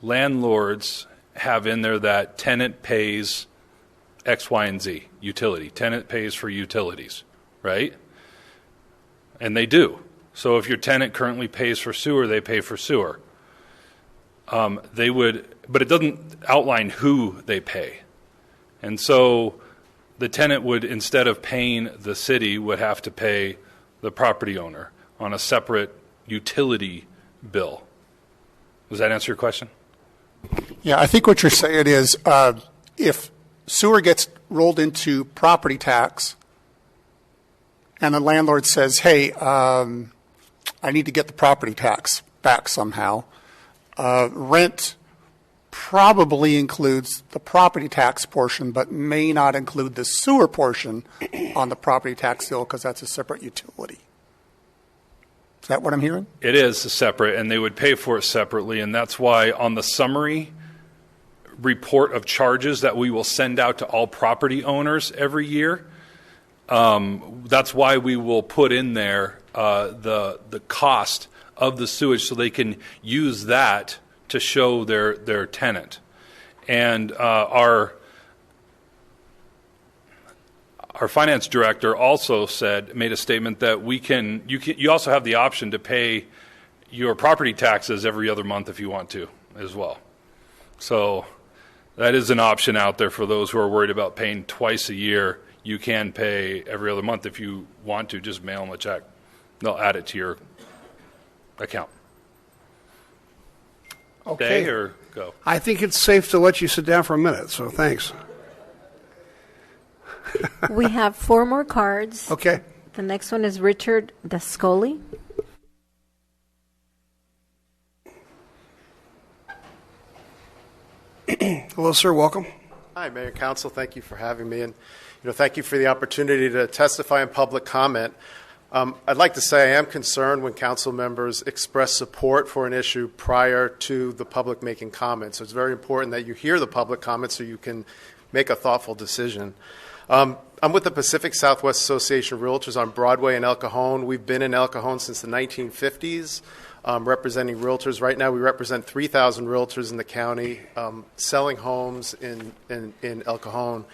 landlords have in there that tenant pays X, Y, and Z, utility. Tenant pays for utilities, right? And they do. So if your tenant currently pays for sewer, they pay for sewer. But it doesn't outline who they pay. And so the tenant would, instead of paying the city, would have to pay the property owner on a separate utility bill. Does that answer your question? Yeah, I think what you're saying is if sewer gets rolled into property tax and the landlord says, hey, I need to get the property tax back somehow, rent probably includes the property tax portion, but may not include the sewer portion on the property tax bill because that's a separate utility. Is that what I'm hearing? It is separate, and they would pay for it separately, and that's why on the summary report of charges that we will send out to all property owners every year, that's why we will put in there the cost of the sewage so they can use that to show their tenant. And our finance director also made a statement that you also have the option to pay your property taxes every other month if you want to as well. So that is an option out there for those who are worried about paying twice a year. You can pay every other month if you want to. Just mail them a check. They'll add it to your account. Okay. Stay or go? I think it's safe to let you sit down for a minute, so thanks. We have 4 more cards. Okay. The next one is Richard Dascoli. Hello, sir. Welcome. Hi, Mayor and Council. Thank you for having me, and thank you for the opportunity to testify in public comment. I'd like to say I am concerned when council members express support for an issue prior to the public making comments. So it's very important that you hear the public comments so you can make a thoughtful decision. I'm with the Pacific Southwest Association of Realtors on Broadway in El Cajon. We've been in El Cajon since the 1950s, representing realtors. Right now we represent 3,000 realtors in the county selling homes in El Cajon.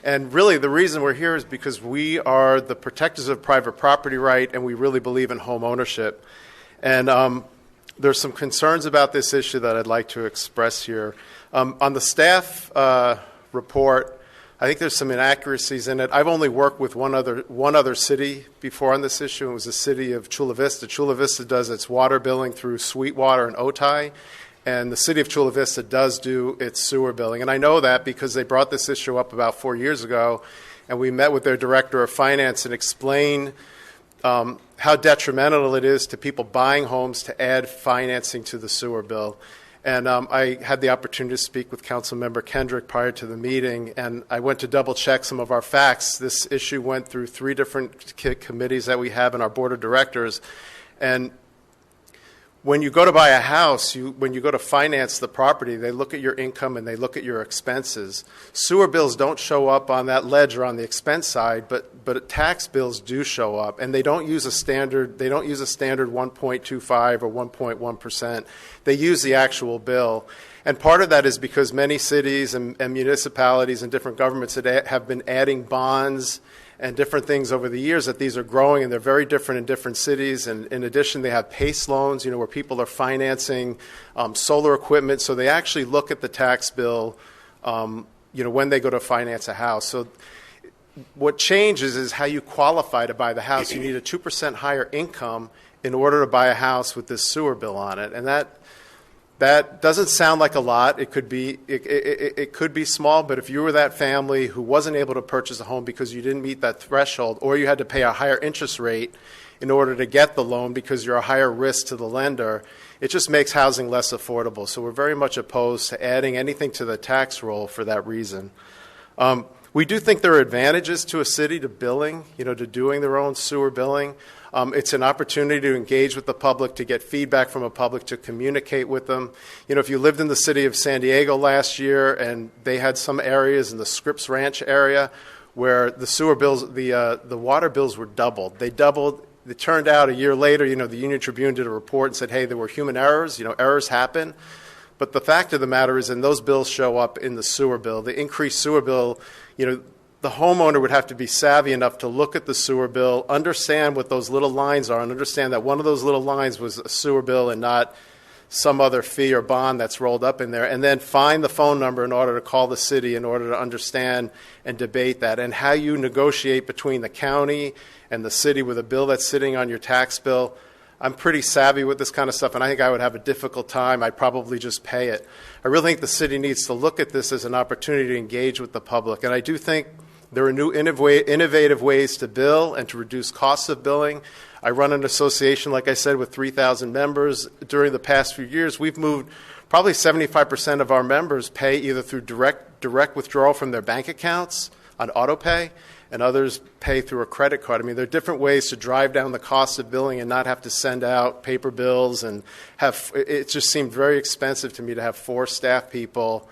And really the reason we're here is because we are the protectors of private property right, and we really believe in home ownership. And there's some concerns about this issue that I'd like to express here. On the staff report, I think there's some inaccuracies in it. I've only worked with one other city before on this issue. It was the city of Chula Vista. Chula Vista does its water billing through Sweetwater and Otay, and the city of Chula Vista does do its sewer billing. And I know that because they brought this issue up about 4 years ago, and we met with their director of finance and explained how detrimental it is to people buying homes to add financing to the sewer bill. And I had the opportunity to speak with Councilmember Kendrick prior to the meeting, and I went to double check some of our facts. This issue went through 3 different committees that we have in our board of directors. And when you go to buy a house, when you go to finance the property, they look at your income and they look at your expenses. Sewer bills don't show up on that ledger on the expense side, but tax bills do show up, and they don't use a standard 1.25 or 1.1%. They use the actual bill. And part of that is because many cities and municipalities and different governments have been adding bonds and different things over the years, that these are growing, and they're very different in different cities. And in addition, they have PACE loans, where people are financing solar equipment. So they actually look at the tax bill, when they go to finance a house. So what changes is how you qualify to buy the house. You need a 2% higher income in order to buy a house with this sewer bill on it. And that doesn't sound like a lot. It could be small, but if you were that family who wasn't able to purchase a home because you didn't meet that threshold, or you had to pay a higher interest rate in order to get the loan because you're a higher risk to the lender, it just makes housing less affordable. So we're very much opposed to adding anything to the tax roll for that reason. We do think there are advantages to a city to billing, to doing their own sewer billing. It's an opportunity to engage with the public, to get feedback from the public, to communicate with them. If you lived in the city of San Diego last year, and they had some areas in the Scripps Ranch area where the sewer bills, the water bills were doubled. They doubled. It turned out a year later, the Union Tribune did a report and said, hey, there were human errors. Errors happen. But the fact of the matter is, and those bills show up in the sewer bill, the increased sewer bill, the homeowner would have to be savvy enough to look at the sewer bill, understand what those little lines are, and understand that one of those little lines was a sewer bill and not some other fee or bond that's rolled up in there, and then find the phone number in order to call the city in order to understand and debate that. And how you negotiate between the county and the city with a bill that's sitting on your tax bill, I'm pretty savvy with this kind of stuff, and I think I would have a difficult time. I'd probably just pay it. I really think the city needs to look at this as an opportunity to engage with the public, and I do think there are new innovative ways to bill and to reduce costs of billing. I run an association, like I said, with 3,000 members. During the past few years, we've moved probably 75% of our members pay either through direct withdrawal from their bank accounts on auto pay, and others pay through a credit card. I mean, there are different ways to drive down the cost of billing and not have to send out paper bills and it just seemed very expensive to me to have 4 staff people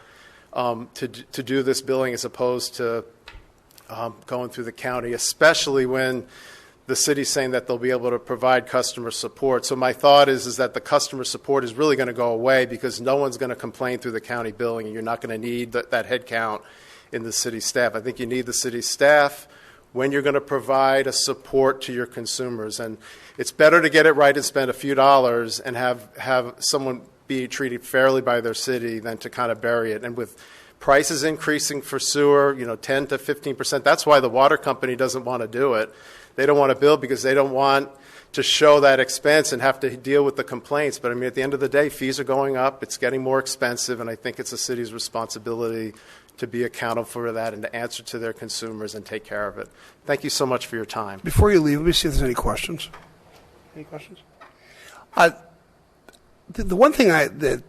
to do this billing as opposed to going through the county, especially when the city's saying that they'll be able to provide customer support. So my thought is that the customer support is really going to go away because no one's going to complain through the county billing, and you're not going to need that head count in the city staff. I think you need the city staff when you're going to provide a support to your consumers. And it's better to get it right and spend a few dollars and have someone be treated fairly by their city than to kind of bury it. And with prices increasing for sewer, 10 to 15%. That's why the water company doesn't want to do it. They don't want to bill because they don't want to show that expense and have to deal with the complaints. But I mean, at the end of the day, fees are going up. It's getting more expensive, and I think it's the city's responsibility to be accountable for that and to answer to their consumers and take care of it. Thank you so much for your time. Before you leave, let me see if there's any questions. Any questions? The one thing that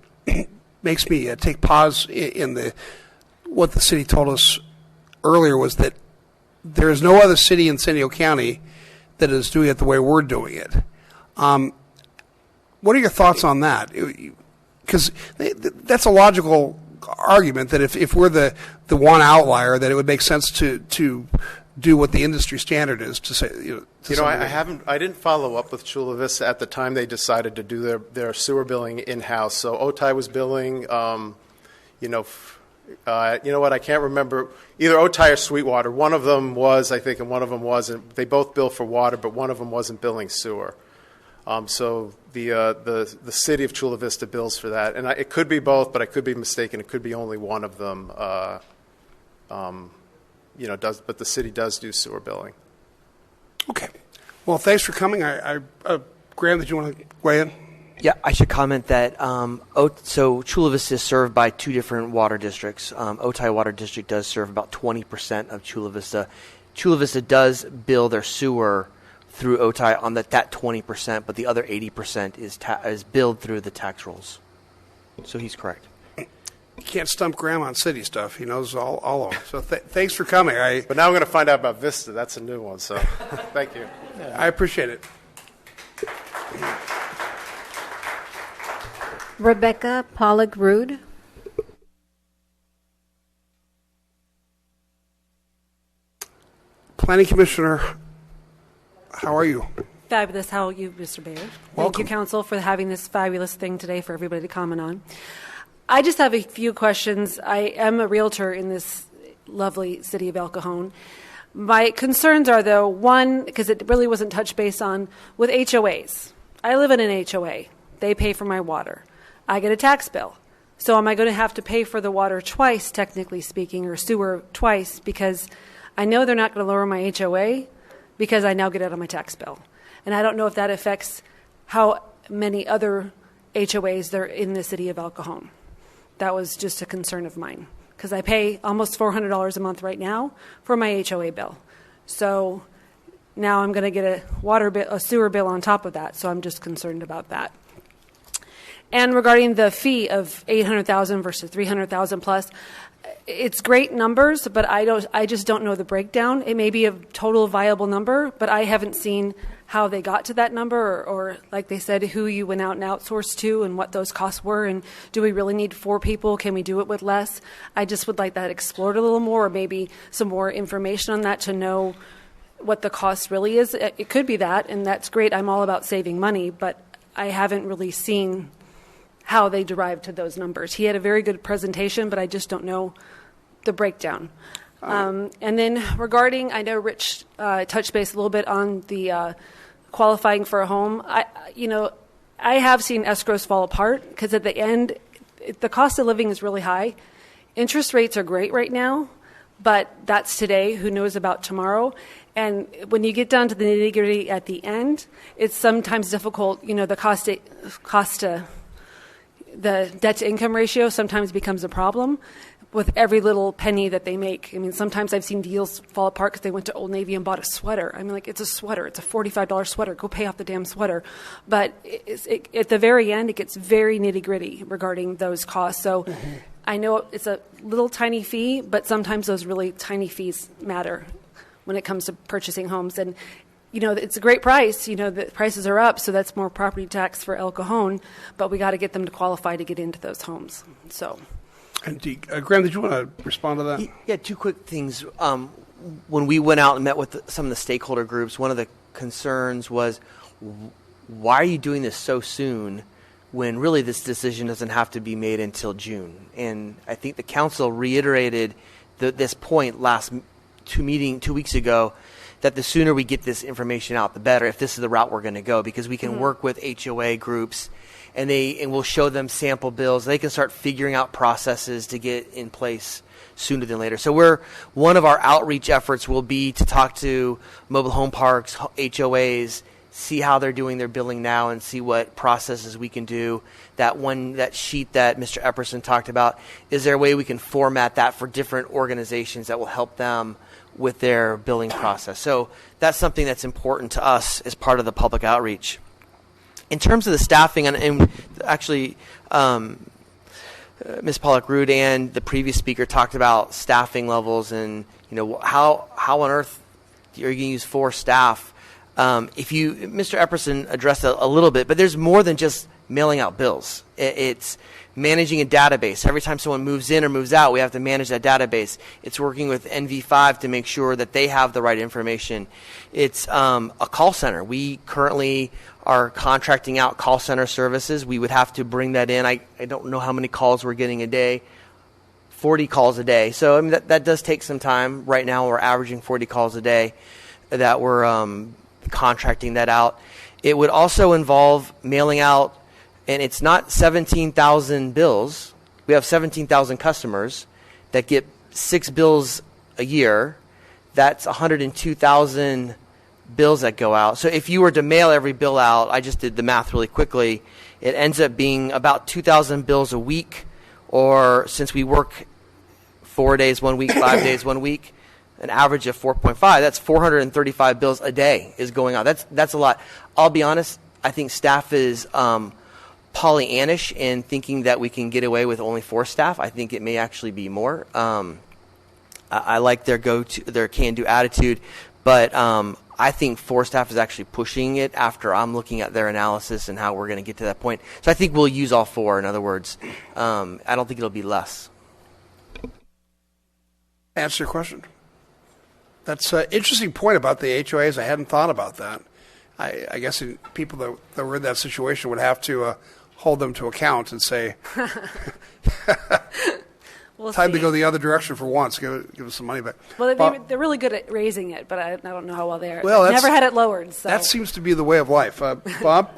makes me take pause in what the city told us earlier was that there is no other city in San Diego County that is doing it the way we're doing it. What are your thoughts on that? Because that's a logical argument that if we're the one outlier, that it would make sense to do what the industry standard is to say. I didn't follow up with Chula Vista at the time they decided to do their sewer billing in house. So Otay was billing. You know what? I can't remember either Otay or Sweetwater. One of them was, I think, and one of them wasn't. They both bill for water, but one of them wasn't billing sewer. So the city of Chula Vista bills for that, and it could be both, but I could be mistaken. It could be only one of them. But the city does do sewer billing. Okay. Well, thanks for coming. Graham, did you want to weigh in? Yeah, I should comment that so Chula Vista is served by two different water districts. Otay Water District does serve about 20% of Chula Vista. Chula Vista does bill their sewer through Otay on that 20%, but the other 80% is billed through the tax rolls. So he's correct. You can't stump Graham on city stuff. He knows all of it. So thanks for coming. But now I'm going to find out about Vista. That's a new one. So thank you. I appreciate it. Rebecca Pollock-Rude. Planning Commissioner, how are you? Fabulous. How are you, Mr. Baird? Thank you, Council, for having this fabulous thing today for everybody to comment on. I just have a few questions. I am a realtor in this lovely city of El Cajon. My concerns are, though, one, because it really wasn't touched base on, with HOAs. I live in an HOA. They pay for my water. I get a tax bill. So am I going to have to pay for the water twice, technically speaking, or sewer twice, because I know they're not going to lower my HOA because I now get it on my tax bill. And I don't know if that affects how many other HOAs there are in the city of El Cajon. That was just a concern of mine, because I pay almost $400 a month right now for my HOA bill. So now I'm going to get a sewer bill on top of that, so I'm just concerned about that. And regarding the fee of $800,000 versus $300,000 plus, it's great numbers, but I just don't know the breakdown. It may be a total viable number, but I haven't seen how they got to that number, or like they said, who you went out and outsourced to and what those costs were, and do we really need 4 people? Can we do it with less? I just would like that explored a little more, or maybe some more information on that to know what the cost really is. It could be that, and that's great. I'm all about saving money, but I haven't really seen how they derived to those numbers. He had a very good presentation, but I just don't know the breakdown. And then regarding, I know Rich touched base a little bit on the qualifying for a home. I have seen escrows fall apart because at the end, the cost of living is really high. Interest rates are great right now, but that's today. Who knows about tomorrow? And when you get down to the nitty-gritty at the end, it's sometimes difficult. The debt-to-income ratio sometimes becomes a problem with every little penny that they make. I mean, sometimes I've seen deals fall apart because they went to Old Navy and bought a sweater. I mean, it's a sweater. It's a $45 sweater. Go pay off the damn sweater. But at the very end, it gets very nitty-gritty regarding those costs. So I know it's a little tiny fee, but sometimes those really tiny fees matter when it comes to purchasing homes. And it's a great price. The prices are up, so that's more property tax for El Cajon, but we got to get them to qualify to get into those homes. So, and Graham, did you want to respond to that? Yeah, 2 quick things. When we went out and met with some of the stakeholder groups, one of the concerns was, why are you doing this so soon when really this decision doesn't have to be made until June? And I think the council reiterated this point last 2 weeks ago, that the sooner we get this information out, the better, if this is the route we're going to go, because we can work with HOA groups and we'll show them sample bills. They can start figuring out processes to get in place sooner than later. So one of our outreach efforts will be to talk to mobile home parks, HOAs, see how they're doing their billing now and see what processes we can do. That sheet that Mr. Epperson talked about, is there a way we can format that for different organizations that will help them with their billing process? So that's something that's important to us as part of the public outreach. In terms of the staffing, and actually Ms. Pollock-Rude and the previous speaker talked about staffing levels and how on earth are you going to use 4 staff. Mr. Epperson addressed a little bit, but there's more than just mailing out bills. It's managing a database. Every time someone moves in or moves out, we have to manage that database. It's working with NV5 to make sure that they have the right information. It's a call center. We currently are contracting out call center services. We would have to bring that in. I don't know how many calls we're getting a day. 40 calls a day. So I mean, that does take some time. Right now we're averaging 40 calls a day that we're contracting that out. It would also involve mailing out, and it's not 17,000 bills. We have 17,000 customers that get 6 bills a year. That's 102,000 bills that go out. So if you were to mail every bill out, I just did the math really quickly, it ends up being about 2,000 bills a week, or since we work 4 days 1 week, 5 days 1 week, an average of 4.5, that's 435 bills a day is going out. That's a lot. I'll be honest, I think staff is Pollyannish in thinking that we can get away with only 4 staff. I think it may actually be more. I like their can-do attitude, but I think 4 staff is actually pushing it after I'm looking at their analysis and how we're going to get to that point. So I think we'll use all 4, in other words. I don't think it'll be less. Answer your question. That's an interesting point about the HOAs. I hadn't thought about that. I guess people that were in that situation would have to hold them to account and say, time to go the other direction for once. Give us some money back. Well, they're really good at raising it, but I don't know how well they are. Well, I've never had it lowered. So. That seems to be the way of life. Bob?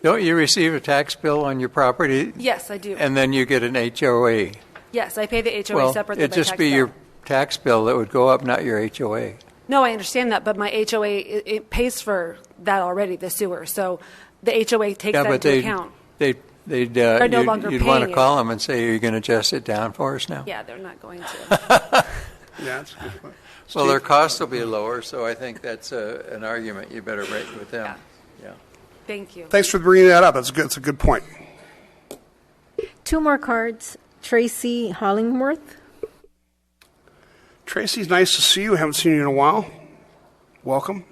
Don't you receive a tax bill on your property? Yes, I do. And then you get an HOA. Yes, I pay the HOA separately. It'd just be your tax bill that would go up, not your HOA. No, I understand that, but my HOA, it pays for that already, the sewer. So the HOA takes that into account. They're no longer you'd want to paying call them and say, are you going to adjust it down for us now? Yeah, they're not going to. Yeah, that's a good point. Well, their costs will be lower, so I think that's an argument you better make with them. Yeah. Thank you. Thanks for bringing that up. That's a good point. 2 more cards. Tracy Hollingworth. Tracy, it's nice to see you. I haven't seen you in a while. Welcome.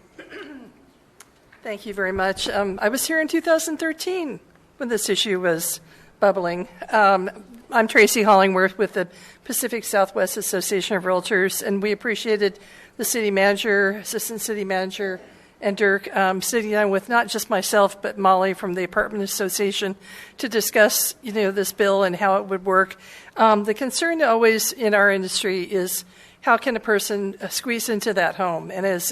Thank you very much. I was here in 2013 when this issue was bubbling. I'm Tracy Hollingworth with the Pacific Southwest Association of Realtors, and we appreciated the city manager, assistant city manager, and Dirk sitting down with not just myself but Molly from the Apartment Association to discuss, this bill and how it would work. The concern always in our industry is how can a person squeeze into that home? And as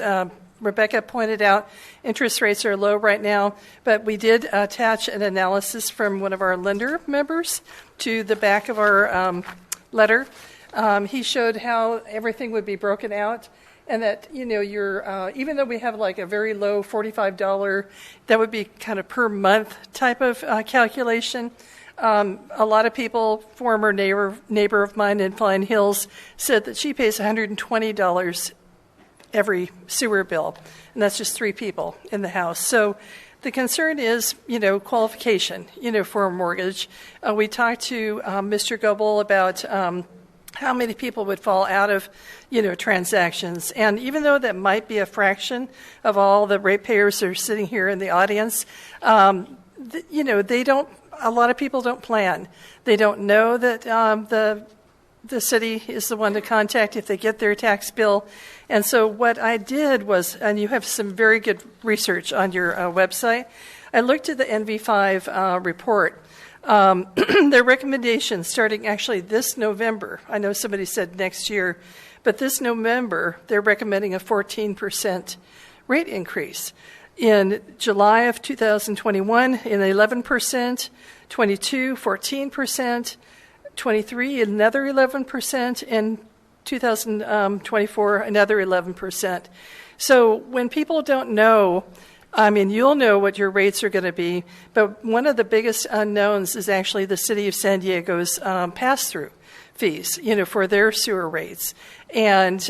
Rebecca pointed out, interest rates are low right now, but we did attach an analysis from one of our lender members to the back of our letter. He showed how everything would be broken out, and that, you're, even though we have like a very low $45, that would be kind of per month type of calculation. A lot of people, former neighbor of mine in Pine Hills, said that she pays $120 every sewer bill, and that's just 3 people in the house. So the concern is, qualification, for a mortgage. We talked to Mr. Goebel about how many people would fall out of, transactions. And even though that might be a fraction of all the ratepayers that are sitting here in the audience, they don't. A lot of people don't plan. They don't know that the city is the one to contact if they get their tax bill. And so what I did was, and you have some very good research on your website, I looked at the NV5 report. Their recommendations starting actually this November. I know somebody said next year, but this November they're recommending a 14% rate increase. In July of 2021, in 11%, 22, 14%, 23, another 11%, and 2024, another 11%. So when people don't know, you'll know what your rates are going to be, but one of the biggest unknowns is actually the city of San Diego's pass-through fees, for their sewer rates. And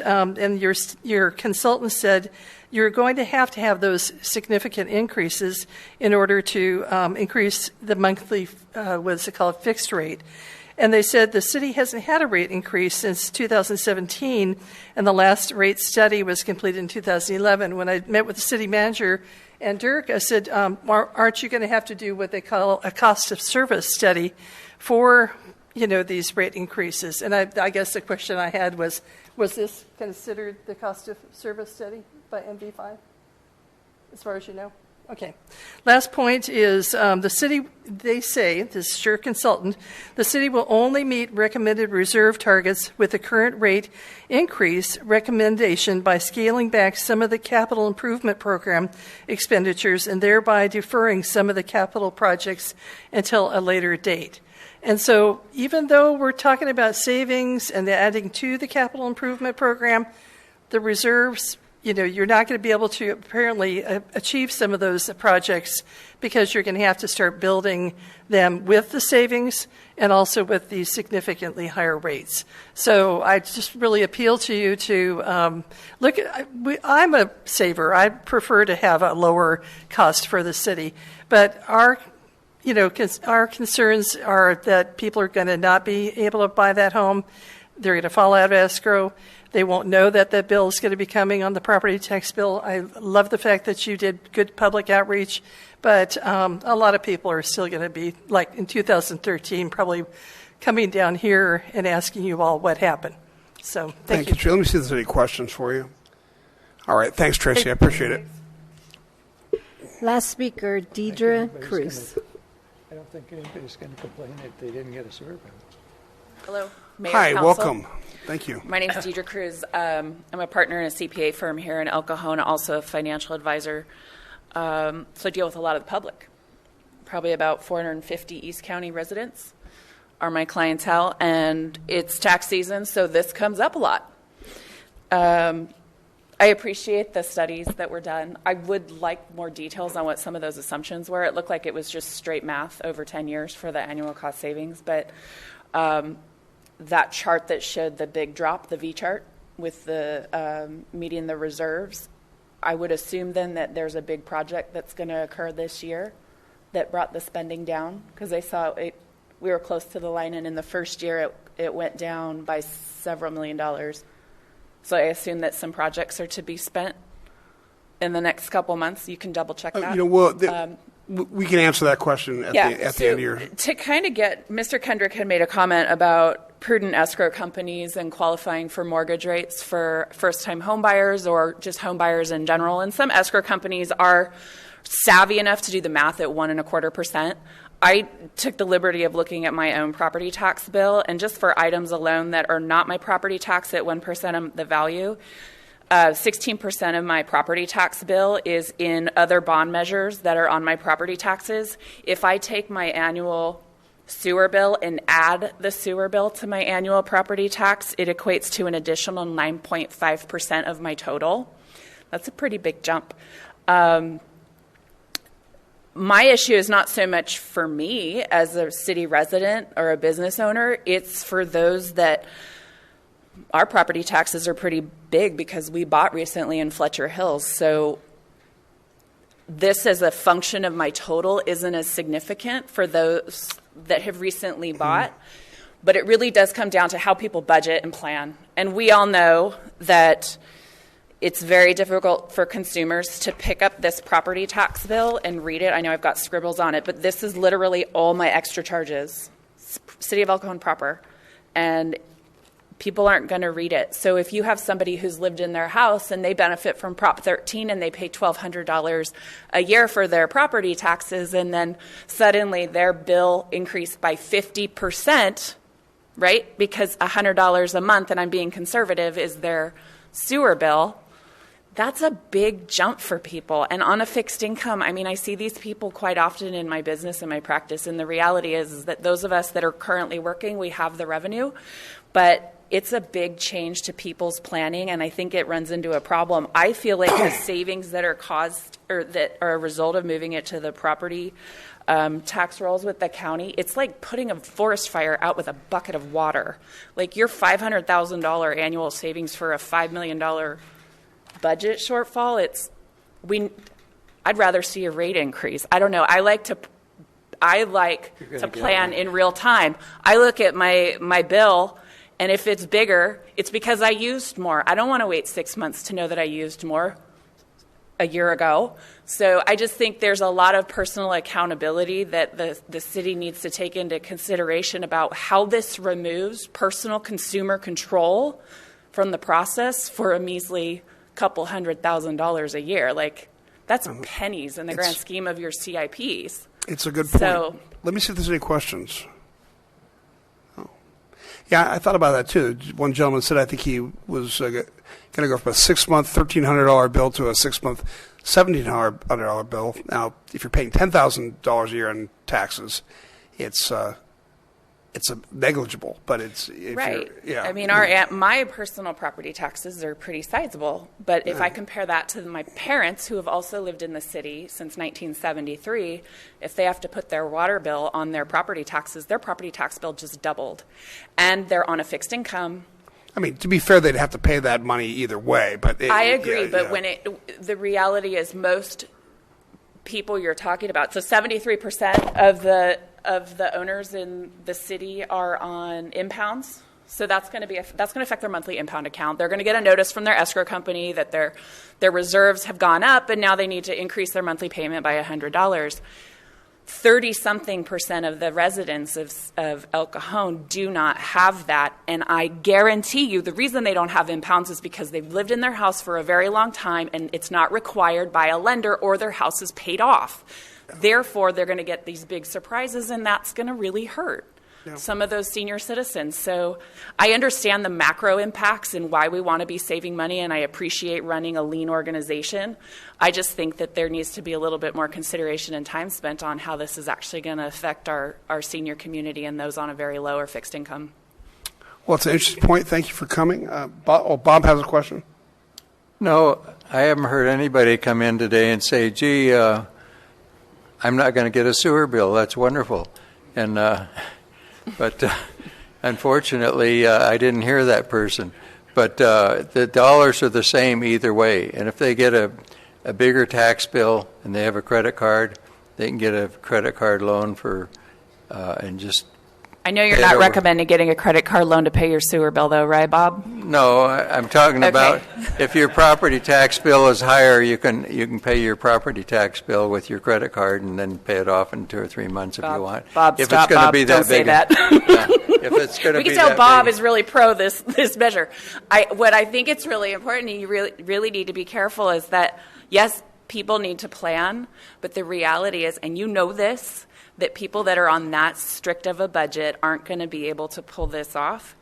your consultant said you're going to have those significant increases in order to increase the monthly, what's it called, fixed rate. And they said the city hasn't had a rate increase since 2017, and the last rate study was completed in 2011. When I met with the city manager and Dirk, I said, aren't you going to have to do what they call a cost of service study for, these rate increases? And I guess the question I had was this considered the cost of service study by MV5, as far as you know? Okay. Last point is the city, they say, this is your consultant, the city will only meet recommended reserve targets with the current rate increase recommendation by scaling back some of the capital improvement program expenditures and thereby deferring some of the capital projects until a later date. And so even though we're talking about savings and adding to the capital improvement program, the reserves, you're not going to be able to apparently achieve some of those projects because you're going to have to start building them with the savings and also with the significantly higher rates. So I just really appeal to you to look at, I'm a saver. I prefer to have a lower cost for the city. But our concerns are that people are going to not be able to buy that home. They're going to fall out of escrow. They won't know that that bill is going to be coming on the property tax bill. I love the fact that you did good public outreach, but a lot of people are still going to be, like in 2013, probably coming down here and asking you all what happened. So thank you. Let me see if there's any questions for you. All right. Thanks, Tracy. I appreciate it. Last speaker, Deidre Cruz. I don't think anybody's going to complain if they didn't get a survey. Hello, Mayor. Hi, Council. welcome. Thank you. My name is Deidre Cruz. I'm a partner in a CPA firm here in El Cajon, also a financial advisor. So I deal with a lot of the public. Probably about 450 East County residents are my clientele, and it's tax season, so this comes up a lot. I appreciate the studies that were done. I would like more details on what some of those assumptions were. It looked like it was just straight math over 10 years for the annual cost savings, but that chart that showed the big drop, the V chart, with the meeting the reserves, I would assume then that there's a big project that's going to occur this year that brought the spending down, because I saw we were close to the line, and in the first year it went down by several $1 million. So I assume that some projects are to be spent in the next couple months. You can double check that. We can answer that question at the end of your... To kind of get, Mr. Kendrick had made a comment about prudent escrow companies and qualifying for mortgage rates for first-time home buyers or just home buyers in general. And some escrow companies are savvy enough to do the math at 1.25%. I took the liberty of looking at my own property tax bill, and just for items alone that are not my property tax at 1% of the value, 16% of my property tax bill is in other bond measures that are on my property taxes. If I take my annual sewer bill and add the sewer bill to my annual property tax, it equates to an additional 9.5% of my total. That's a pretty big jump. My issue is not so much for me as a city resident or a business owner. It's for those that our property taxes are pretty big because we bought recently in Fletcher Hills. So this as a function of my total isn't as significant for those that have recently bought. But it really does come down to how people budget and plan. And we all know that it's very difficult for consumers to pick up this property tax bill and read it. I know I've got scribbles on it, but this is literally all my extra charges, City of El Cajon proper, and people aren't going to read it. So if you have somebody who's lived in their house and they benefit from Prop 13 and they pay $1,200 a year for their property taxes, and then suddenly their bill increased by 50%, right, because $100 a month, and I'm being conservative, is their sewer bill, that's a big jump for people. And on a fixed income, I mean, I see these people quite often in my business and my practice, and the reality is that those of us that are currently working, we have the revenue, but it's a big change to people's planning, and I think it runs into a problem. I feel like the savings that are caused or that are a result of moving it to the property tax rolls with the county, it's like putting a forest fire out with a bucket of water. Like your $500,000 annual savings for a $5 million budget shortfall, I'd rather see a rate increase. I don't know. I like to I like to plan in real time. I look at my bill, and if it's bigger, it's because I used more. I don't want to wait 6 months to know that I used more a year ago. So I just think there's a lot of personal accountability that the city needs to take into consideration about how this removes personal consumer control from the process for a measly couple $100,000 a year. Like, that's pennies in the grand scheme of your CIPs. It's a good point. So, let me see if there's any questions. Oh. Yeah, I thought about that too. One gentleman said I think he was going to go from a 6-month $1,300 bill to a 6-month $1,700 bill. Now, if you're paying $10,000 a year in taxes, it's negligible, but it's right. Yeah. I mean, my personal property taxes are pretty sizable, but if I compare that to my parents, who have also lived in the city since 1973, if they have to put their water bill on their property taxes, their property tax bill just doubled, and they're on a fixed income. I mean, to be fair, they'd have to pay that money either way. But I agree, but when the reality is most people you're talking about, so 73% of the owners in the city are on impounds. So that's going to affect their monthly impound account. They're going to get a notice from their escrow company that their reserves have gone up, and now they need to increase their monthly payment by $100. 30-something% of the residents of El Cajon do not have that, and I guarantee you the reason they don't have impounds is because they've lived in their house for a very long time, and it's not required by a lender, or their house is paid off. Therefore, they're going to get these big surprises, and that's going to really hurt some of those senior citizens. So I understand the macro impacts and why we want to be saving money, and I appreciate running a lean organization. I just think that there needs to be a little bit more consideration and time spent on how this is actually going to affect our senior community and those on a very low or fixed income. Well, it's an interesting point. Thank you for coming. Bob has a question. No, I haven't heard anybody come in today and say, gee, I'm not going to get a sewer bill. That's wonderful. And but unfortunately, I didn't hear that person. But the dollars are the same either way. And if they get a bigger tax bill and they have a credit card, they can get a credit card loan for and just. I know you're not recommending getting a credit card loan to pay your sewer bill, though, right, Bob? No, I'm talking about if your property tax bill is higher, you can pay your property tax bill with your credit card and then pay it off in 2 or 3 months if you want. Bob, if stop, it's Bob. Be Don't that say big, that. If it's going to be we can tell that Bob big. is really pro this measure. What I think it's really important, and you really need to be careful, is that yes, people need to plan, but the reality is, and you know this, that people that are on that strict of a budget aren't going to be able to pull this off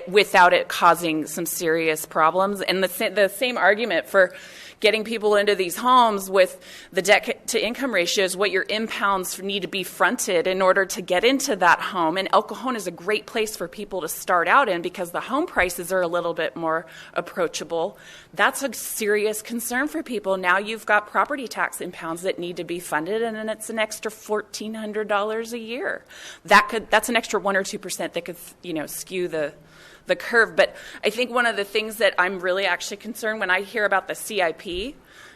without it causing some serious problems. And the same argument for getting people into these homes with the debt to income ratios, what your impounds need to be fronted in order to get into that home. And El Cajon is a great place for people to start out in because the home prices are a little bit more approachable. That's a serious concern for people. Now you've got property tax impounds that need to be funded, and then it's an extra $1,400 a year. That's an extra 1 or 2% that could skew the curve. But I think one of the things that I'm really actually concerned when I hear about the CIP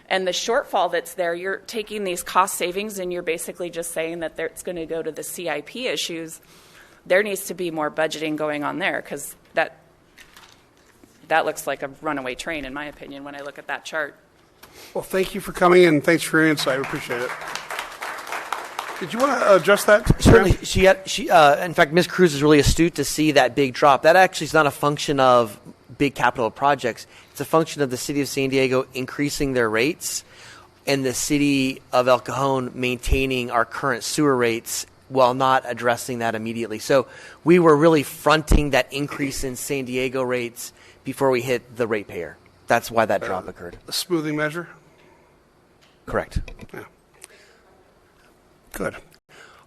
and the shortfall that's there, you're taking these cost savings and you're basically just saying that it's going to go to the CIP issues. There needs to be more budgeting going on there because that looks like a runaway train, in my opinion, when I look at that chart. Well, thank you for coming and thanks for your insight. I appreciate it. Did you want to address that? Certainly. In fact, Ms. Cruz is really astute to see that big drop. That actually is not a function of big capital projects. It's a function of the city of San Diego increasing their rates and the city of El Cajon maintaining our current sewer rates while not addressing that immediately. So we were really fronting that increase in San Diego rates before we hit the ratepayer. That's why that drop occurred. A smoothing measure? Correct. Yeah. Good.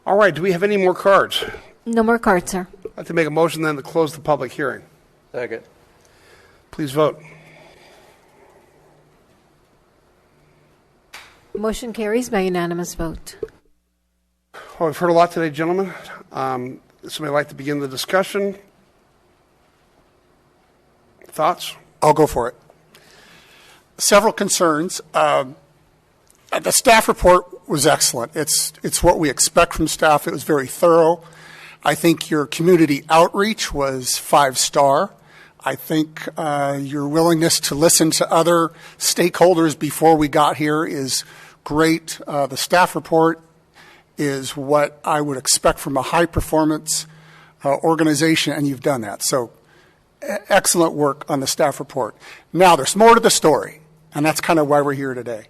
All right. Do we have any more cards? No more cards, sir. I'd like to make a motion then to close the public hearing. Second. Please vote. Motion carries by unanimous vote. Well, we've heard a lot today, gentlemen. Somebody like to begin the discussion? Thoughts? I'll go for it. Several concerns. The staff report was excellent. It's what we expect from staff. It was very thorough. I think your community outreach was 5-star. I think your willingness to listen to other stakeholders before we got here is great. The staff report is what I would expect from a high-performance organization, and you've done that. So excellent work on the staff report. Now, there's more to the story, and that's kind of why we're here today.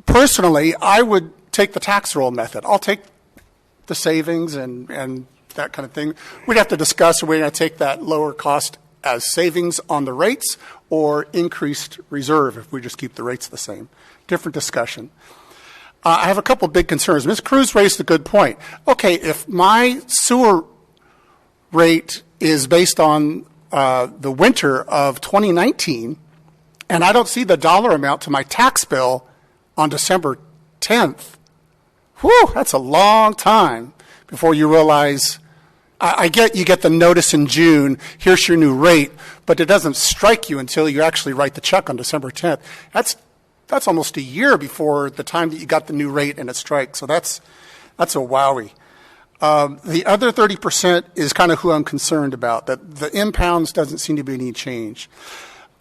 Personally, I would take the tax roll method. I'll take the savings and that kind of thing. We'd have to discuss, are we going to take that lower cost as savings on the rates or increased reserve if we just keep the rates the same? Different discussion. I have a couple big concerns. Ms. Cruz raised a good point. Okay, if my sewer rate is based on the winter of 2019, and I don't see the dollar amount to my tax bill on December 10th, whew, that's a long time before you realize, I get you get the notice in June, here's your new rate, but it doesn't strike you until you actually write the check on December 10th. That's almost a year before the time that you got the new rate and it strikes. So that's a wowie. The other 30% is kind of who I'm concerned about, that the impounds doesn't seem to be any change.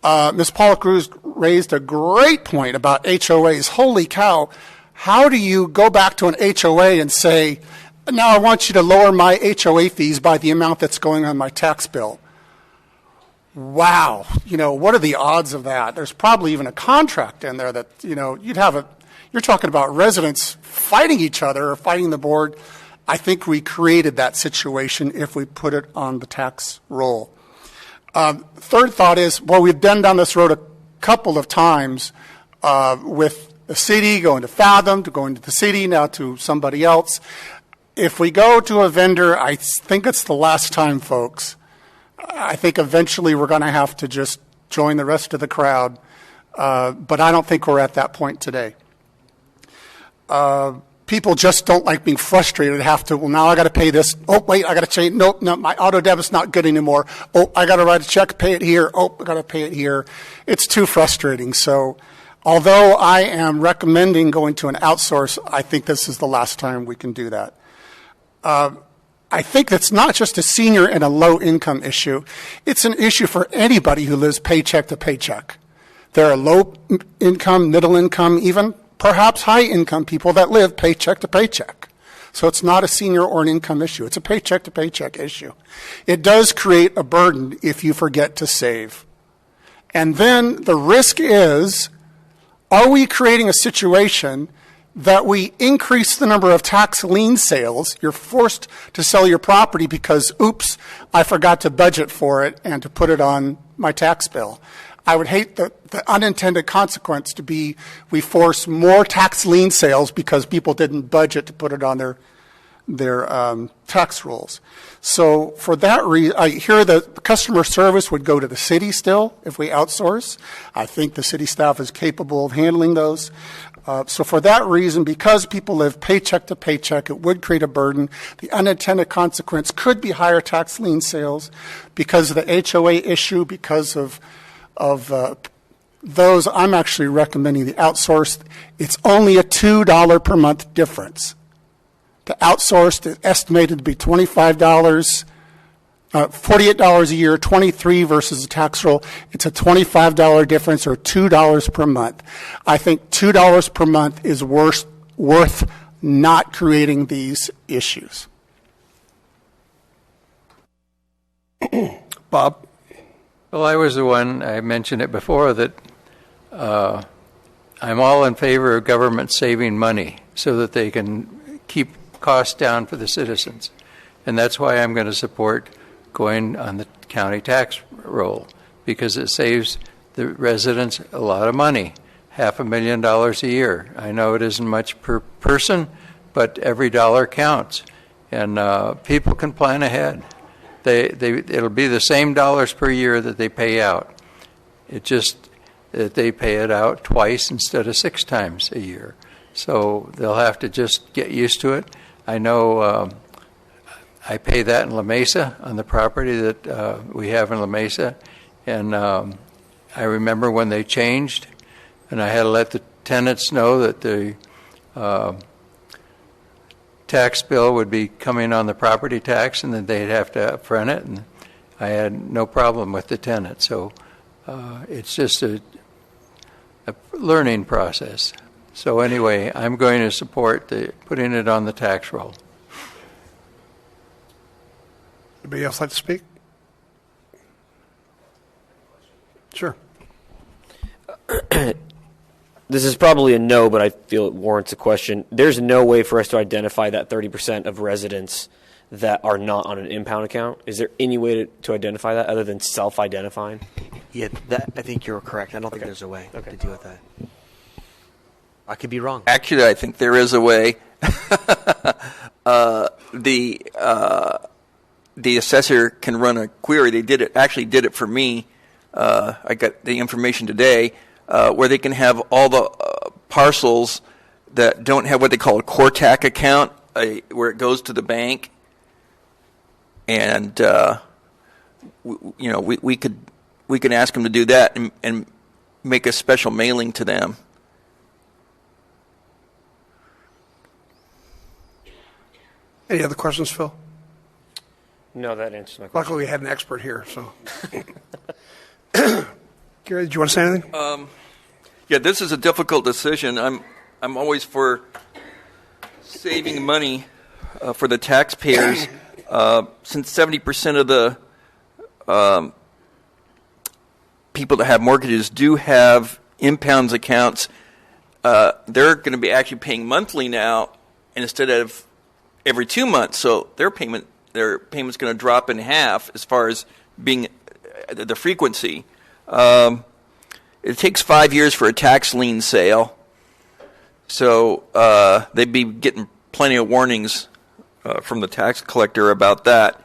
Ms. Paula Cruz raised a great point about HOAs. Holy cow, how do you go back to an HOA and say, now I want you to lower my HOA fees by the amount that's going on my tax bill? Wow, what are the odds of that? There's probably even a contract in there that, you're talking about residents fighting each other or fighting the board. I think we created that situation if we put it on the tax roll. Third thought is, well, we've been down this road a couple of times with the city, going to Fathom, to going to the city, now to somebody else. If we go to a vendor, I think it's the last time, folks. I think eventually we're going to have to just join the rest of the crowd, but I don't think we're at that point today. People just don't like being frustrated. Well, now I got to pay this. Oh, wait, I got to change. Nope, no, my auto debit's not good anymore. Oh, I got to write a check, pay it here. Oh, I got to pay it here. It's too frustrating. So, although I am recommending going to an outsource, I think this is the last time we can do that. I think that's not just a senior and a low-income issue. It's an issue for anybody who lives paycheck to paycheck. There are low-income, middle-income, even perhaps high-income people that live paycheck to paycheck. So it's not a senior or an income issue. It's a paycheck to paycheck issue. It does create a burden if you forget to save. And then the risk is, are we creating a situation that we increase the number of tax lien sales? You're forced to sell your property because, oops, I forgot to budget for it and to put it on my tax bill. I would hate the unintended consequence to be we force more tax lien sales because people didn't budget to put it on their tax rolls. So for that reason, I hear that customer service would go to the city still if we outsource. I think the city staff is capable of handling those. So for that reason, because people live paycheck to paycheck, it would create a burden. The unintended consequence could be higher tax lien sales because of the HOA issue, because of those. I'm actually recommending the outsource. It's only a $2 per month difference. To outsource, it's estimated to be $25, $48 a year, $23 versus a tax roll. It's a $25 difference, or $2 per month. I think $2 per month is worth not creating these issues. Bob? Well, I was the one, I mentioned it before, that I'm all in favor of government saving money so that they can keep costs down for the citizens. And that's why I'm going to support going on the county tax roll, because it saves the residents a lot of money, $500,000 a year. I know it isn't much per person, but every dollar counts. And people can plan ahead. It'll be the same dollars per year that they pay out. It just that they pay it out twice instead of 6 times a year. So they'll have to just get used to it. I know I pay that in La Mesa on the property that we have in La Mesa. And I remember when they changed, and I had to let the tenants know that the tax bill would be coming on the property tax and that they'd have to upfront it, and I had no problem with the tenant. So it's just a learning process. So anyway, I'm going to support putting it on the tax roll. Anybody else like to speak? Sure. This is probably a no, but I feel it warrants a question. There's no way for us to identify that 30% of residents that are not on an impound account. Is there any way to identify that other than self-identifying? Yeah, I think you're correct. I don't think there's a way to deal with that. I could be wrong. Actually, I think there is a way. The assessor can run a query. They did it for me. I got the information today where they can have all the parcels that don't have what they call a CORTAC account, where it goes to the bank, and we can ask them to do that and make a special mailing to them. Any other questions, Phil? No, that answers my question. Luckily, we had an expert here. So, Gary, did you want to say anything? Yeah, this is a difficult decision. I'm always for saving money for the taxpayers. Since 70% of the people that have mortgages do have impounds accounts, they're going to be actually paying monthly now instead of every 2 months. So their payment's going to drop in half as far as being the frequency. It takes 5 years for a tax lien sale, so they'd be getting plenty of warnings from the tax collector about that.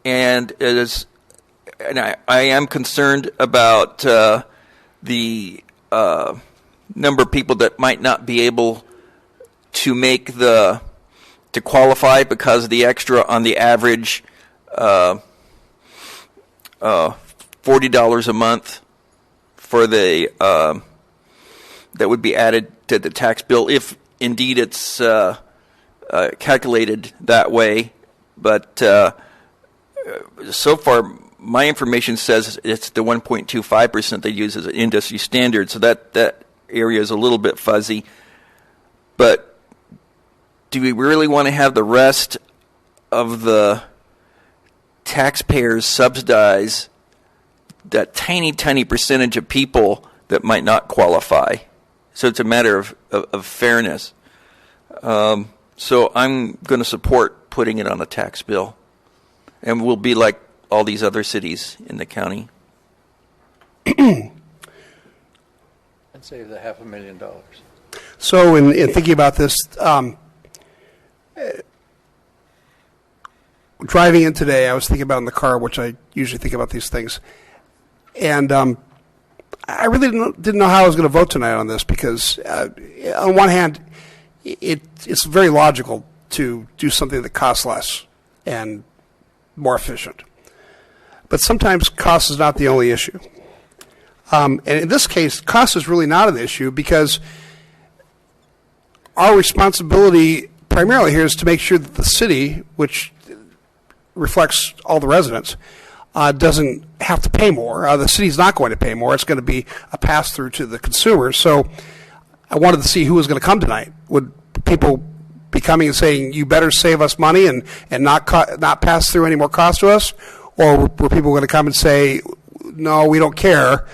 And I am concerned about the number of people that might not be able to to qualify because of the extra on the average $40 a month for the that would be added to the tax bill if indeed it's calculated that way. But so far, my information says it's the 1.25% they use as an industry standard, so that area is a little bit fuzzy. But do we really want to have the rest of the taxpayers subsidize that tiny percentage of people that might not qualify? So it's a matter of fairness. So I'm going to support putting it on a tax bill. And we'll be like all these other cities in the county. And save the $500,000. So in thinking about this, driving in today, I was thinking about in the car, which I usually think about these things. And I really didn't know how I was going to vote tonight on this because, on one hand, it's very logical to do something that costs less and more efficient. But sometimes cost is not the only issue. And in this case, cost is really not an issue because our responsibility primarily here is to make sure that the city, which reflects all the residents, doesn't have to pay more. The city's not going to pay more. It's going to be a pass-through to the consumer. So I wanted to see who was going to come tonight. Would people be coming and saying, you better save us money and not pass through any more cost to us? Or were people going to come and say, no, we don't care.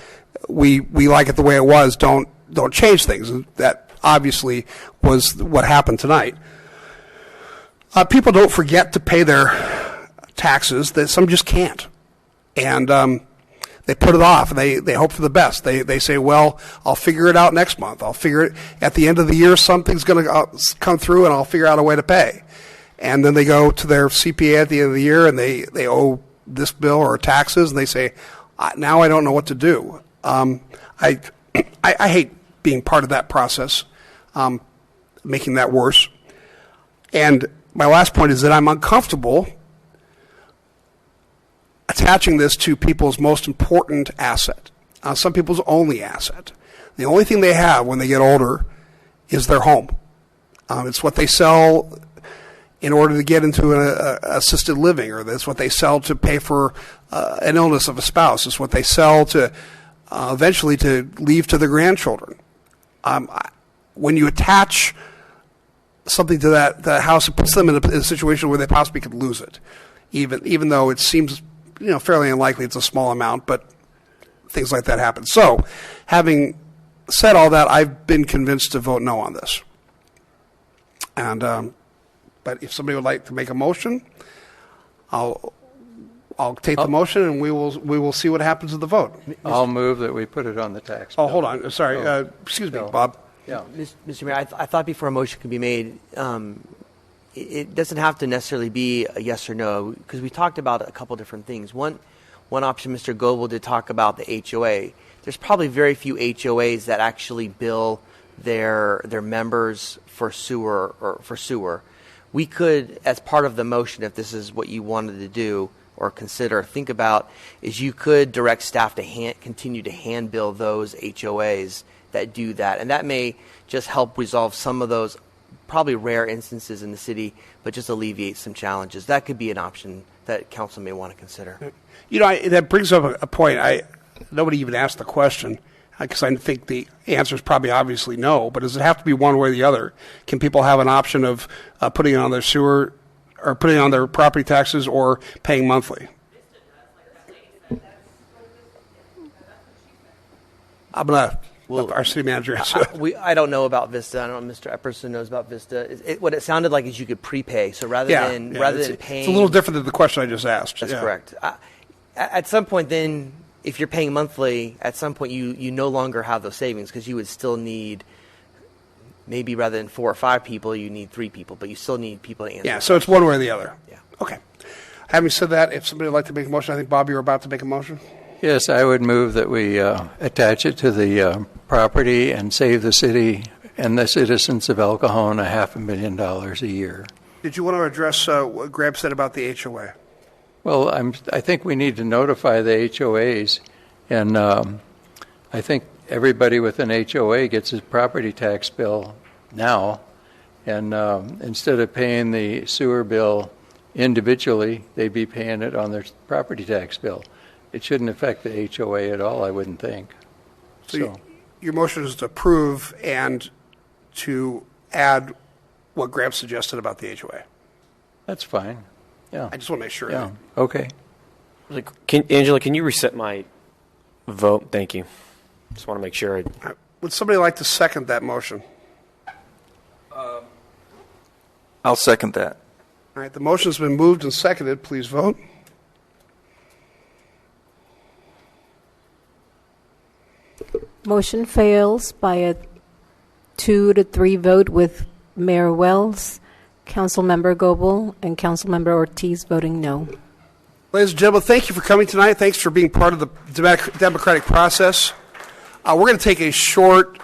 We like it the way it was. Don't change things. And that obviously was what happened tonight. People don't forget to pay their taxes. Some just can't. And they put it off, and they hope for the best. They say, well, I'll figure it out next month. I'll figure it at the end of the year. Something's going to come through, and I'll figure out a way to pay. And then they go to their CPA at the end of the year, and they owe this bill or taxes, and they say, now I don't know what to do. I hate being part of that process, making that worse. And my last point is that I'm uncomfortable attaching this to people's most important asset. some people's only asset. The only thing they have when they get older is their home. It's what they sell in order to get into an assisted living, or that's what they sell to pay for an illness of a spouse. It's what they sell to eventually to leave to their grandchildren. When you attach something to that house, it puts them in a situation where they possibly could lose it, even though it seems fairly unlikely. It's a small amount, but things like that happen. So, having said all that, I've been convinced to vote no on this. And but if somebody would like to make a motion, I'll take the motion, and we will see what happens with the vote. I'll move that we put it on the tax bill. Oh, hold on. Sorry. Excuse me, Bob. Yeah. Mr. Mayor, I thought before a motion could be made, it doesn't have to necessarily be a yes or no, because we talked about a couple different things. One option, Mr. Goebel did talk about the HOA. There's probably very few HOAs that actually bill their members for sewer. We could, as part of the motion, if this is what you wanted to do or consider, think about, is you could direct staff to continue to hand bill those HOAs that do that. And that may just help resolve some of those probably rare instances in the city, but just alleviate some challenges. That could be an option that council may want to consider. That brings up a point. Nobody even asked the question, because I think the answer is probably obviously no, but does it have to be one way or the other? Can people have an option of putting it on their sewer, or putting it on their property taxes, or paying monthly? I'm going to our city manager. I don't know about Vista. I don't know if Mr. Epperson knows about Vista. What it sounded like is you could prepay. So rather than paying, it's a little different than the question I just asked. That's correct. At some point, then, if you're paying monthly, at some point you no longer have those savings, because you would still need, maybe rather than 4 or 5 people, you need 3 people, but you still need people to answer. Yeah. So it's one way or the other. Yeah. Okay. Having said that, if somebody would like to make a motion, I think Bob, you were about to make a motion. Yes, I would move that we attach it to the property and save the city and the citizens of El Cajon $500,000 a year. Did you want to address what Grab said about the HOA? Well, I think we need to notify the HOAs, and I think everybody with an HOA gets his property tax bill now, and instead of paying the sewer bill individually, they'd be paying it on their property tax bill. It shouldn't affect the HOA at all, I wouldn't think. So your motion is to approve and to add what Graham suggested about the HOA. That's fine. Yeah. I just want to make sure. Yeah. Okay. Angela, can you reset my vote? Thank you. Just want to make sure. Would somebody like to second that motion? I'll second that. All right. The motion's been moved and seconded. Please vote. Motion fails by a 2 to 3 vote, with Mayor Wells, Councilmember Goebel, and Councilmember Ortiz voting no. Ladies and gentlemen, thank you for coming tonight. Thanks for being part of the democratic process. We're going to take a short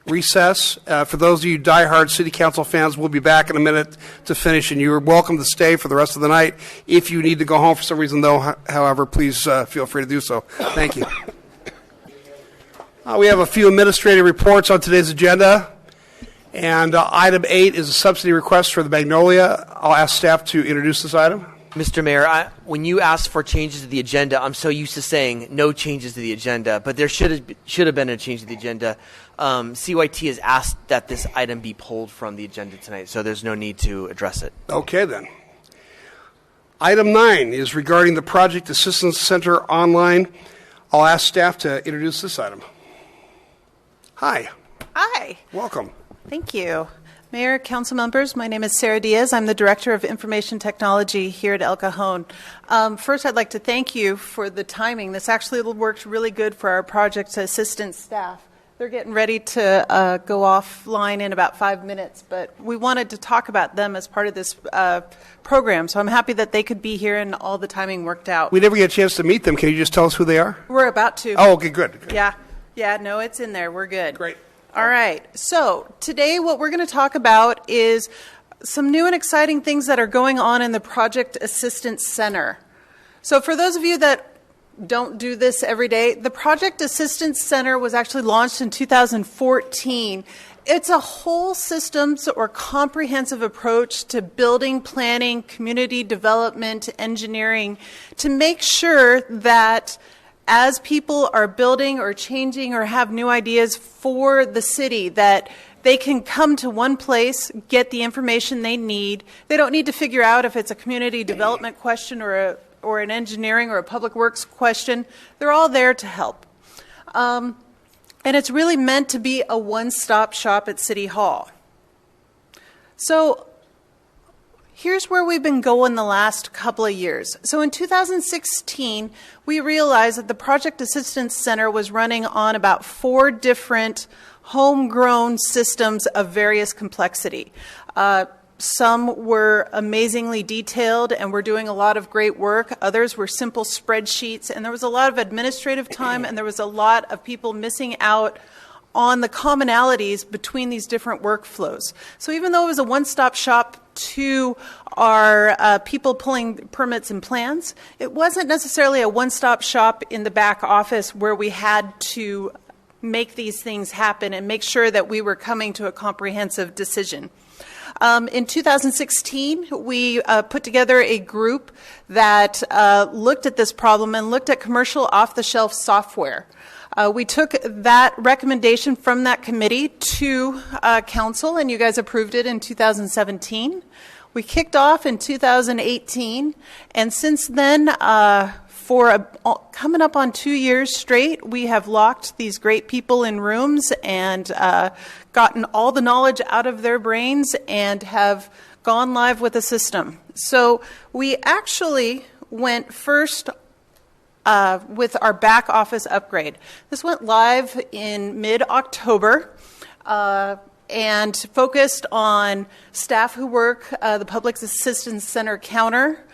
recess. For those of you diehard City Council fans, we'll be back in a minute to finish, and you're welcome to stay for the rest of the night. If you need to go home for some reason, though, however, please feel free to do so. Thank you. We have a few administrative reports on today's agenda, and item 8 is a subsidy request for the Magnolia. I'll ask staff to introduce this item. Mr. Mayor, when you asked for changes to the agenda, I'm so used to saying no changes to the agenda, but there should have been a change to the agenda. CYT has asked that this item be pulled from the agenda tonight, so there's no need to address it. Okay, then. Item 9 is regarding the Project Assistance Center online. I'll ask staff to introduce this item. Hi. Hi. Welcome. Thank you. Mayor, council members, my name is Sarah Diaz. I'm the Director of Information Technology here at El Cajon. First, I'd like to thank you for the timing. This actually worked really good for our project assistance staff. They're getting ready to go offline in about 5 minutes, but we wanted to talk about them as part of this program, so I'm happy that they could be here and all the timing worked out. We never get a chance to meet them. Can you just tell us who they are? We're about to. Oh, okay, good. Yeah, no, it's in there. We're good. Great. All right. So today what we're going to talk about is some new and exciting things that are going on in the Project Assistance Center. So for those of you that don't do this every day. The Project Assistance Center was actually launched in 2014. It's a whole systems or comprehensive approach to building, planning, community development, engineering, to make sure that as people are building or changing or have new ideas for the city, that they can come to one place, get the information they need. They don't need to figure out if it's a community development question or an engineering or a public works question. They're all there to help. And it's really meant to be a one-stop shop at City Hall. So here's where we've been going the last couple of years. So in 2016, we realized that the Project Assistance Center was running on about 4 different homegrown systems of various complexity. Some were amazingly detailed and were doing a lot of great work. Others were simple spreadsheets, and there was a lot of administrative time, and there was a lot of people missing out on the commonalities between these different workflows. So even though it was a one-stop shop to our people pulling permits and plans, it wasn't necessarily a one-stop shop in the back office where we had to make these things happen and make sure that we were coming to a comprehensive decision. In 2016, we put together a group that looked at this problem and looked at commercial off-the-shelf software. We took that recommendation from that committee to council, and you guys approved it in 2017. We kicked off in 2018, and since then, coming up on 2 years straight, we have locked these great people in rooms and gotten all the knowledge out of their brains and have gone live with the system. So we actually went first with our back office upgrade. This went live in mid-October and focused on staff who work the Public Assistance Center counter.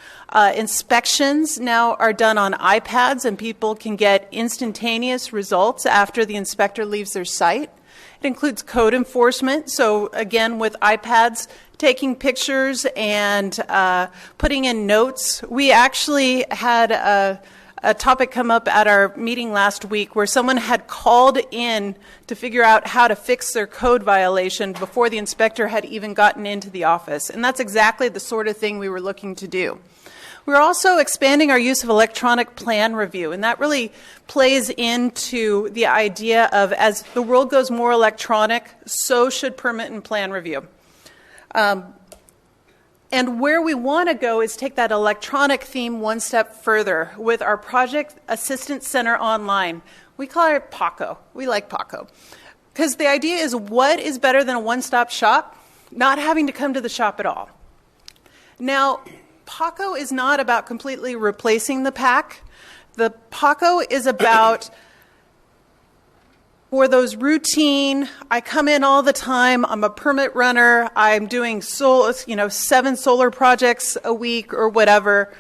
Inspections now are done on iPads, and people can get instantaneous results after the inspector leaves their site. It includes code enforcement, so again with iPads, taking pictures and putting in notes. We actually had a topic come up at our meeting last week where someone had called in to figure out how to fix their code violation before the inspector had even gotten into the office. And that's exactly the sort of thing we were looking to do. We're also expanding our use of electronic plan review, and that really plays into the idea of as the world goes more electronic, so should permit and plan review. And where we want to go is take that electronic theme one step further with our Project Assistance Center Online. We call it PACO. We like PACO. Because the idea is, what is better than a one-stop shop? Not having to come to the shop at all. Now, PACO is not about completely replacing the PAC. The PACO is about, for those routine, I come in all the time, I'm a permit runner, I'm doing 7 solar projects a week or whatever.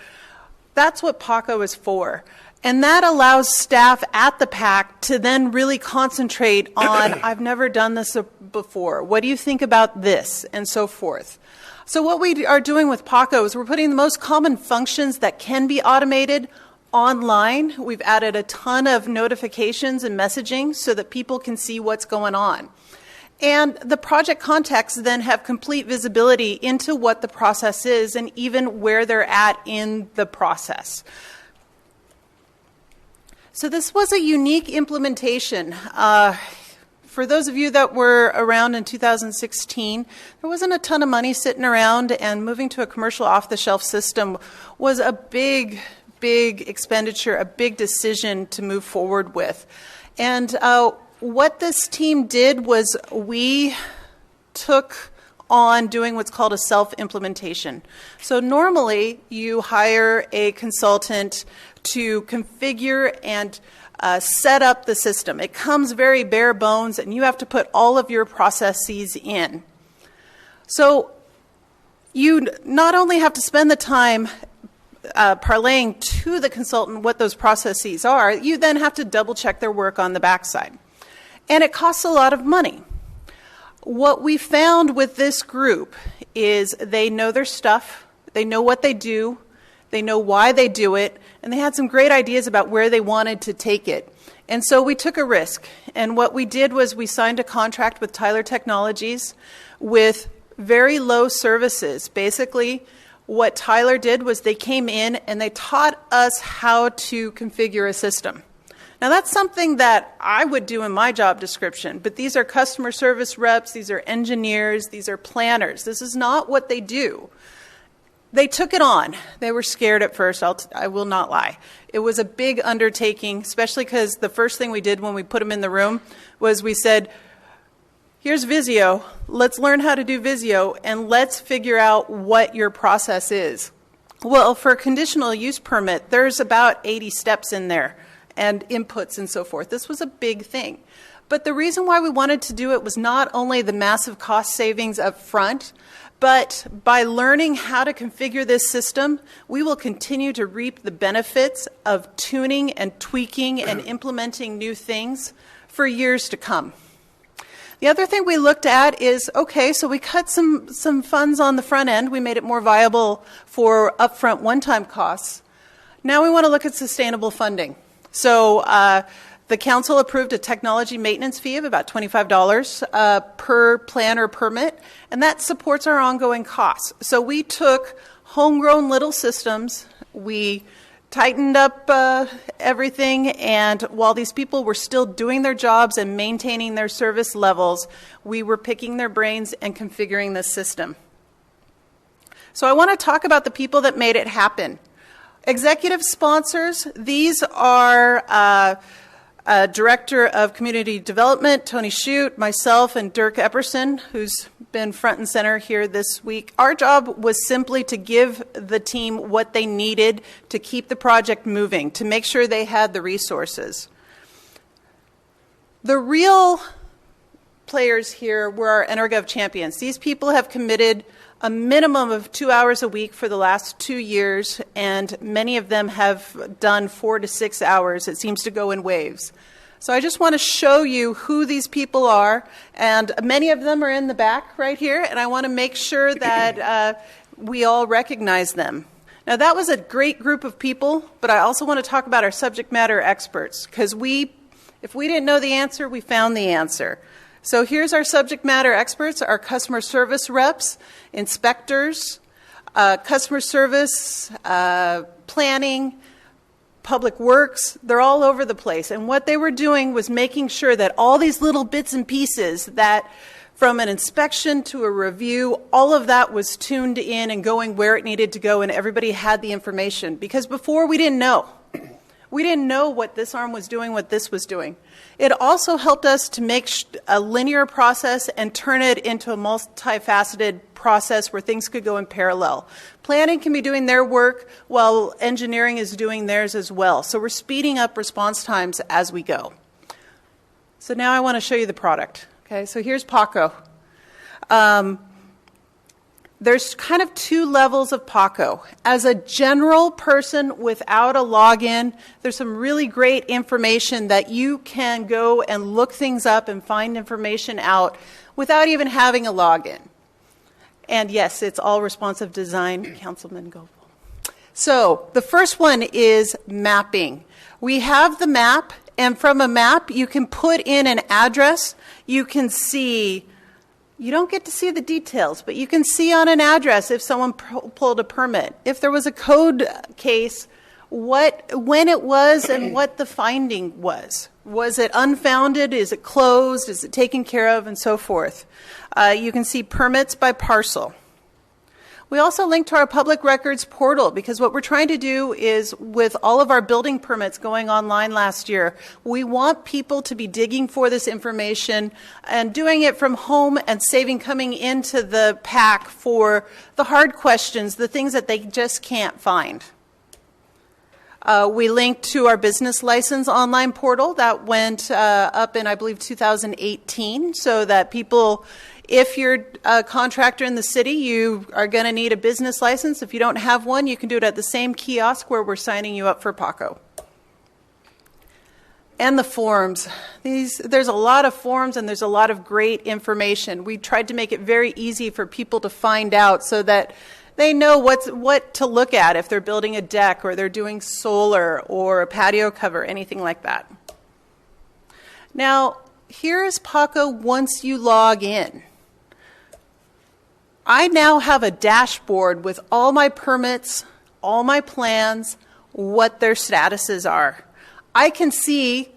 That's what PACO is for. And that allows staff at the PAC to then really concentrate on, I've never done this before. What do you think about this? And so forth. So what we are doing with PACO is we're putting the most common functions that can be automated online. We've added a ton of notifications and messaging so that people can see what's going on. And the project contacts then have complete visibility into what the process is and even where they're at in the process. So this was a unique implementation. For those of you that were around in 2016, there wasn't a ton of money sitting around, and moving to a commercial off-the-shelf system was a big expenditure, a big decision to move forward with. And what this team did was we took on doing what's called a self-implementation. So normally you hire a consultant to configure and set up the system. It comes very bare bones, and you have to put all of your processes in. So you not only have to spend the time parlaying to the consultant what those processes are, you then have to double check their work on the backside. And it costs a lot of money. What we found with this group is they know their stuff, they know what they do, they know why they do it, and they had some great ideas about where they wanted to take it. And so we took a risk. And what we did was we signed a contract with Tyler Technologies with very low services. Basically, what Tyler did was they came in and they taught us how to configure a system. Now, that's something that I would do in my job description, but these are customer service reps, these are engineers, these are planners. This is not what they do. They took it on. They were scared at first, I will not lie. It was a big undertaking, especially because the first thing we did when we put them in the room was we said, here's Visio. Let's learn how to do Visio, and let's figure out what your process is. Well, for a conditional use permit, there's about 80 steps in there and inputs and so forth. This was a big thing. But the reason why we wanted to do it was not only the massive cost savings up front, but by learning how to configure this system, we will continue to reap the benefits of tuning and tweaking and implementing new things for years to come. The other thing we looked at is, okay, so we cut some funds on the front end. We made it more viable for upfront one-time costs. Now we want to look at sustainable funding. So the council approved a technology maintenance fee of about $25 per plan or permit, and that supports our ongoing costs. So we took homegrown little systems, we tightened up everything, and while these people were still doing their jobs and maintaining their service levels, we were picking their brains and configuring the system. So I want to talk about the people that made it happen. Executive sponsors, these are Director of Community Development, Tony Shute, myself, and Dirk Epperson, who's been front and center here this week. Our job was simply to give the team what they needed to keep the project moving, to make sure they had the resources. The real players here were our EnerGov champions. These people have committed a minimum of 2 hours a week for the last 2 years, and many of them have done 4 to 6 hours. It seems to go in waves. So I just want to show you who these people are, and many of them are in the back right here, and I want to make sure that we all recognize them. Now, that was a great group of people, but I also want to talk about our subject matter experts, because if we didn't know the answer, we found the answer. So here's our subject matter experts, our customer service reps, inspectors, customer service, planning, public works. They're all over the place. And what they were doing was making sure that all these little bits and pieces, that from an inspection to a review, all of that was tuned in and going where it needed to go, and everybody had the information. Because before, we didn't know. We didn't know what this arm was doing, what this was doing. It also helped us to make a linear process and turn it into a multifaceted process where things could go in parallel. Planning can be doing their work while engineering is doing theirs as well. So we're speeding up response times as we go. So now I want to show you the product. Okay, so here's Paco. There's kind of 2 levels of Paco. As a general person without a login, there's some really great information that you can go and look things up and find information out without even having a login. And yes, it's all responsive design, Councilman Goebel. So the first one is mapping. We have the map, and from a map, you can put in an address. You can see. You don't get to see the details, but you can see on an address if someone pulled a permit. If there was a code case, when it was and what the finding was. Was it unfounded? Is it closed? Is it taken care of? And so forth. You can see permits by parcel. We also link to our public records portal, because what we're trying to do is, with all of our building permits going online last year, we want people to be digging for this information and doing it from home and saving coming into the pack for the hard questions, the things that they just can't find. We linked to our business license online portal that went up in, I believe, 2018, so that people, if you're a contractor in the city, you are going to need a business license. If you don't have one, you can do it at the same kiosk where we're signing you up for Paco. And the forms. There's a lot of forms and there's a lot of great information. We tried to make it very easy for people to find out, so that They know what to look at if they're building a deck or they're doing solar or a patio cover, anything like that. Now, here is Paco once you log in. I now have a dashboard with all my permits, all my plans, what their statuses are. I can see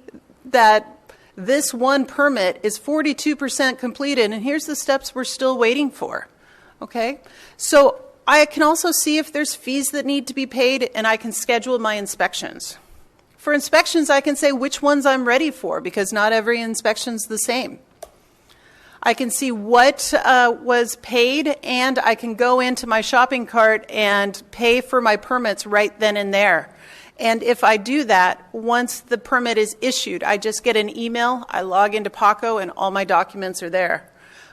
that this one permit is 42% completed, and here's the steps we're still waiting for. Okay? So I can also see if there's fees that need to be paid, and I can schedule my inspections. For inspections, I can say which ones I'm ready for, because not every inspection's the same. I can see what was paid, and I can go into my shopping cart and pay for my permits right then and there. And if I do that, once the permit is issued, I just get an email, I log into Paco, and all my documents are there.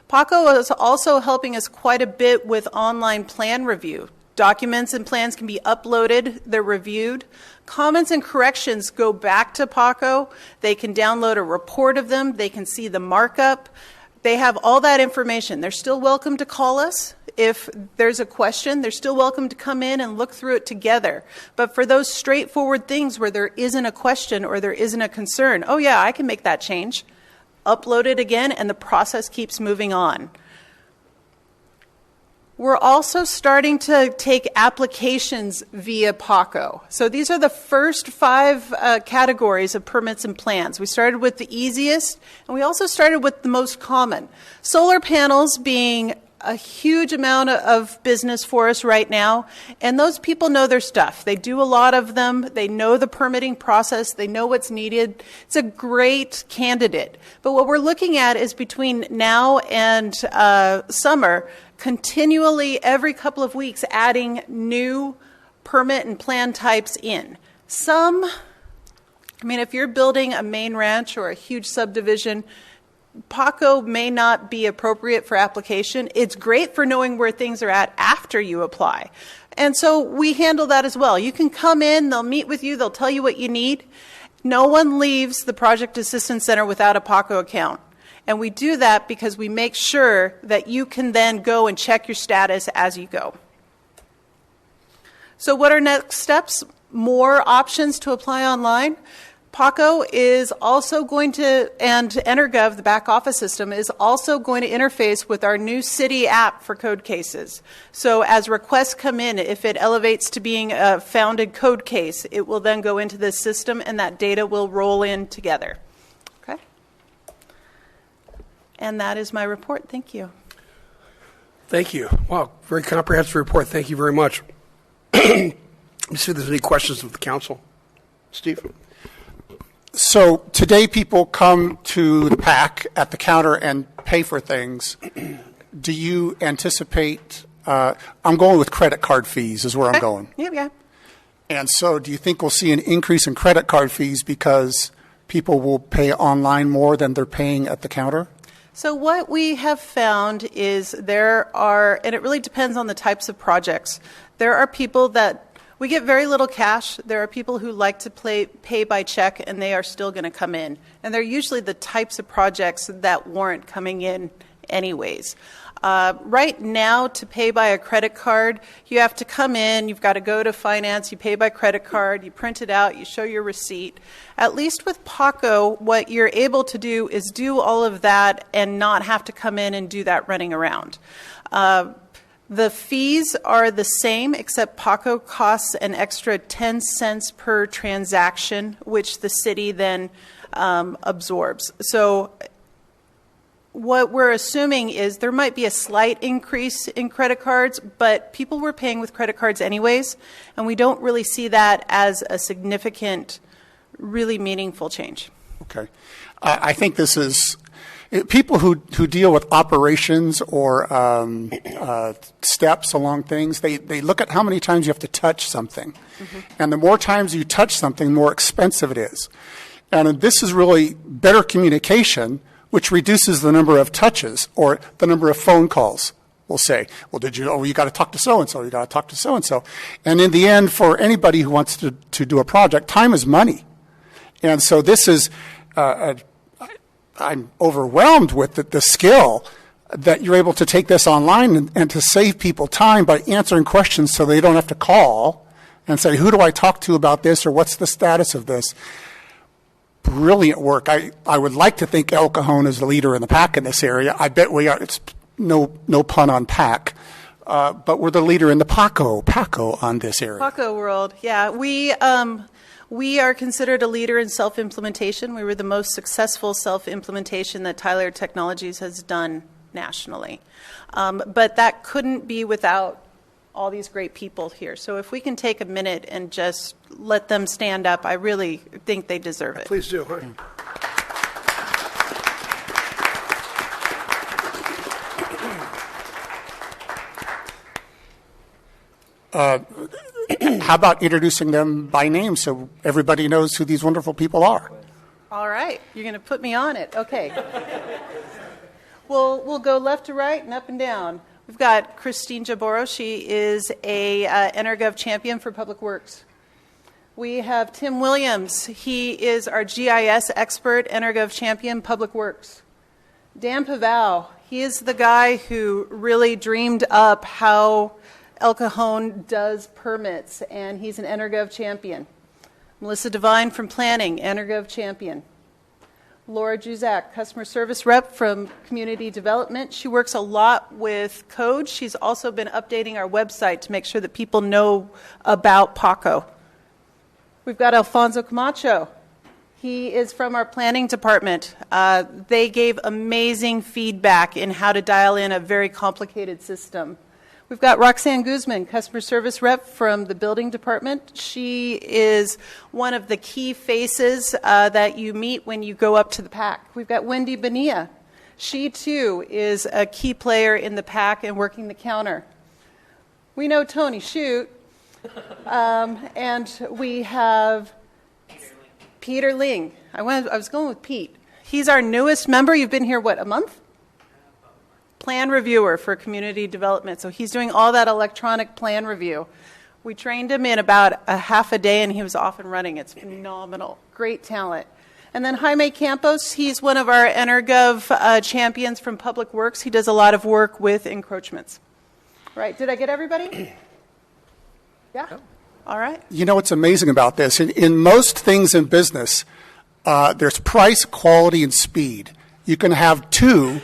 Paco is also helping us quite a bit with online plan review. Documents and plans can be uploaded, they're reviewed. Comments and corrections go back to Paco. They can download a report of them, they can see the markup. They have all that information. They're still welcome to call us. If there's a question, they're still welcome to come in and look through it together. But for those straightforward things where there isn't a question or there isn't a concern, oh yeah, I can make that change. Upload it again, and the process keeps moving on. We're also starting to take applications via Paco. So these are the first 5 categories of permits and plans. We started with the easiest, and we also started with the most common. Solar panels being a huge amount of business for us right now, and those people know their stuff. They do a lot of them. They know the permitting process. They know what's needed. It's a great candidate. But what we're looking at is between now and summer, continually every couple of weeks adding new permit and plan types in. If you're building a main ranch or a huge subdivision, Paco may not be appropriate for application. It's great for knowing where things are at after you apply. And so we handle that as well. You can come in, they'll meet with you, they'll tell you what you need. No one leaves the Project Assistance Center without a Paco account. And we do that because we make sure that you can then go and check your status as you go. So what are next steps? More options to apply online. Paco is also going to, and EnerGov, the back office system, is also going to interface with our new city app for code cases. So as requests come in, if it elevates to being a founded code case, it will then go into this system and that data will roll in together. Okay? And that is my report. Thank you. Thank you. Wow, very comprehensive report. Thank you very much. Let me see if there's any questions of the council. Steve? So today people come to the PAC at the counter and pay for things. Do you anticipate, I'm going with credit card fees is where I'm going. Yeah. And so do you think we'll see an increase in credit card fees because people will pay online more than they're paying at the counter? So what we have found is there are, and it really depends on the types of projects, there are people that we get very little cash. There are people who like to pay by check, and they are still going to come in. And they're usually the types of projects that warrant coming in anyways. Right now, to pay by a credit card, you have to come in, you've got to go to finance, you pay by credit card, you print it out, you show your receipt. At least with Paco, what you're able to do is do all of that and not have to come in and do that running around. The fees are the same, except Paco costs an extra 10 cents per transaction, which the city then absorbs. So what we're assuming is there might be a slight increase in credit cards, but people were paying with credit cards anyways, and we don't really see that as a significant, really meaningful change. Okay. I think this is people who deal with operations or steps along things, they look at how many times you have to touch something. Mm-hmm. And the more times you touch something, the more expensive it is. And this is really better communication, which reduces the number of touches or the number of phone calls. We'll say, well, you got to talk to so-and-so, you got to talk to so-and-so. And in the end, for anybody who wants to do a project, time is money. And so this is I'm overwhelmed with the skill that you're able to take this online and to save people time by answering questions so they don't have to call and say, who do I talk to about this or what's the status of this? Brilliant work. I would like to think El Cajon is the leader in the pack in this area. I bet we are. It's no pun on pack. But we're the leader in the Paco on this area. Paco world, yeah. We are considered a leader in self-implementation. We were the most successful self-implementation that Tyler Technologies has done nationally. But that couldn't be without all these great people here. So if we can take a minute and just let them stand up, I really think they deserve it. Please do. How about introducing them by name so everybody knows who these wonderful people are? All right. You're going to put me on it. Okay. We'll go left to right and up and down. We've got Christine Jaboro. She is a EnerGov champion for Public Works. We have Tim Williams. He is our GIS expert, EnerGov champion, Public Works. Dan Pavao. He is the guy who really dreamed up how El Cajon does permits, and he's an EnerGov champion. Melissa Devine from Planning, EnerGov champion. Laura Juzak, customer service rep from Community Development. She works a lot with code. She's also been updating our website to make sure that people know about Paco. We've got Alfonso Camacho. He is from our planning department. They gave amazing feedback in how to dial in a very complicated system. We've got Roxanne Guzman, customer service rep from the building department. She is one of the key faces that you meet when you go up to the PAC. We've got Wendy Bonilla. She, too, is a key player in the PAC and working the counter. We know Tony Shute. And we have Peter Ling. I was going with Pete. He's our newest member. You've been here, what, a month? Plan reviewer for community development. So he's doing all that electronic plan review. We trained him in about a half a day, and he was off and running. It's phenomenal. Great talent. And then Jaime Campos, he's one of our EnerGov champions from Public Works. He does a lot of work with encroachments. Right, did I get everybody? Yeah? All right. You know what's amazing about this? In most things in business, there's price, quality, and speed. You can have two,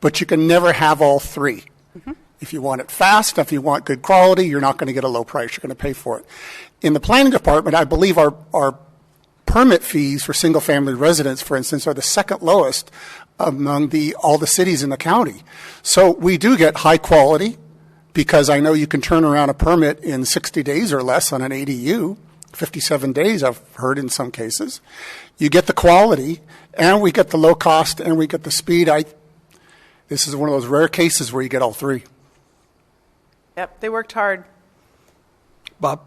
but you can never have all three. Mm-hmm. If you want it fast, if you want good quality, you're not going to get a low price. You're going to pay for it. In the planning department, I believe our permit fees for single-family residents, for instance, are the second lowest among all the cities in the county. So we do get high quality because I know you can turn around a permit in 60 days or less on an ADU, 57 days I've heard in some cases. You get the quality, and we get the low cost, and we get the speed. This is one of those rare cases where you get all three. Yep, they worked hard. Bob?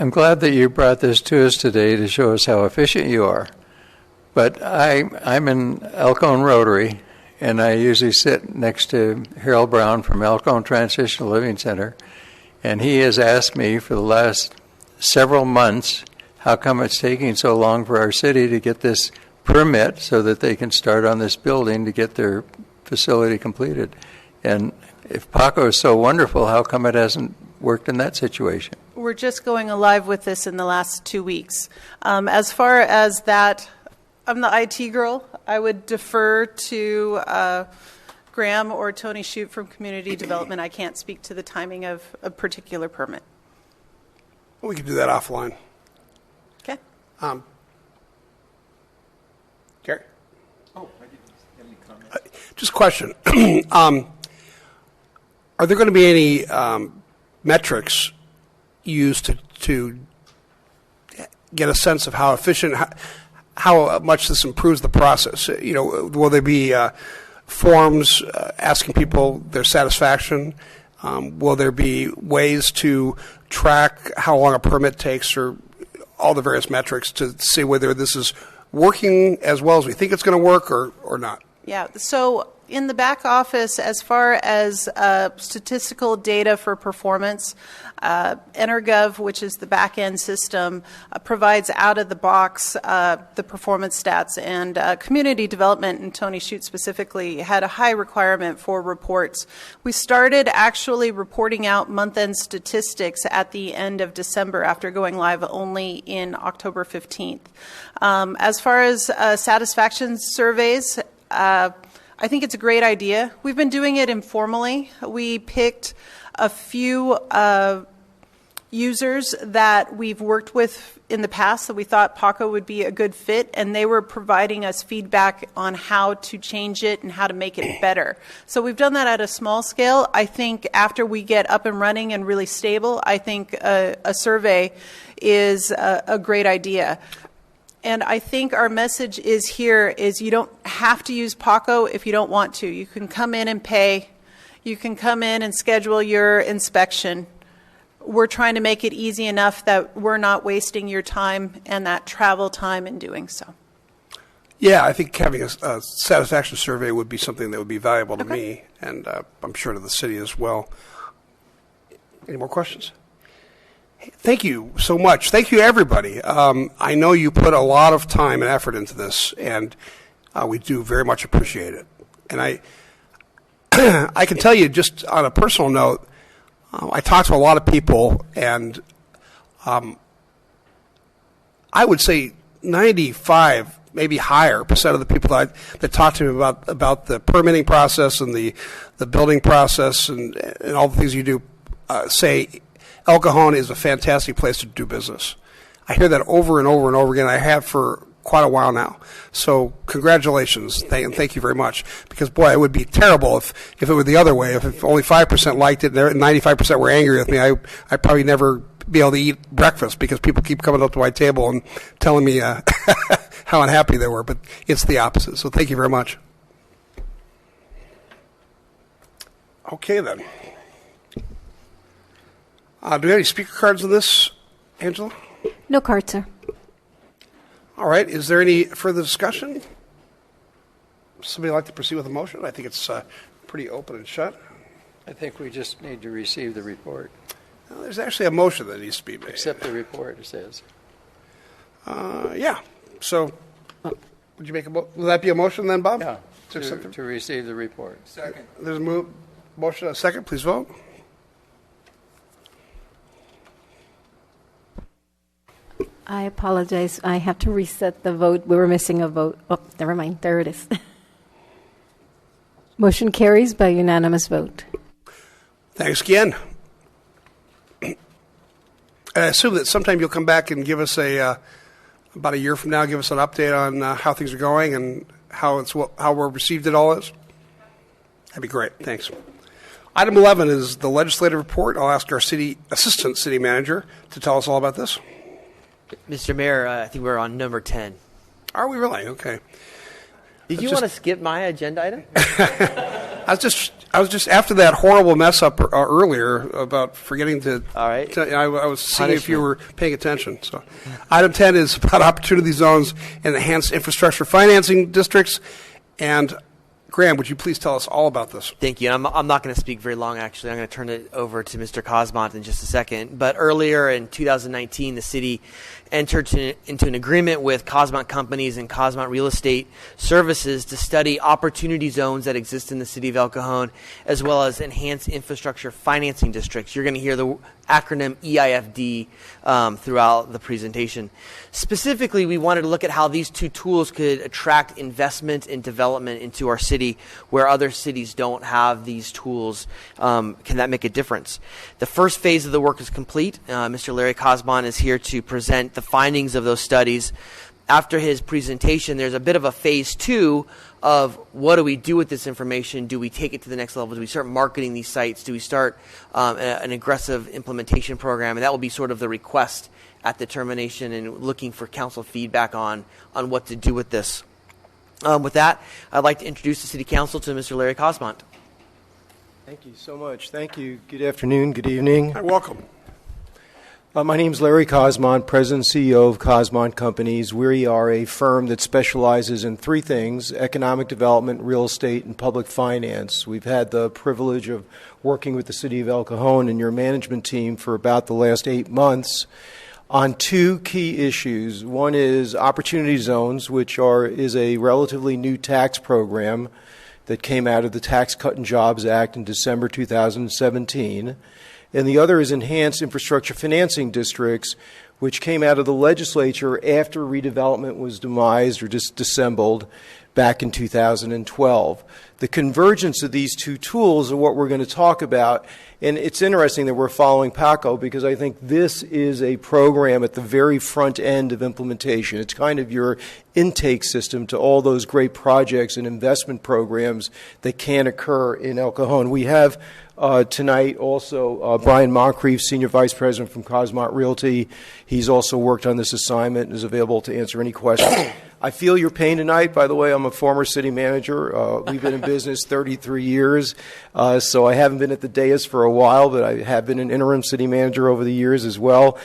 I'm glad that you brought this to us today to show us how efficient you are. But I'm in El Cajon Rotary, and I usually sit next to Harold Brown from El Cajon Transitional Living Center, and he has asked me for the last several months, how come it's taking so long for our city to get this permit so that they can start on this building to get their facility completed. And if Paco is so wonderful, how come it hasn't worked in that situation? We're just going alive with this in the last 2 weeks. As far as that, I'm the IT girl. I would defer to Graham or Tony Shute from Community Development. I can't speak to the timing of a particular permit. We can do that offline. Okay. Gary? Oh, I didn't have any comments. Just a question. Are there going to be any metrics used to get a sense of how efficient, how much this improves the process? You know, will there be forms asking people their satisfaction? Will there be ways to track how long a permit takes, or all the various metrics to see whether this is working as well as we think it's going to work, or not? Yeah, so in the back office, as far as statistical data for performance, EnerGov, which is the back-end system, provides out-of-the-box the performance stats, and community development, and Tony Shute specifically, had a high requirement for reports. We started actually reporting out month-end statistics at the end of December after going live only in October 15th. As far as satisfaction surveys, I think it's a great idea. We've been doing it informally. We picked a few users that we've worked with in the past that we thought Paco would be a good fit, and they were providing us feedback on how to change it and how to make it better. So we've done that at a small scale. I think after we get up and running and really stable, I think a survey is a great idea. And I think our message is here is you don't have to use Paco if you don't want to. You can come in and pay. You can come in and schedule your inspection. We're trying to make it easy enough that we're not wasting your time and that travel time in doing so. Yeah, I think having a satisfaction survey would be something that would be valuable to me, and I'm sure to the city as well. Any more questions? Thank you so much. Thank you, everybody. I know you put a lot of time and effort into this, and we do very much appreciate it. And I can tell you, just on a personal note, I talk to a lot of people, and I would say 95, maybe higher, % of the people that talk to me about the permitting process and the building process and all the things you do say El Cajon is a fantastic place to do business. I hear that over and over and over again. I have for quite a while now. So congratulations, and thank you very much. Because, boy, it would be terrible if it were the other way. If only 5% liked it and 95% were angry with me, I'd probably never be able to eat breakfast because people keep coming up to my table and telling me how unhappy they were. But it's the opposite. So thank you very much. Okay, then. Do we have any speaker cards on this, Angela? No cards, sir. All right. Is there any further discussion? Somebody like to proceed with a motion? I think it's pretty open and shut. I think we just need to receive the report. Well, there's actually a motion that needs to be made. Accept the report, it says. Yeah. So, would you make will that be a motion then, Bob? Yeah. To receive the report. Second. There's a motion. A second. Please vote. I apologize. I have to reset the vote. We were missing a vote. Oh, never mind. There it is. Motion carries by unanimous vote. Thanks again. I assume that sometime you'll come back and give us about a year from now, give us an update on how things are going and how we're received it all is. That'd be great. Thanks. Item 11 is the legislative report. I'll ask our assistant city manager to tell us all about this. Mr. Mayor, I think we're on number 10. Are we really? Okay. Did you want to skip my agenda item? I was just after that horrible mess up earlier about forgetting to. All right. I was seeing if you were paying attention. So, item 10 is about opportunity zones and enhanced infrastructure financing districts. And Graham, would you please tell us all about this? Thank you. I'm not going to speak very long, actually. I'm going to turn it over to Mr. Cosmont in just a second. But earlier in 2019, the city entered into an agreement with Cosmont Companies and Cosmont Real Estate Services to study opportunity zones that exist in the city of El Cajon, as well as enhanced infrastructure financing districts. You're going to hear the acronym EIFD throughout the presentation. Specifically, we wanted to look at how these two tools could attract investment and development into our city where other cities don't have these tools. Can that make a difference? The first phase of the work is complete. Mr. Larry Cosmont is here to present the findings of those studies. After his presentation, there's a bit of a phase 2 of what do we do with this information? Do we take it to the next level? Do we start marketing these sites? Do we start an aggressive implementation program? And that will be sort of the request at the termination and looking for council feedback on what to do with this. With that, I'd like to introduce the City Council to Mr. Larry Cosmont. Thank you so much. Thank you. Good afternoon. Good evening. Hi, welcome. My name is Larry Cajon, President and CEO of Cajon Companies. We are a firm that specializes in three things: economic development, real estate, and public finance. We've had the privilege of working with the City of El Cajon and your management team for about the last 8 months on two key issues. One is opportunity zones, which is a relatively new tax program that came out of the Tax Cut and Jobs Act in December 2017. And the other is enhanced infrastructure financing districts, which came out of the legislature after redevelopment was demised or just dissembled back in 2012. The convergence of these two tools are what we're going to talk about. And it's interesting that we're following Paco, because I think this is a program at the very front end of implementation. It's kind of your intake system to all those great projects and investment programs that can occur in El Cajon. We have tonight also Brian Moncrief, Senior Vice President from Cosmont Realty. He's also worked on this assignment and is available to answer any questions. I feel your pain tonight. By the way, I'm a former city manager. We've been in business 33 years, so I haven't been at the dais for a while, but I have been an interim city manager over the years as well.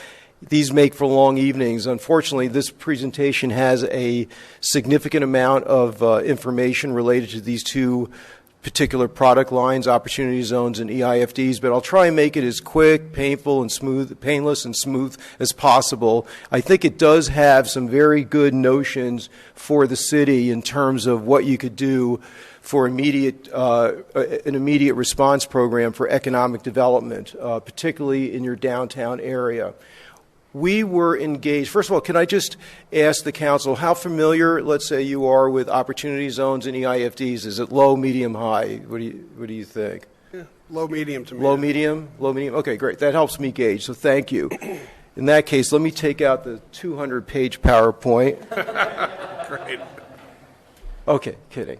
These make for long evenings. Unfortunately, this presentation has a significant amount of information related to these two particular product lines, opportunity zones and EIFDs, but I'll try and make it as quick, painless and smooth as possible. I think it does have some very good notions for the city in terms of what you could do for an immediate response program for economic development, particularly in your downtown area. We were engaged. First of all, can I just ask the council how familiar, let's say, you are with opportunity zones and EIFDs? Is it low, medium, high? What do you think? Yeah, low, medium to me. Low, medium? Low, medium? Okay, great. That helps me gauge, so thank you. In that case, let me take out the 200-page PowerPoint. Great. Okay, kidding.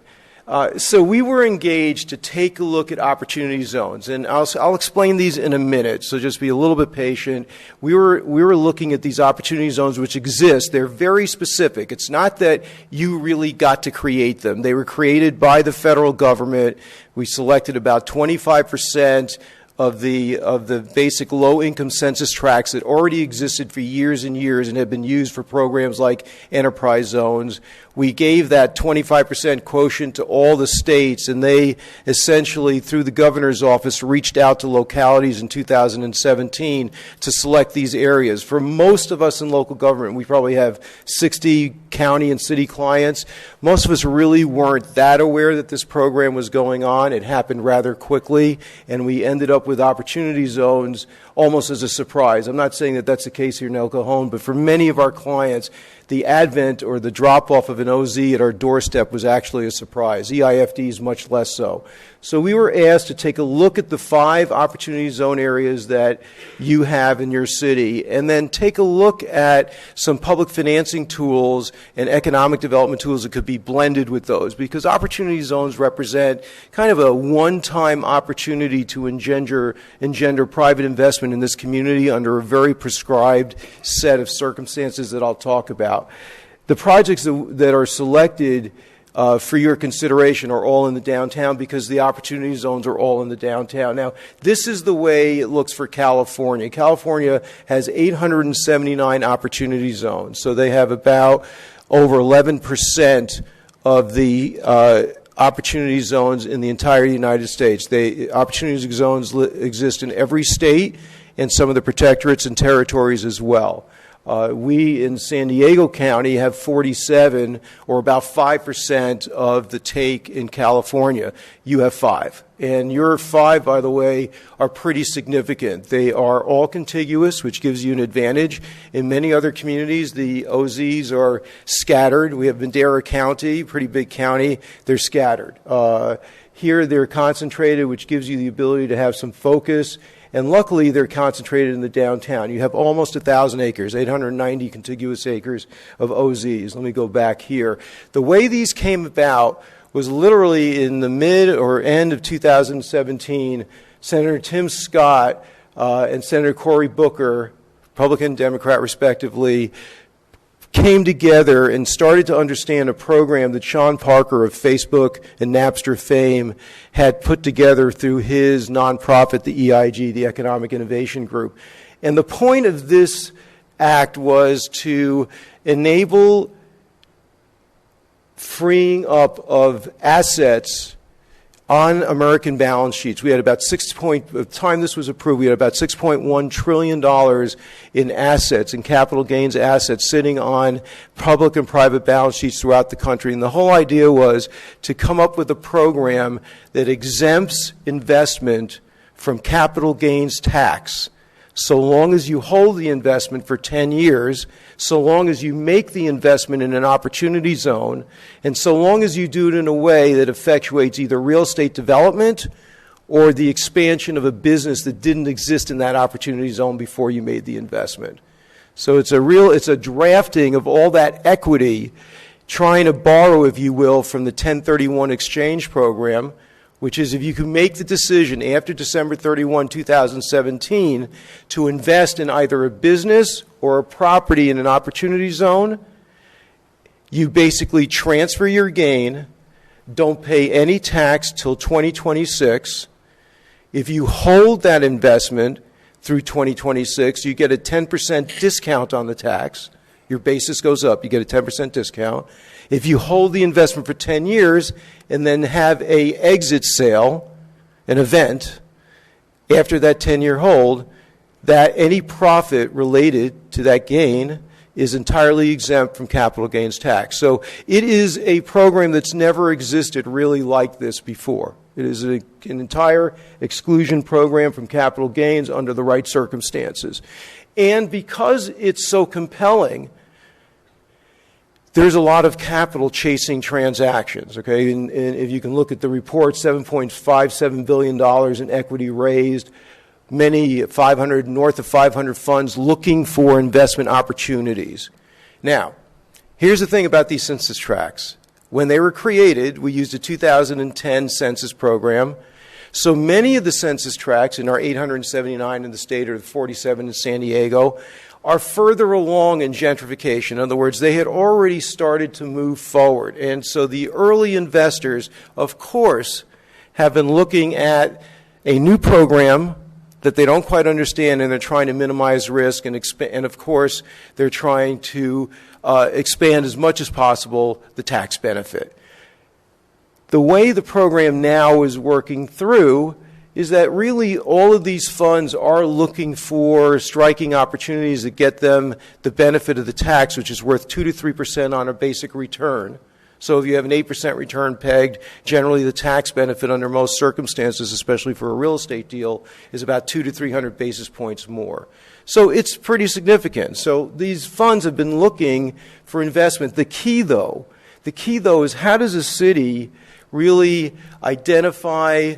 So we were engaged to take a look at opportunity zones, and I'll explain these in a minute, so just be a little bit patient. We were looking at these opportunity zones which exist. They're very specific. It's not that you really got to create them. They were created by the federal government. We selected about 25% of the basic low-income census tracts that already existed for years and years and have been used for programs like enterprise zones. We gave that 25% quotient to all the states, and they essentially, through the governor's office, reached out to localities in 2017 to select these areas. For most of us in local government, we probably have 60 county and city clients. Most of us really weren't that aware that this program was going on. It happened rather quickly, and we ended up with opportunity zones almost as a surprise. I'm not saying that that's the case here in El Cajon, but for many of our clients, the advent or the drop-off of an OZ at our doorstep was actually a surprise. EIFDs much less so. So we were asked to take a look at the 5 opportunity zone areas that you have in your city, and then take a look at some public financing tools and economic development tools that could be blended with those, because opportunity zones represent kind of a one-time opportunity to engender private investment in this community under a very prescribed set of circumstances that I'll talk about. The projects that are selected for your consideration are all in the downtown, because the opportunity zones are all in the downtown. Now, this is the way it looks for California. California has 879 opportunity zones, so they have about over 11% of the opportunity zones in the entire United States. Opportunity zones exist in every state and some of the protectorates and territories as well. We in San Diego County have 47, or about 5% of the take in California. You have 5. And your 5, by the way, are pretty significant. They are all contiguous, which gives you an advantage. In many other communities, the OZs are scattered. We have Madera County, pretty big county. They're scattered. Here they're concentrated, which gives you the ability to have some focus. And luckily, they're concentrated in the downtown. You have almost 1,000 acres, 890 contiguous acres of OZs. Let me go back here. The way these came about was literally in the mid or end of 2017. Senator Tim Scott and Senator Cory Booker, Republican, Democrat respectively, came together and started to understand a program that Sean Parker of Facebook and Napster fame had put together through his nonprofit, the EIG, the Economic Innovation Group. And the point of this act was to enable freeing up of assets on American balance sheets. We had about at the time this was approved, we had about $6.1 trillion in assets, in capital gains assets, sitting on public and private balance sheets throughout the country. And the whole idea was to come up with a program that exempts investment from capital gains tax, so long as you hold the investment for 10 years, so long as you make the investment in an opportunity zone, and so long as you do it in a way that effectuates either real estate development or the expansion of a business that didn't exist in that opportunity zone before you made the investment. So it's a drafting of all that equity, trying to borrow, if you will, from the 1031 exchange program, which is if you can make the decision after December 31, 2017 to invest in either a business or a property in an opportunity zone, you basically transfer your gain, don't pay any tax till 2026. If you hold that investment through 2026, you get a 10% discount on the tax. Your basis goes up, you get a 10% discount. If you hold the investment for 10 years and then have a exit sale, an event, after that 10-year hold, that any profit related to that gain is entirely exempt from capital gains tax. So it is a program that's never existed really like this before. It is an entire exclusion program from capital gains under the right circumstances. And because it's so compelling, there's a lot of capital chasing transactions, okay? And if you can look at the report, $7.57 billion in equity raised, north of 500 funds looking for investment opportunities. Now, here's the thing about these census tracts. When they were created, we used a 2010 census program. So many of the census tracts, in our 879 in the state or the 47 in San Diego, are further along in gentrification. In other words, they had already started to move forward. And so the early investors, of course, have been looking at a new program that they don't quite understand, and they're trying to minimize risk, and of course, they're trying to expand as much as possible the tax benefit. The way the program now is working through is that really all of these funds are looking for striking opportunities that get them the benefit of the tax, which is worth 2 to 3% on a basic return. So if you have an 8% return pegged, generally the tax benefit under most circumstances, especially for a real estate deal, is about 200 to 300 basis points more. So it's pretty significant. So these funds have been looking for investment. The key though is how does a city really identify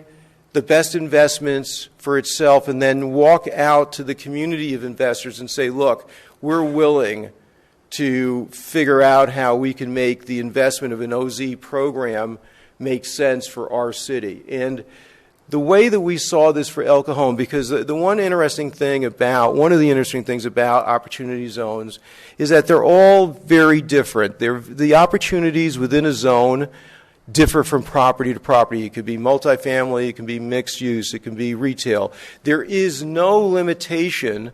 the best investments for itself and then walk out to the community of investors and say, look, we're willing to figure out how we can make the investment of an OZ program make sense for our city. And the way that we saw this for El Cajon, because one of the interesting things about opportunity zones is that they're all very different. The opportunities within a zone differ from property to property. It could be multifamily, it can be mixed use, it can be retail. There is no limitation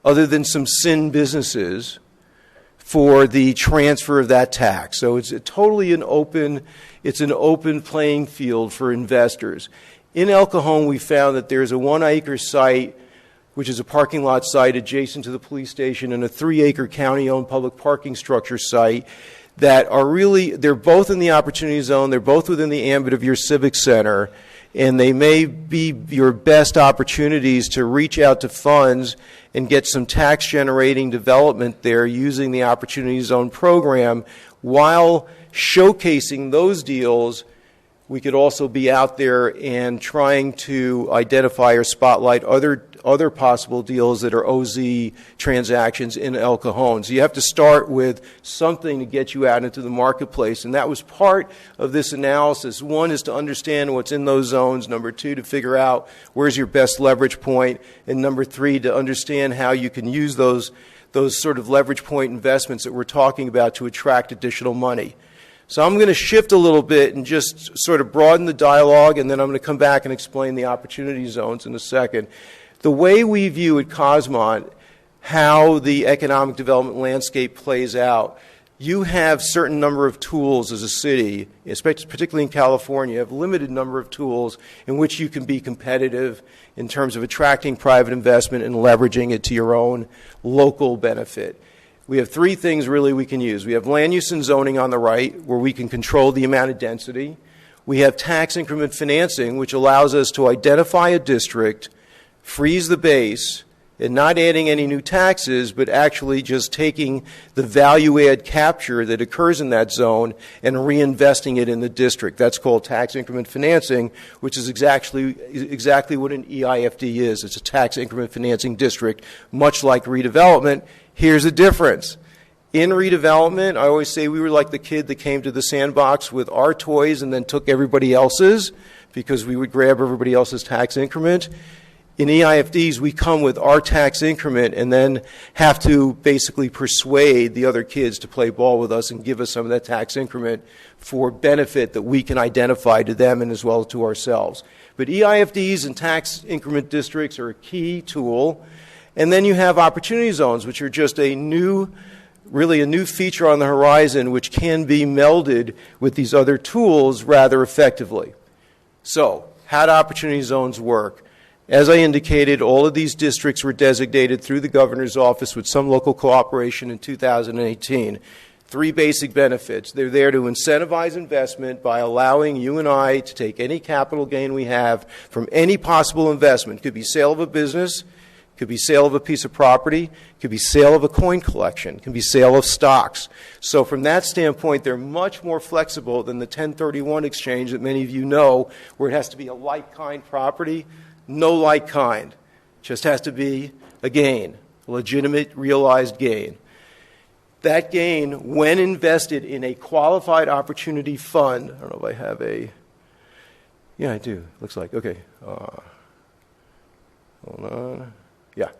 other than some sin businesses for the transfer of that tax. So it's totally an open playing field for investors. In El Cajon, we found that there's a 1-acre site, which is a parking lot site adjacent to the police station, and a 3-acre county-owned public parking structure site that are really, they're both in the opportunity zone, they're both within the ambit of your civic center, and they may be your best opportunities to reach out to funds and get some tax-generating development there using the Opportunity Zone program. While showcasing those deals, we could also be out there and trying to identify or spotlight other possible deals that are OZ transactions in El Cajon. So you have to start with something to get you out into the marketplace, and that was part of this analysis. One is to understand what's in those zones. Number two, to figure out where's your best leverage point. And number three, to understand how you can use those sort of leverage point investments that we're talking about to attract additional money. So I'm going to shift a little bit and just sort of broaden the dialogue, and then I'm going to come back and explain the opportunity zones in a second. The way we view at Cosmont how the economic development landscape plays out, you have certain number of tools as a city, particularly in California, you have a limited number of tools in which you can be competitive in terms of attracting private investment and leveraging it to your own local benefit. We have three things really we can use. We have land use and zoning on the right, where we can control the amount of density. We have tax increment financing, which allows us to identify a district, freeze the base, and not adding any new taxes, but actually just taking the value add capture that occurs in that zone and reinvesting it in the district. That's called tax increment financing, which is exactly what an EIFD is. It's a tax increment financing district, much like redevelopment. Here's the difference. In redevelopment, I always say we were like the kid that came to the sandbox with our toys and then took everybody else's because we would grab everybody else's tax increment. In EIFDs, we come with our tax increment and then have to basically persuade the other kids to play ball with us and give us some of that tax increment for benefit that we can identify to them and as well as to ourselves. But EIFDs and tax increment districts are a key tool. And then you have opportunity zones, which are just really a new feature on the horizon, which can be melded with these other tools rather effectively. So, how do opportunity zones work? As I indicated, all of these districts were designated through the governor's office with some local cooperation in 2018. Three basic benefits. They're there to incentivize investment by allowing you and I to take any capital gain we have from any possible investment. It could be sale of a business, could be sale of a piece of property, could be sale of a coin collection, could be sale of stocks. So from that standpoint, they're much more flexible than the 1031 exchange that many of you know, where it has to be a like-kind property. No like kind. Just has to be a gain, a legitimate realized gain. That gain, when invested in a qualified opportunity fund, I don't know if I have a, yeah, I do, looks like, okay. Hold on. Yeah.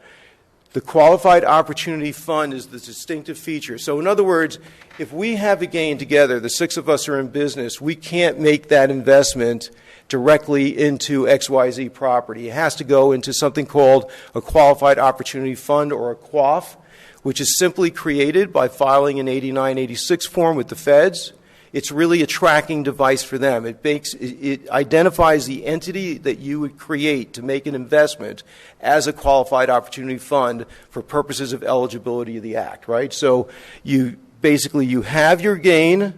The qualified opportunity fund is the distinctive feature. So in other words, if we have a gain together, the six of us are in business, we can't make that investment directly into XYZ property. It has to go into something called a Qualified Opportunity Fund, or a QOF, which is simply created by filing an 8986 form with the feds. It's really a tracking device for them. It identifies the entity that you would create to make an investment as a Qualified Opportunity Fund for purposes of eligibility of the Act, right? So you have your gain.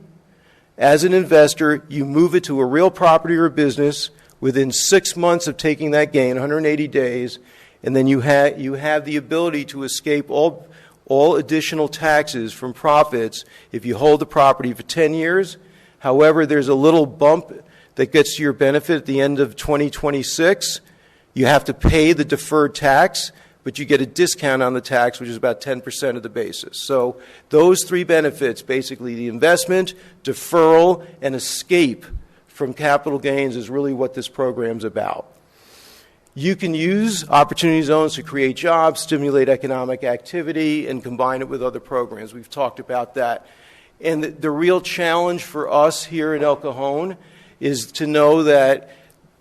As an investor, you move it to a real property or a business within 6 months of taking that gain, 180 days, and then you have the ability to escape all additional taxes from profits if you hold the property for 10 years. However, there's a little bump that gets to your benefit at the end of 2026. You have to pay the deferred tax, but you get a discount on the tax, which is about 10% of the basis. So those three benefits, basically the investment, deferral, and escape from capital gains, is really what this program's about. You can use opportunity zones to create jobs, stimulate economic activity, and combine it with other programs. We've talked about that. And the real challenge for us here in El Cajon is to know that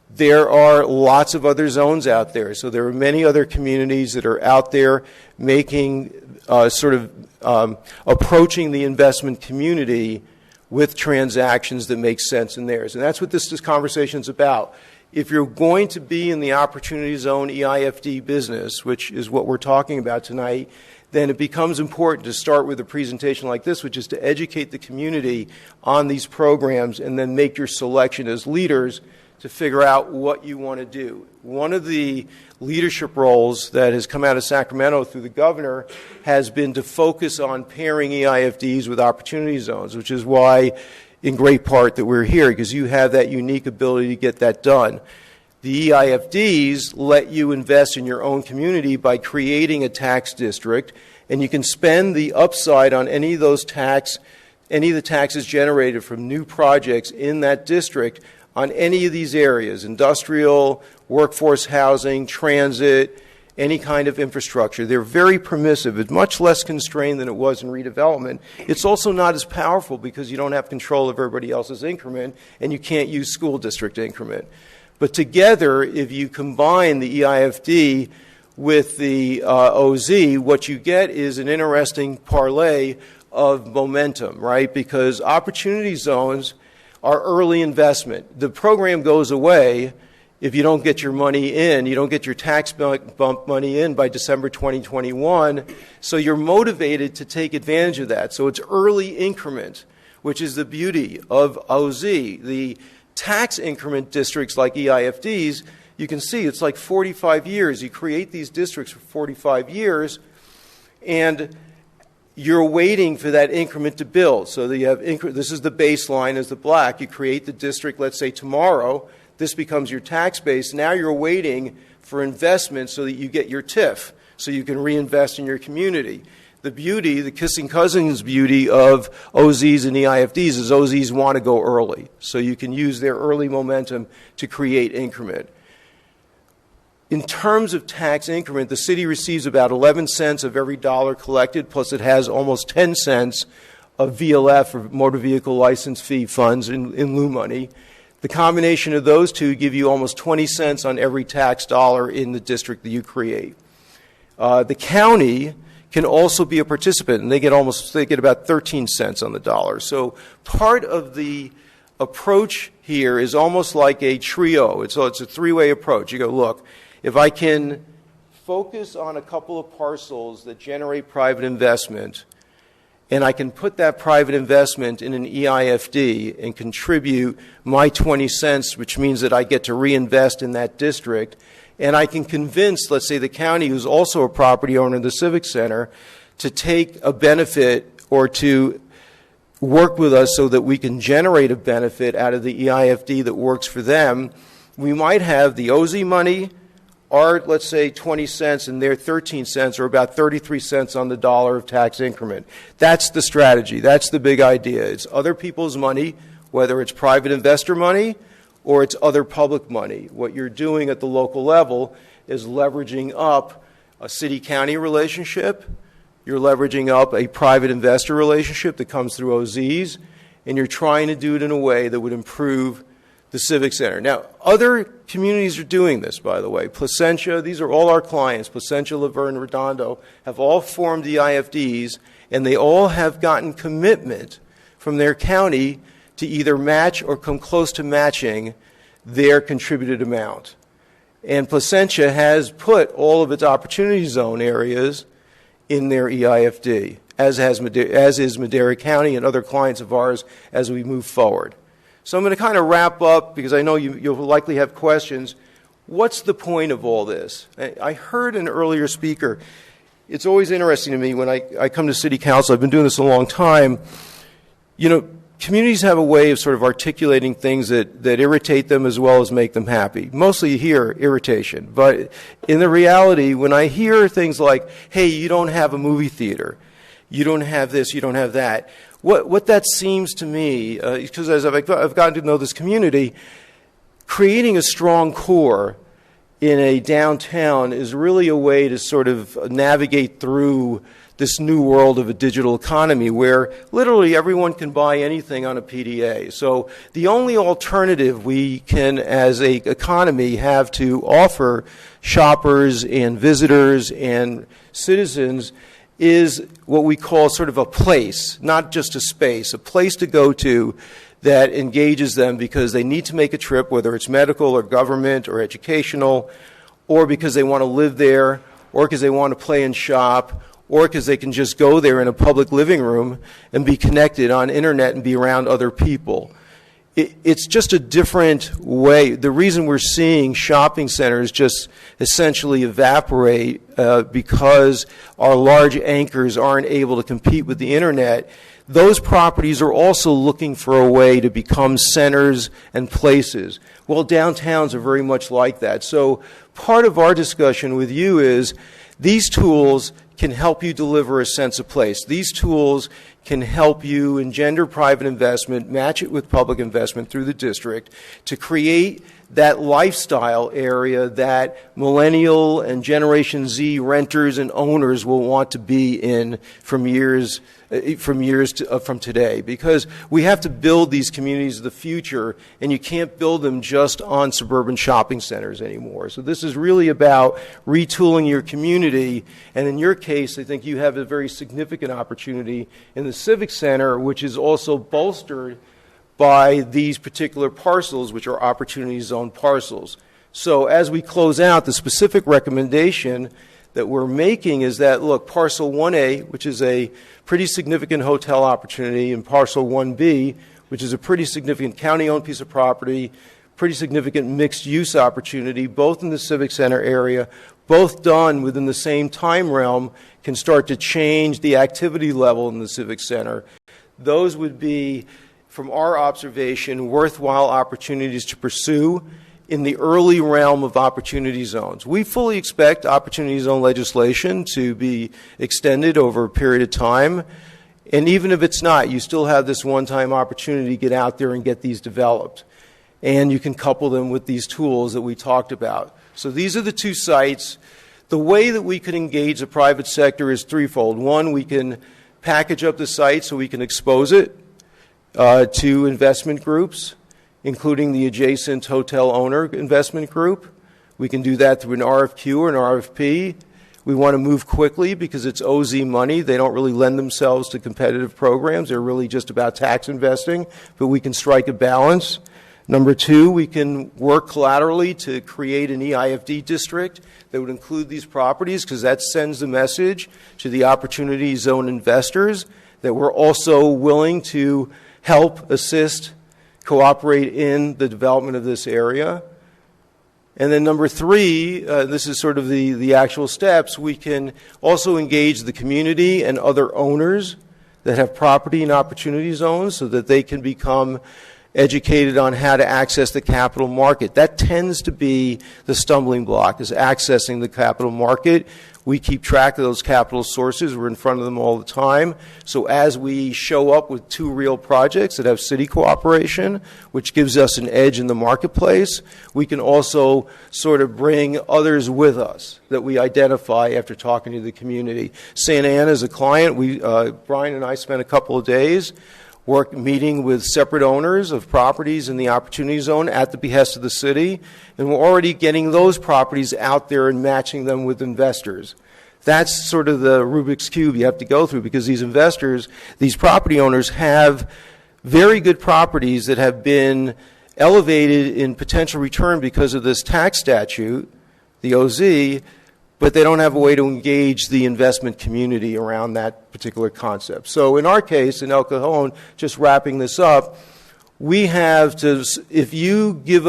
there are lots of other zones out there. So there are many other communities that are out there making approaching the investment community with transactions that make sense in theirs. And that's what this conversation is about. If you're going to be in the Opportunity Zone EIFD business, which is what we're talking about tonight, then it becomes important to start with a presentation like this, which is to educate the community on these programs and then make your selection as leaders to figure out what you want to do. One of the leadership roles that has come out of Sacramento through the governor has been to focus on pairing EIFDs with opportunity zones, which is why, in great part, that we're here, because you have that unique ability to get that done. The EIFDs let you invest in your own community by creating a tax district, and you can spend the upside on any of the taxes generated from new projects in that district on any of these areas: industrial, workforce housing, transit, any kind of infrastructure. They're very permissive. It's much less constrained than it was in redevelopment. It's also not as powerful because you don't have control of everybody else's increment, and you can't use school district increment. But together, if you combine the EIFD with the OZ, what you get is an interesting parlay of momentum, right? Because opportunity zones are early investment. The program goes away if you don't get your money in, you don't get your tax bump money in by December 2021, so you're motivated to take advantage of that. So it's early increment, which is the beauty of OZ. The tax increment districts like EIFDs, you can see it's like 45 years. You create these districts for 45 years, and you're waiting for that increment to build. So that you have this is the baseline as the black. You create the district, let's say tomorrow. This becomes your tax base. Now you're waiting for investment so that you get your TIF, so you can reinvest in your community. The beauty, the kissing cousins beauty of OZs and EIFDs is OZs want to go early. So you can use their early momentum to create increment. In terms of tax increment, the city receives about 11 cents of every dollar collected, plus it has almost 10 cents of VLF, or motor vehicle license fee funds in lieu money. The combination of those two give you almost 20 cents on every tax dollar in the district that you create. The county can also be a participant, and they get about 13 cents on the dollar. So part of the approach here is almost like a trio. It's a three-way approach. You go, look, if I can focus on a couple of parcels that generate private investment, and I can put that private investment in an EIFD and contribute my 20 cents, which means that I get to reinvest in that district, and I can convince, let's say, the county, who's also a property owner in the Civic Center, to take a benefit or to work with us so that we can generate a benefit out of the EIFD that works for them, we might have the OZ money, our, let's say, 20 cents and their 13 cents, or about 33 cents on the dollar of tax increment. That's the strategy. That's the big idea. It's other people's money, whether it's private investor money or it's other public money. What you're doing at the local level is leveraging up a city-county relationship. You're leveraging up a private investor relationship that comes through OZs, and you're trying to do it in a way that would improve the Civic Center. Now, other communities are doing this, by the way. Placentia, these are all our clients. Placentia, Laverne, Redondo have all formed the IFDs, and they all have gotten commitment from their county to either match or come close to matching their contributed amount. And Placentia has put all of its opportunity zone areas in their EIFD, as is Madera County and other clients of ours as we move forward. So I'm going to kind of wrap up, because I know you'll likely have questions. What's the point of all this? I heard an earlier speaker. It's always interesting to me when I come to City Council. I've been doing this a long time. You know, communities have a way of sort of articulating things that irritate them as well as make them happy. Mostly you hear irritation. But in the reality, when I hear things like, hey, you don't have a movie theater, you don't have this, you don't have that, what that seems to me, because as I've gotten to know this community, creating a strong core in a downtown is really a way to sort of navigate through this new world of a digital economy where literally everyone can buy anything on a PDA. So the only alternative we can, as an economy, have to offer shoppers and visitors and citizens is what we call sort of a place, not just a space, a place to go to that engages them because they need to make a trip, whether it's medical or government or educational, or because they want to live there, or because they want to play and shop, or because they can just go there in a public living room and be connected on internet and be around other people. It's just a different way. The reason we're seeing shopping centers just essentially evaporate because our large anchors aren't able to compete with the internet, those properties are also looking for a way to become centers and places. Well, downtowns are very much like that. So part of our discussion with you is these tools can help you deliver a sense of place. These tools can help you engender private investment, match it with public investment through the district to create that lifestyle area that millennial and Generation Z renters and owners will want to be in from today, because we have to build these communities of the future, and you can't build them just on suburban shopping centers anymore. So this is really about retooling your community, and in your case, I think you have a very significant opportunity in the Civic Center, which is also bolstered by these particular parcels, which are opportunity zone parcels. So as we close out, the specific recommendation that we're making is that, look, parcel 1A, which is a pretty significant hotel opportunity, and parcel 1B, which is a pretty significant county-owned piece of property, pretty significant mixed-use opportunity, both in the Civic Center area, both done within the same time realm, can start to change the activity level in the Civic Center. Those would be, from our observation, worthwhile opportunities to pursue in the early realm of opportunity zones. We fully expect opportunity zone legislation to be extended over a period of time. And even if it's not, you still have this one-time opportunity to get out there and get these developed. And you can couple them with these tools that we talked about. So these are the two sites. The way that we can engage the private sector is threefold. One, we can package up the site so we can expose it to investment groups, including the adjacent hotel owner investment group. We can do that through an RFQ or an RFP. We want to move quickly because it's OZ money. They don't really lend themselves to competitive programs. They're really just about tax investing, but we can strike a balance. Number two, we can work collaterally to create an EIFD district that would include these properties, because that sends a message to the opportunity zone investors that we're also willing to help, assist, cooperate in the development of this area. And then number three, this is sort of the actual steps, we can also engage the community and other owners that have property in opportunity zones so that they can become educated on how to access the capital market. That tends to be the stumbling block, is accessing the capital market. We keep track of those capital sources. We're in front of them all the time. So as we show up with two real projects that have city cooperation, which gives us an edge in the marketplace, we can also sort of bring others with us that we identify after talking to the community. Santa Ana is a client. Brian and I spent a couple of days meeting with separate owners of properties in the opportunity zone at the behest of the city, and we're already getting those properties out there and matching them with investors. That's sort of the Rubik's Cube you have to go through, because these investors, these property owners, have very good properties that have been elevated in potential return because of this tax statute, the OZ, but they don't have a way to engage the investment community around that particular concept. So in our case, in El Cajon, just wrapping this up, we have to, if you give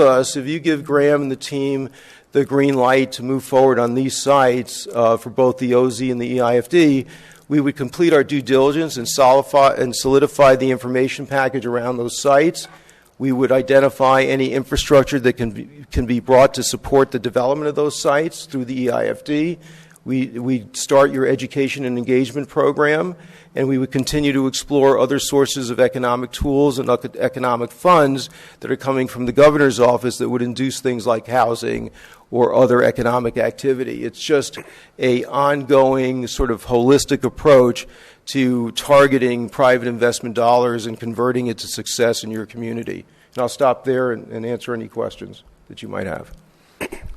Graham and the team the green light to move forward on these sites for both the OZ and the EIFD, we would complete our due diligence and solidify the information package around those sites. We would identify any infrastructure that can be brought to support the development of those sites through the EIFD. We start your education and engagement program, and we would continue to explore other sources of economic tools and economic funds that are coming from the governor's office that would induce things like housing or other economic activity. It's just an ongoing sort of holistic approach to targeting private investment dollars and converting it to success in your community. And I'll stop there and answer any questions that you might have.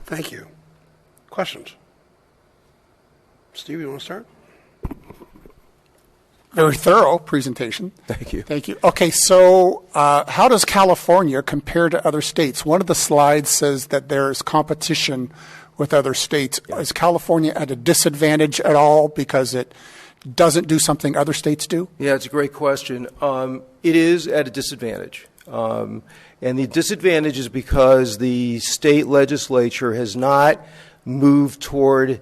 Thank you. Questions? Steve, you want to start? Very thorough presentation. Thank you. Thank you. Okay, so how does California compare to other states? One of the slides says that there's competition with other states. Yeah. Is California at a disadvantage at all because it doesn't do something other states do? Yeah, it's a great question. It is at a disadvantage. And the disadvantage is because the state legislature has not moved toward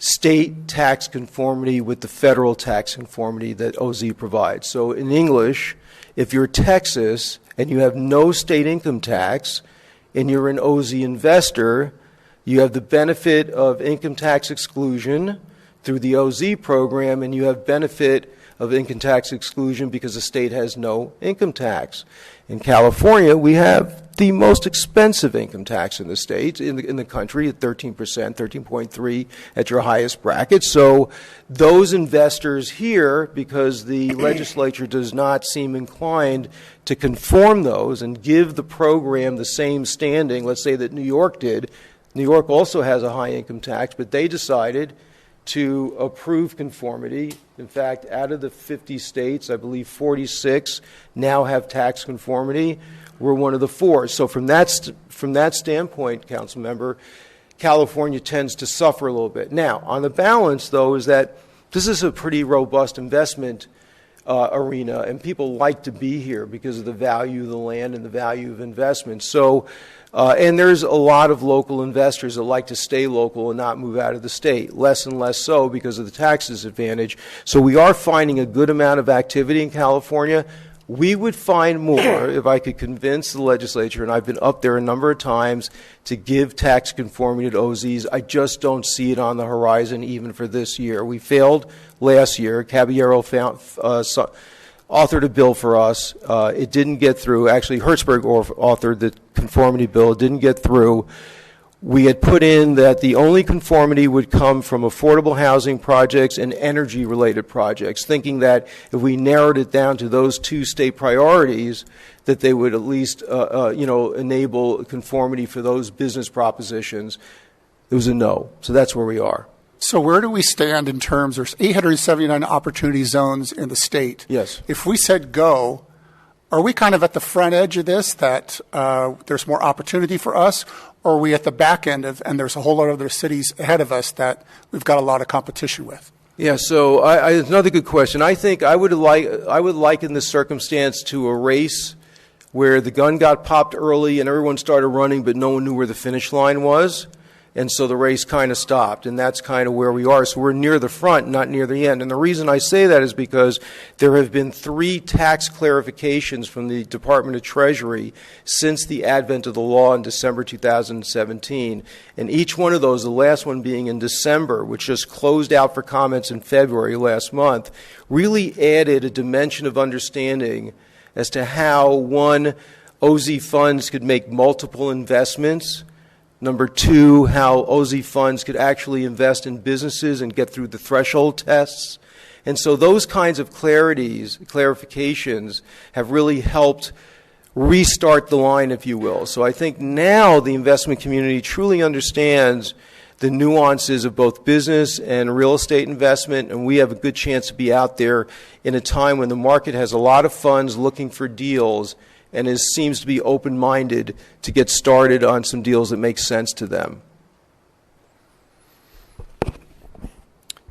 state tax conformity with the federal tax conformity that OZ provides. So in English, if you're Texas and you have no state income tax and you're an OZ investor, you have the benefit of income tax exclusion through the OZ program, and you have benefit of income tax exclusion because the state has no income tax. In California, we have the most expensive income tax in the state, in the country, at 13%, 13.3% at your highest bracket. So those investors here, because the legislature does not seem inclined to conform those and give the program the same standing, let's say that New York did. New York also has a high income tax, but they decided to approve conformity. In fact, out of the 50 states, I believe 46 now have tax conformity. We're one of the 4. So from that standpoint, Council Member, California tends to suffer a little bit. Now, on the balance, though, is that this is a pretty robust investment arena, and people like to be here because of the value of the land and the value of investment. So, and there's a lot of local investors that like to stay local and not move out of the state, less and less so because of the tax disadvantage. So we are finding a good amount of activity in California. We would find more if I could convince the legislature, and I've been up there a number of times, to give tax conformity to OZs. I just don't see it on the horizon even for this year. We failed last year. Caballero authored a bill for us. It didn't get through. Actually, Hertzberg authored the conformity bill. It didn't get through. We had put in that the only conformity would come from affordable housing projects and energy-related projects, thinking that if we narrowed it down to those 2 state priorities, that they would at least, enable conformity for those business propositions. It was a no. So that's where we are. So where do we stand in terms, there's 879 opportunity zones in the state. Yes. If we said go, are we kind of at the front edge of this, that there's more opportunity for us, or are we at the back end of, and there's a whole lot of other cities ahead of us that we've got a lot of competition with? Yeah, so it's another good question. I think I would liken this circumstance to a race where the gun got popped early and everyone started running, but no one knew where the finish line was. And so the race kind of stopped, and that's kind of where we are. So we're near the front, not near the end. And the reason I say that is because there have been 3 tax clarifications from the Department of Treasury since the advent of the law in December 2017. And each one of those, the last one being in December, which just closed out for comments in February last month, really added a dimension of understanding as to how, 1, OZ funds could make multiple investments. Number 2, how OZ funds could actually invest in businesses and get through the threshold tests. And so those kinds of clarifications have really helped restart the line, if you will. So I think now the investment community truly understands the nuances of both business and real estate investment, and we have a good chance to be out there in a time when the market has a lot of funds looking for deals and seems to be open-minded to get started on some deals that make sense to them.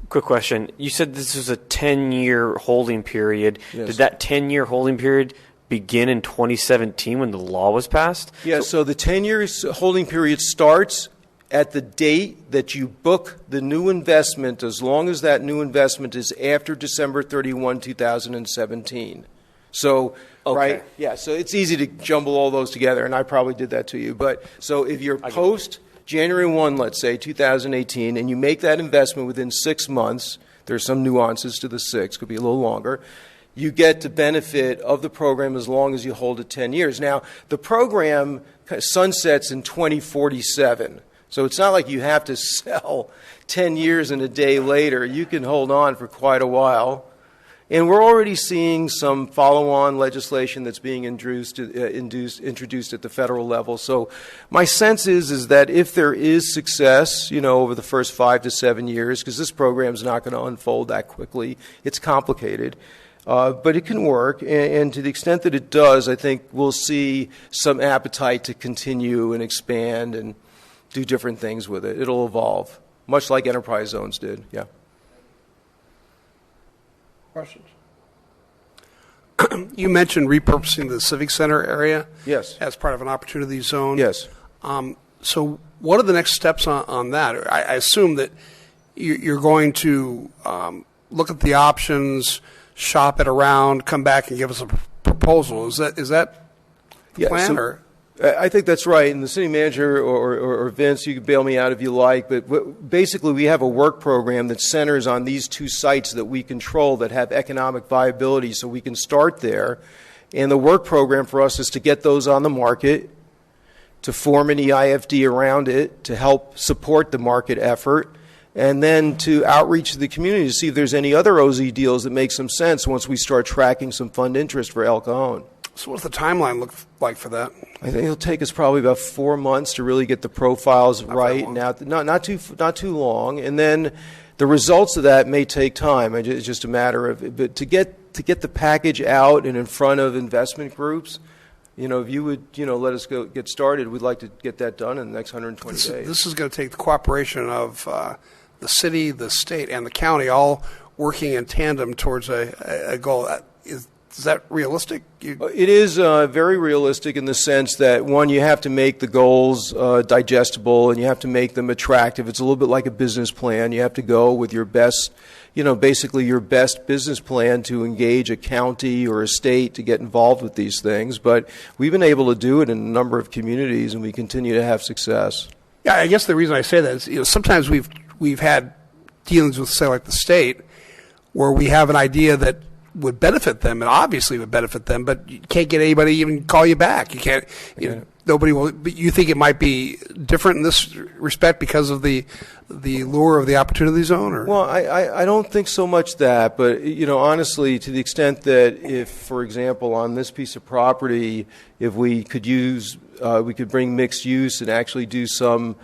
Quick question. You said this was a 10-year holding period. Yes. Did that 10-year holding period begin in 2017 when the law was passed? Yeah, so the 10-year holding period starts at the date that you book the new investment, as long as that new investment is after December 31, 2017. So, okay. Right? Yeah, so it's easy to jumble all those together, and I probably did that to you. But so if you're post January 1, let's say, 2018, and you make that investment within 6 months, there's some nuances to the 6, could be a little longer, you get the benefit of the program as long as you hold it 10 years. Now, the program sunsets in 2047. So it's not like you have to sell 10 years and a day later. You can hold on for quite a while. And we're already seeing some follow-on legislation that's being introduced at the federal level. So my sense is that if there is success, over the first 5 to 7 years, because this program is not going to unfold that quickly, it's complicated, but it can work. And to the extent that it does, I think we'll see some appetite to continue and expand and do different things with it. It'll evolve, much like enterprise zones did. Yeah. Questions? You mentioned repurposing the Civic Center area. Yes. As part of an opportunity zone. Yes. So what are the next steps on that? I assume that you're going to look at the options, shop it around, come back and give us a proposal. Is that the plan? I think that's right. And the city manager or Vince, you can bail me out if you like, but basically we have a work program that centers on these two sites that we control that have economic viability, so we can start there. And the work program for us is to get those on the market, to form an EIFD around it, to help support the market effort, and then to outreach to the community to see if there's any other OZ deals that make some sense once we start tracking some fund interest for El Cajon. So what's the timeline look like for that? I think it'll take us probably about 4 months to really get the profiles right. Now, not too long, and then the results of that may take time. It's just a matter of, but to get the package out and in front of investment groups. If you would, let us get started, we'd like to get that done in the next 120 days. This is going to take the cooperation of the city, the state, and the county all working in tandem towards a goal. Is that realistic? It is very realistic in the sense that, one, you have to make the goals digestible and you have to make them attractive. It's a little bit like a business plan. You have to go with your best, basically your best business plan to engage a county or a state to get involved with these things. But we've been able to do it in a number of communities, and we continue to have success. Yeah, I guess the reason I say that is, sometimes we've had dealings with, say, like the state, where we have an idea that would benefit them, and obviously would benefit them, but you can't get anybody to even call you back. You can't. Nobody will. But you think it might be different in this respect because of the lure of the opportunity zone, or? Well, I don't think so much that, but honestly, to the extent that if, for example, on this piece of property, if we could we could bring mixed use and actually do some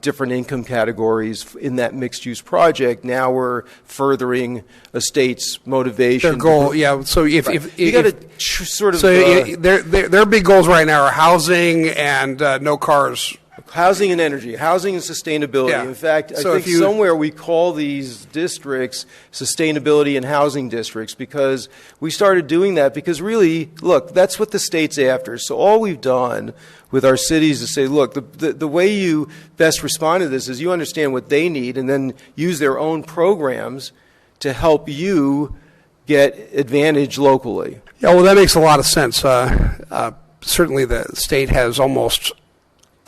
different income categories in that mixed-use project. Now we're furthering a state's motivation. Their goal, yeah. So if you got to sort of their big goals right now are housing and no cars. Housing and energy, housing and sustainability. Yeah. In fact, I think somewhere we call these districts sustainability and housing districts, because we started doing that because really, look, that's what the state's after. So all we've done with our cities is say, look, the way you best respond to this is you understand what they need and then use their own programs to help you get advantage locally. Yeah, well, that makes a lot of sense. Certainly the state has almost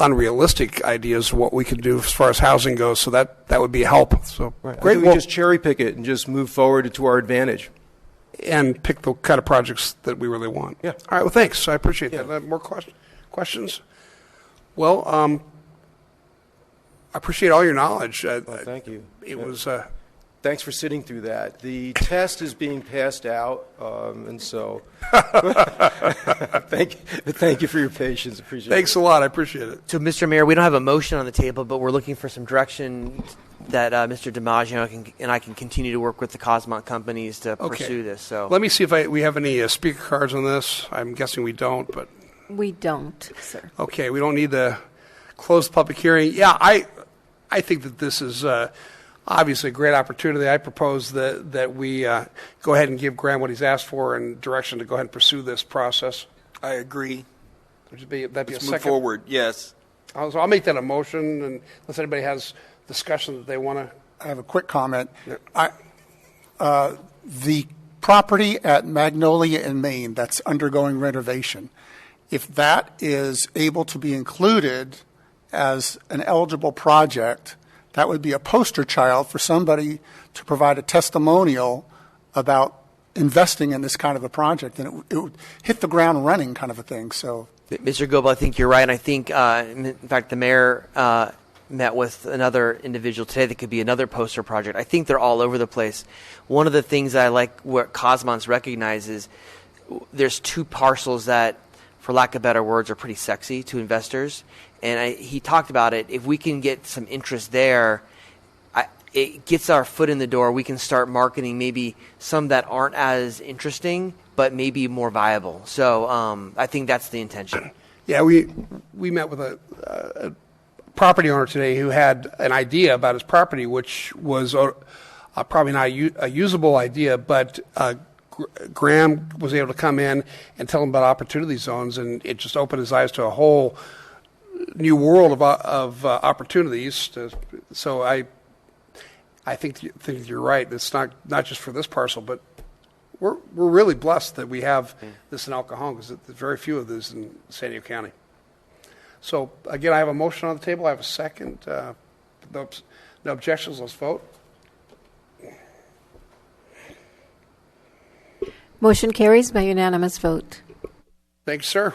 unrealistic ideas of what we can do as far as housing goes, so that would be a help. So right. Great. We just cherry pick it and just move forward to our advantage, and pick the kind of projects that we really want. Yeah. All right. Well, thanks. I appreciate that. More questions? Well, I appreciate all your knowledge. Thank you. It was. Thanks for sitting through that. The test is being passed out, and so thank you for your patience. Appreciate it. Thanks a lot. I appreciate it. So, Mr. Mayor, we don't have a motion on the table, but we're looking for some direction that Mr. DiMaggio and I can continue to work with the Cosmont companies to pursue this. So, let me see if we have any speaker cards on this. I'm guessing we don't, but we don't, sir. Okay, we don't need to close the public hearing. Yeah, I think that this is. Obviously, a great opportunity. I propose that we go ahead and give Graham what he's asked for and direction to go ahead and pursue this process. I agree. That'd be Let's a move second. forward. Yes. So I'll make that a motion, and unless anybody has discussion that they want to. I have a quick comment. Yeah. The property at Magnolia in Maine that's undergoing renovation, if that is able to be included as an eligible project, that would be a poster child for somebody to provide a testimonial about investing in this kind of a project, and it would hit the ground running kind of a thing. So, Mr. Goebel, I think you're right. And I think, in fact, the mayor met with another individual today that could be another poster project. I think they're all over the place. One of the things that I like what Cosmont's recognizes, there's two parcels that, for lack of better words, are pretty sexy to investors. And he talked about it. If we can get some interest there, it gets our foot in the door. We can start marketing maybe some that aren't as interesting, but maybe more viable. So I think that's the intention. Yeah, we met with a property owner today who had an idea about his property, which was probably not a usable idea, but Graham was able to come in and tell him about opportunity zones, and it just opened his eyes to a whole new world of opportunities. So I think you're right. It's not just for this parcel, but we're really blessed that we have this in El Cajon, because there's very few of these in San Diego County. So again, I have a motion on the table. I have a second. No objections. Let's vote. Motion carries by unanimous vote. Thank you, sir.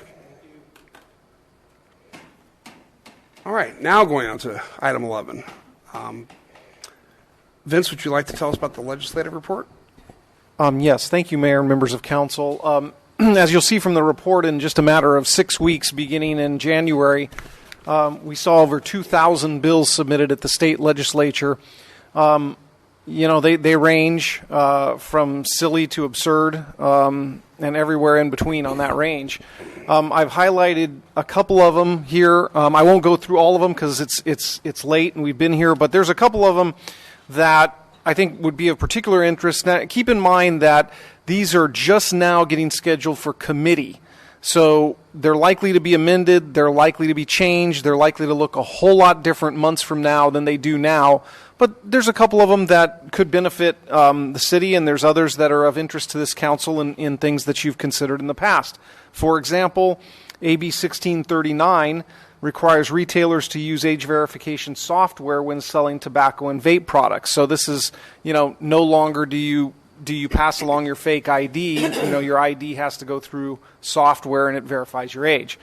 All right, now going on to item 11. Vince, would you like to tell us about the legislative report? Yes, thank you, Mayor and members of council. As you'll see from the report, in just a matter of 6 weeks, beginning in January, we saw over 2,000 bills submitted at the state legislature. They range from silly to absurd and everywhere in between on that range. I've highlighted a couple of them here. I won't go through all of them because it's late and we've been here, but there's a couple of them that I think would be of particular interest. Now, keep in mind that these are just now getting scheduled for committee. So they're likely to be amended, they're likely to be changed, they're likely to look a whole lot different months from now than they do now. But there's a couple of them that could benefit the city, and there's others that are of interest to this council in things that you've considered in the past. For example, AB 1639 requires retailers to use age verification software when selling tobacco and vape products. So this is, no longer do you pass along your fake ID. Your ID has to go through software and it verifies your age.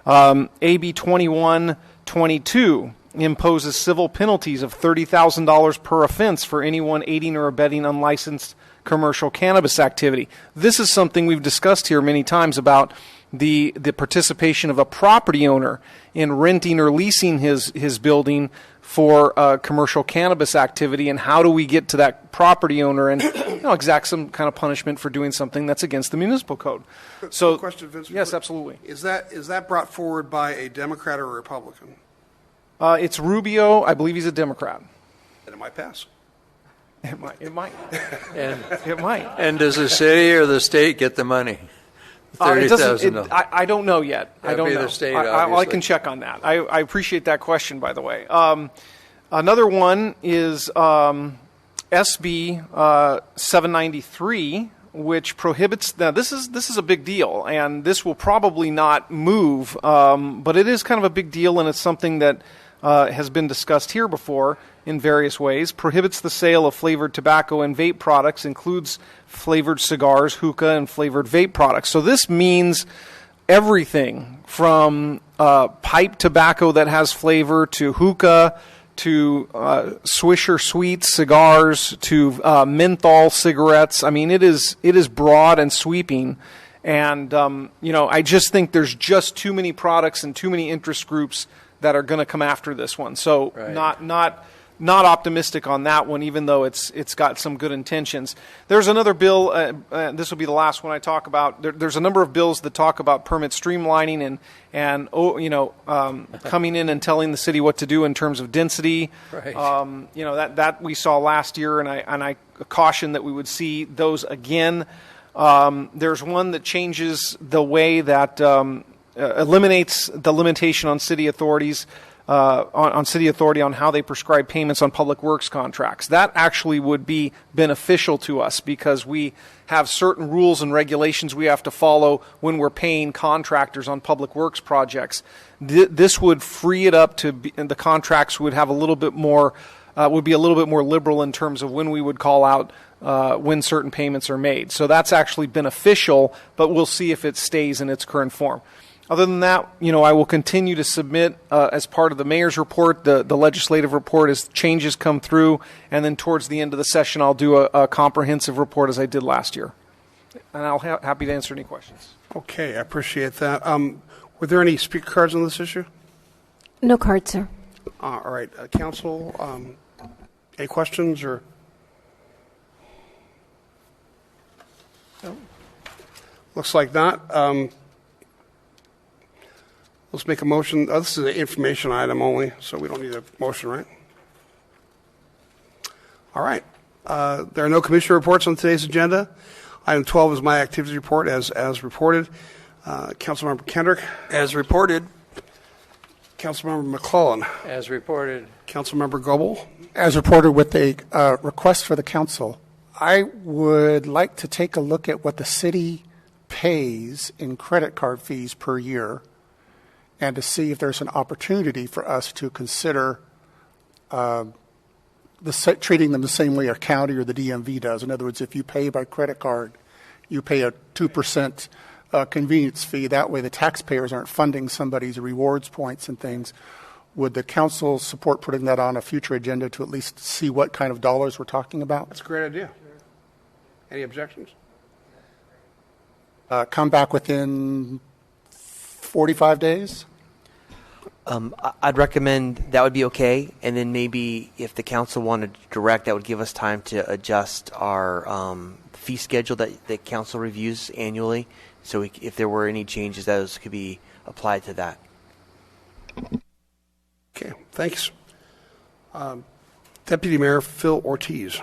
AB 2122 imposes civil penalties of $30,000 per offense for anyone aiding or abetting unlicensed commercial cannabis activity. This is something we've discussed here many times about the participation of a property owner in renting or leasing his building for commercial cannabis activity, and how do we get to that property owner and exact some kind of punishment for doing something that's against the municipal code. So, question, Vince. Yes, absolutely. Is that brought forward by a Democrat or a Republican? It's Rubio. I believe he's a Democrat. And it might pass. It might. And it might. And does the city or the state get the money? $30,000. I don't know yet. I don't know. The state, I can check on that. I appreciate that question, by the way. Another one is SB 793, which prohibits. Now, this is a big deal, and this will probably not move, but it is kind of a big deal, and it's something that has been discussed here before in various ways. Prohibits the sale of flavored tobacco and vape products, includes flavored cigars, hookah, and flavored vape products. So this means everything from pipe tobacco that has flavor to hookah to Swisher Sweets cigars to menthol cigarettes. I mean, it is broad and sweeping. And, I just think there's just too many products and too many interest groups that are going to come after this one. So right. Not optimistic on that one, even though it's got some good intentions. There's another bill, this will be the last one I talk about. There's a number of bills that talk about permit streamlining and coming in and telling the city what to do in terms of density. Right. That we saw last year, and I caution that we would see those again. There's one that changes the way that eliminates the limitation on city authorities. On city authority on how they prescribe payments on public works contracts. That actually would be beneficial to us because we have certain rules and regulations we have to follow when we're paying contractors on public works projects. This would free it up and the contracts would have a little bit more, would be a little bit more liberal in terms of when we would call out when certain payments are made. So that's actually beneficial, but we'll see if it stays in its current form. Other than that, I will continue to submit as part of the mayor's report, the legislative report as changes come through, and then towards the end of the session, I'll do a comprehensive report as I did last year. And I'll happy to answer any questions. Okay, I appreciate that. Were there any speaker cards on this issue? No cards, sir. All right, council, any questions or? No? Looks like not. Let's make a motion. This is an information item only, so we don't need a motion, right? All right. There are no commissioner reports on today's agenda. Item 12 is my activities report as reported. Councilmember Kendrick. As reported. Councilmember McClellan. As reported. Councilmember Goebel. As reported with a request for the council, I would like to take a look at what the city pays in credit card fees per year and to see if there's an opportunity for us to consider treating them the same way our county or the DMV does. In other words, if you pay by credit card, you pay a 2% convenience fee. That way the taxpayers aren't funding somebody's rewards points and things. Would the council support putting that on a future agenda to at least see what kind of dollars we're talking about? That's a great idea. Any objections? Come back within 45 days? I'd recommend that would be okay, and then maybe if the council wanted to direct, that would give us time to adjust our fee schedule that council reviews annually. So if there were any changes, those could be applied to that. Okay, thanks. Deputy Mayor Phil Ortiz.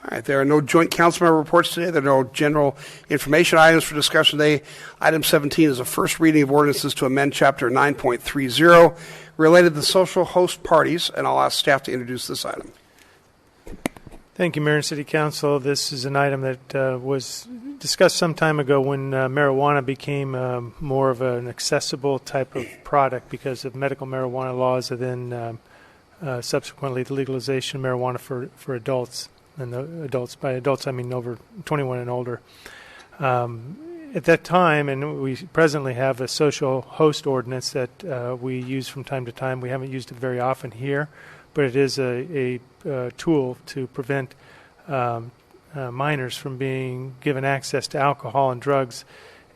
All right, there are no joint council member reports today. There are no general information items for discussion today. Item 17 is a first reading of ordinances to amend Chapter 9.30 related to social host parties, and I'll ask staff to introduce this item. Thank you, Mayor and City Council. This is an item that was discussed some time ago when marijuana became more of an accessible type of product because of medical marijuana laws and then subsequently the legalization of marijuana for adults. And by adults I mean over 21 and older. At that time, and we presently have a social host ordinance that we use from time to time. We haven't used it very often here, but it is a tool to prevent minors from being given access to alcohol and drugs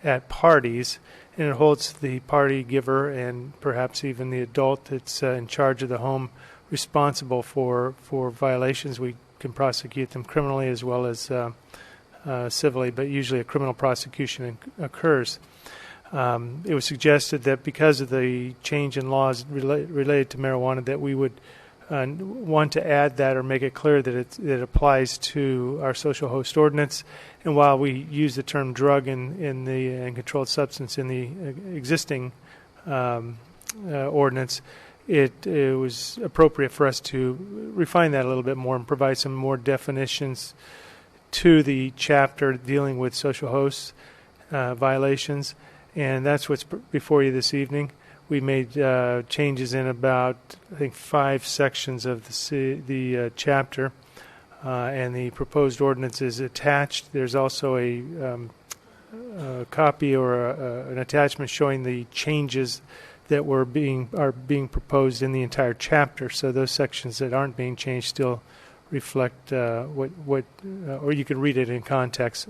at parties, and it holds the party giver and perhaps even the adult that's in charge of the home responsible for violations. We can prosecute them criminally as well as civilly, but usually a criminal prosecution occurs. It was suggested that because of the change in laws related to marijuana that we would want to add that or make it clear that it applies to our social host ordinance. And while we use the term drug and controlled substance in the existing ordinance, it was appropriate for us to refine that a little bit more and provide some more definitions to the chapter dealing with social host violations. And that's what's before you this evening. We made changes in about, I think, 5 sections of the chapter, and the proposed ordinance is attached. There's also a copy or an attachment showing the changes that are being proposed in the entire chapter. So those sections that aren't being changed still reflect or you can read it in context.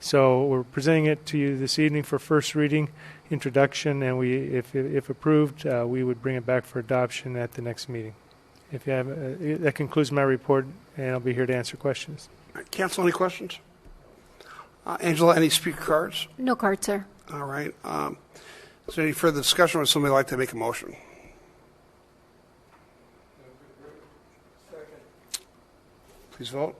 So we're presenting it to you this evening for first reading, introduction, and if approved, we would bring it back for adoption at the next meeting. If you have, that concludes my report, and I'll be here to answer questions. Council, any questions? Angela, any speaker cards? No cards, sir. All right. Is there any further discussion, or would somebody like to make a motion? Please vote.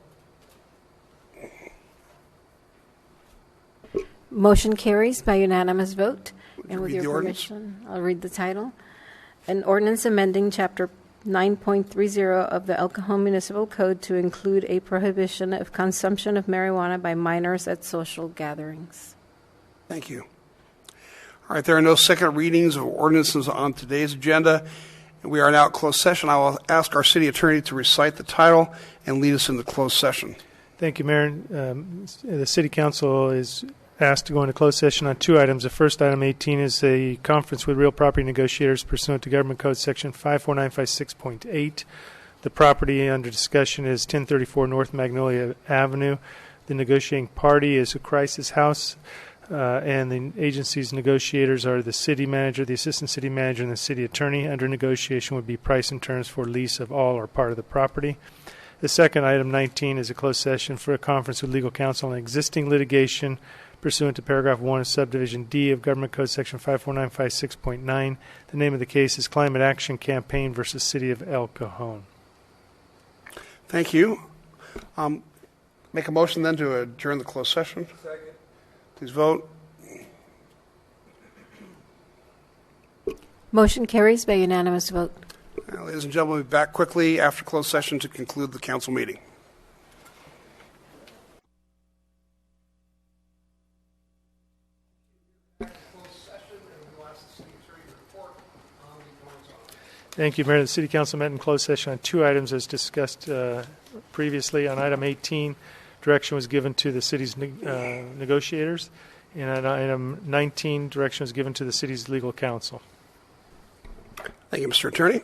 Motion carries by unanimous vote. Would And you with read your the ordinance? permission, I'll read the title. An ordinance amending Chapter 9.30 of the El Cajon Municipal Code to include a prohibition of consumption of marijuana by minors at social gatherings. Thank you. All right, there are no second readings of ordinances on today's agenda. We are now at closed session. I will ask our city attorney to recite the title and lead us into closed session. Thank you, Mayor. The City Council is asked to go into closed session on 2 items. The first item, 18, is a conference with real property negotiators pursuant to Government Code Section 54956.8. The property under discussion is 1034 North Magnolia Avenue. The negotiating party is a Crisis House, and the agency's negotiators are the city manager, the assistant city manager, and the city attorney. Under negotiation would be price and terms for lease of all or part of the property. The second item, 19, is a closed session for a conference with legal counsel on existing litigation pursuant to paragraph 1 of subdivision D of Government Code Section 54956.9. The name of the case is Climate Action Campaign versus City of El Cajon. Thank you. Make a motion then to adjourn the closed session. Second. Please vote. Motion carries by unanimous vote. Now, ladies and gentlemen, we'll be back quickly after closed session to conclude the council meeting. Closed session. Thank you, Mayor. The City Council met in closed session on 2 items as discussed previously. On item 18, direction was given to the city's negotiators, and on item 19, direction was given to the city's legal counsel. Thank you, Mr. Attorney.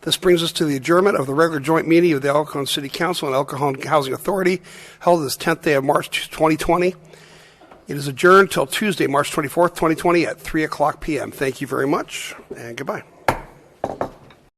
This brings us to the adjournment of the regular joint meeting of the El Cajon City Council and El Cajon Housing Authority, held this 10th day of March 2020. It is adjourned till Tuesday, March 24th, 2020 at 3 o'clock p.m. Thank you very much, and goodbye.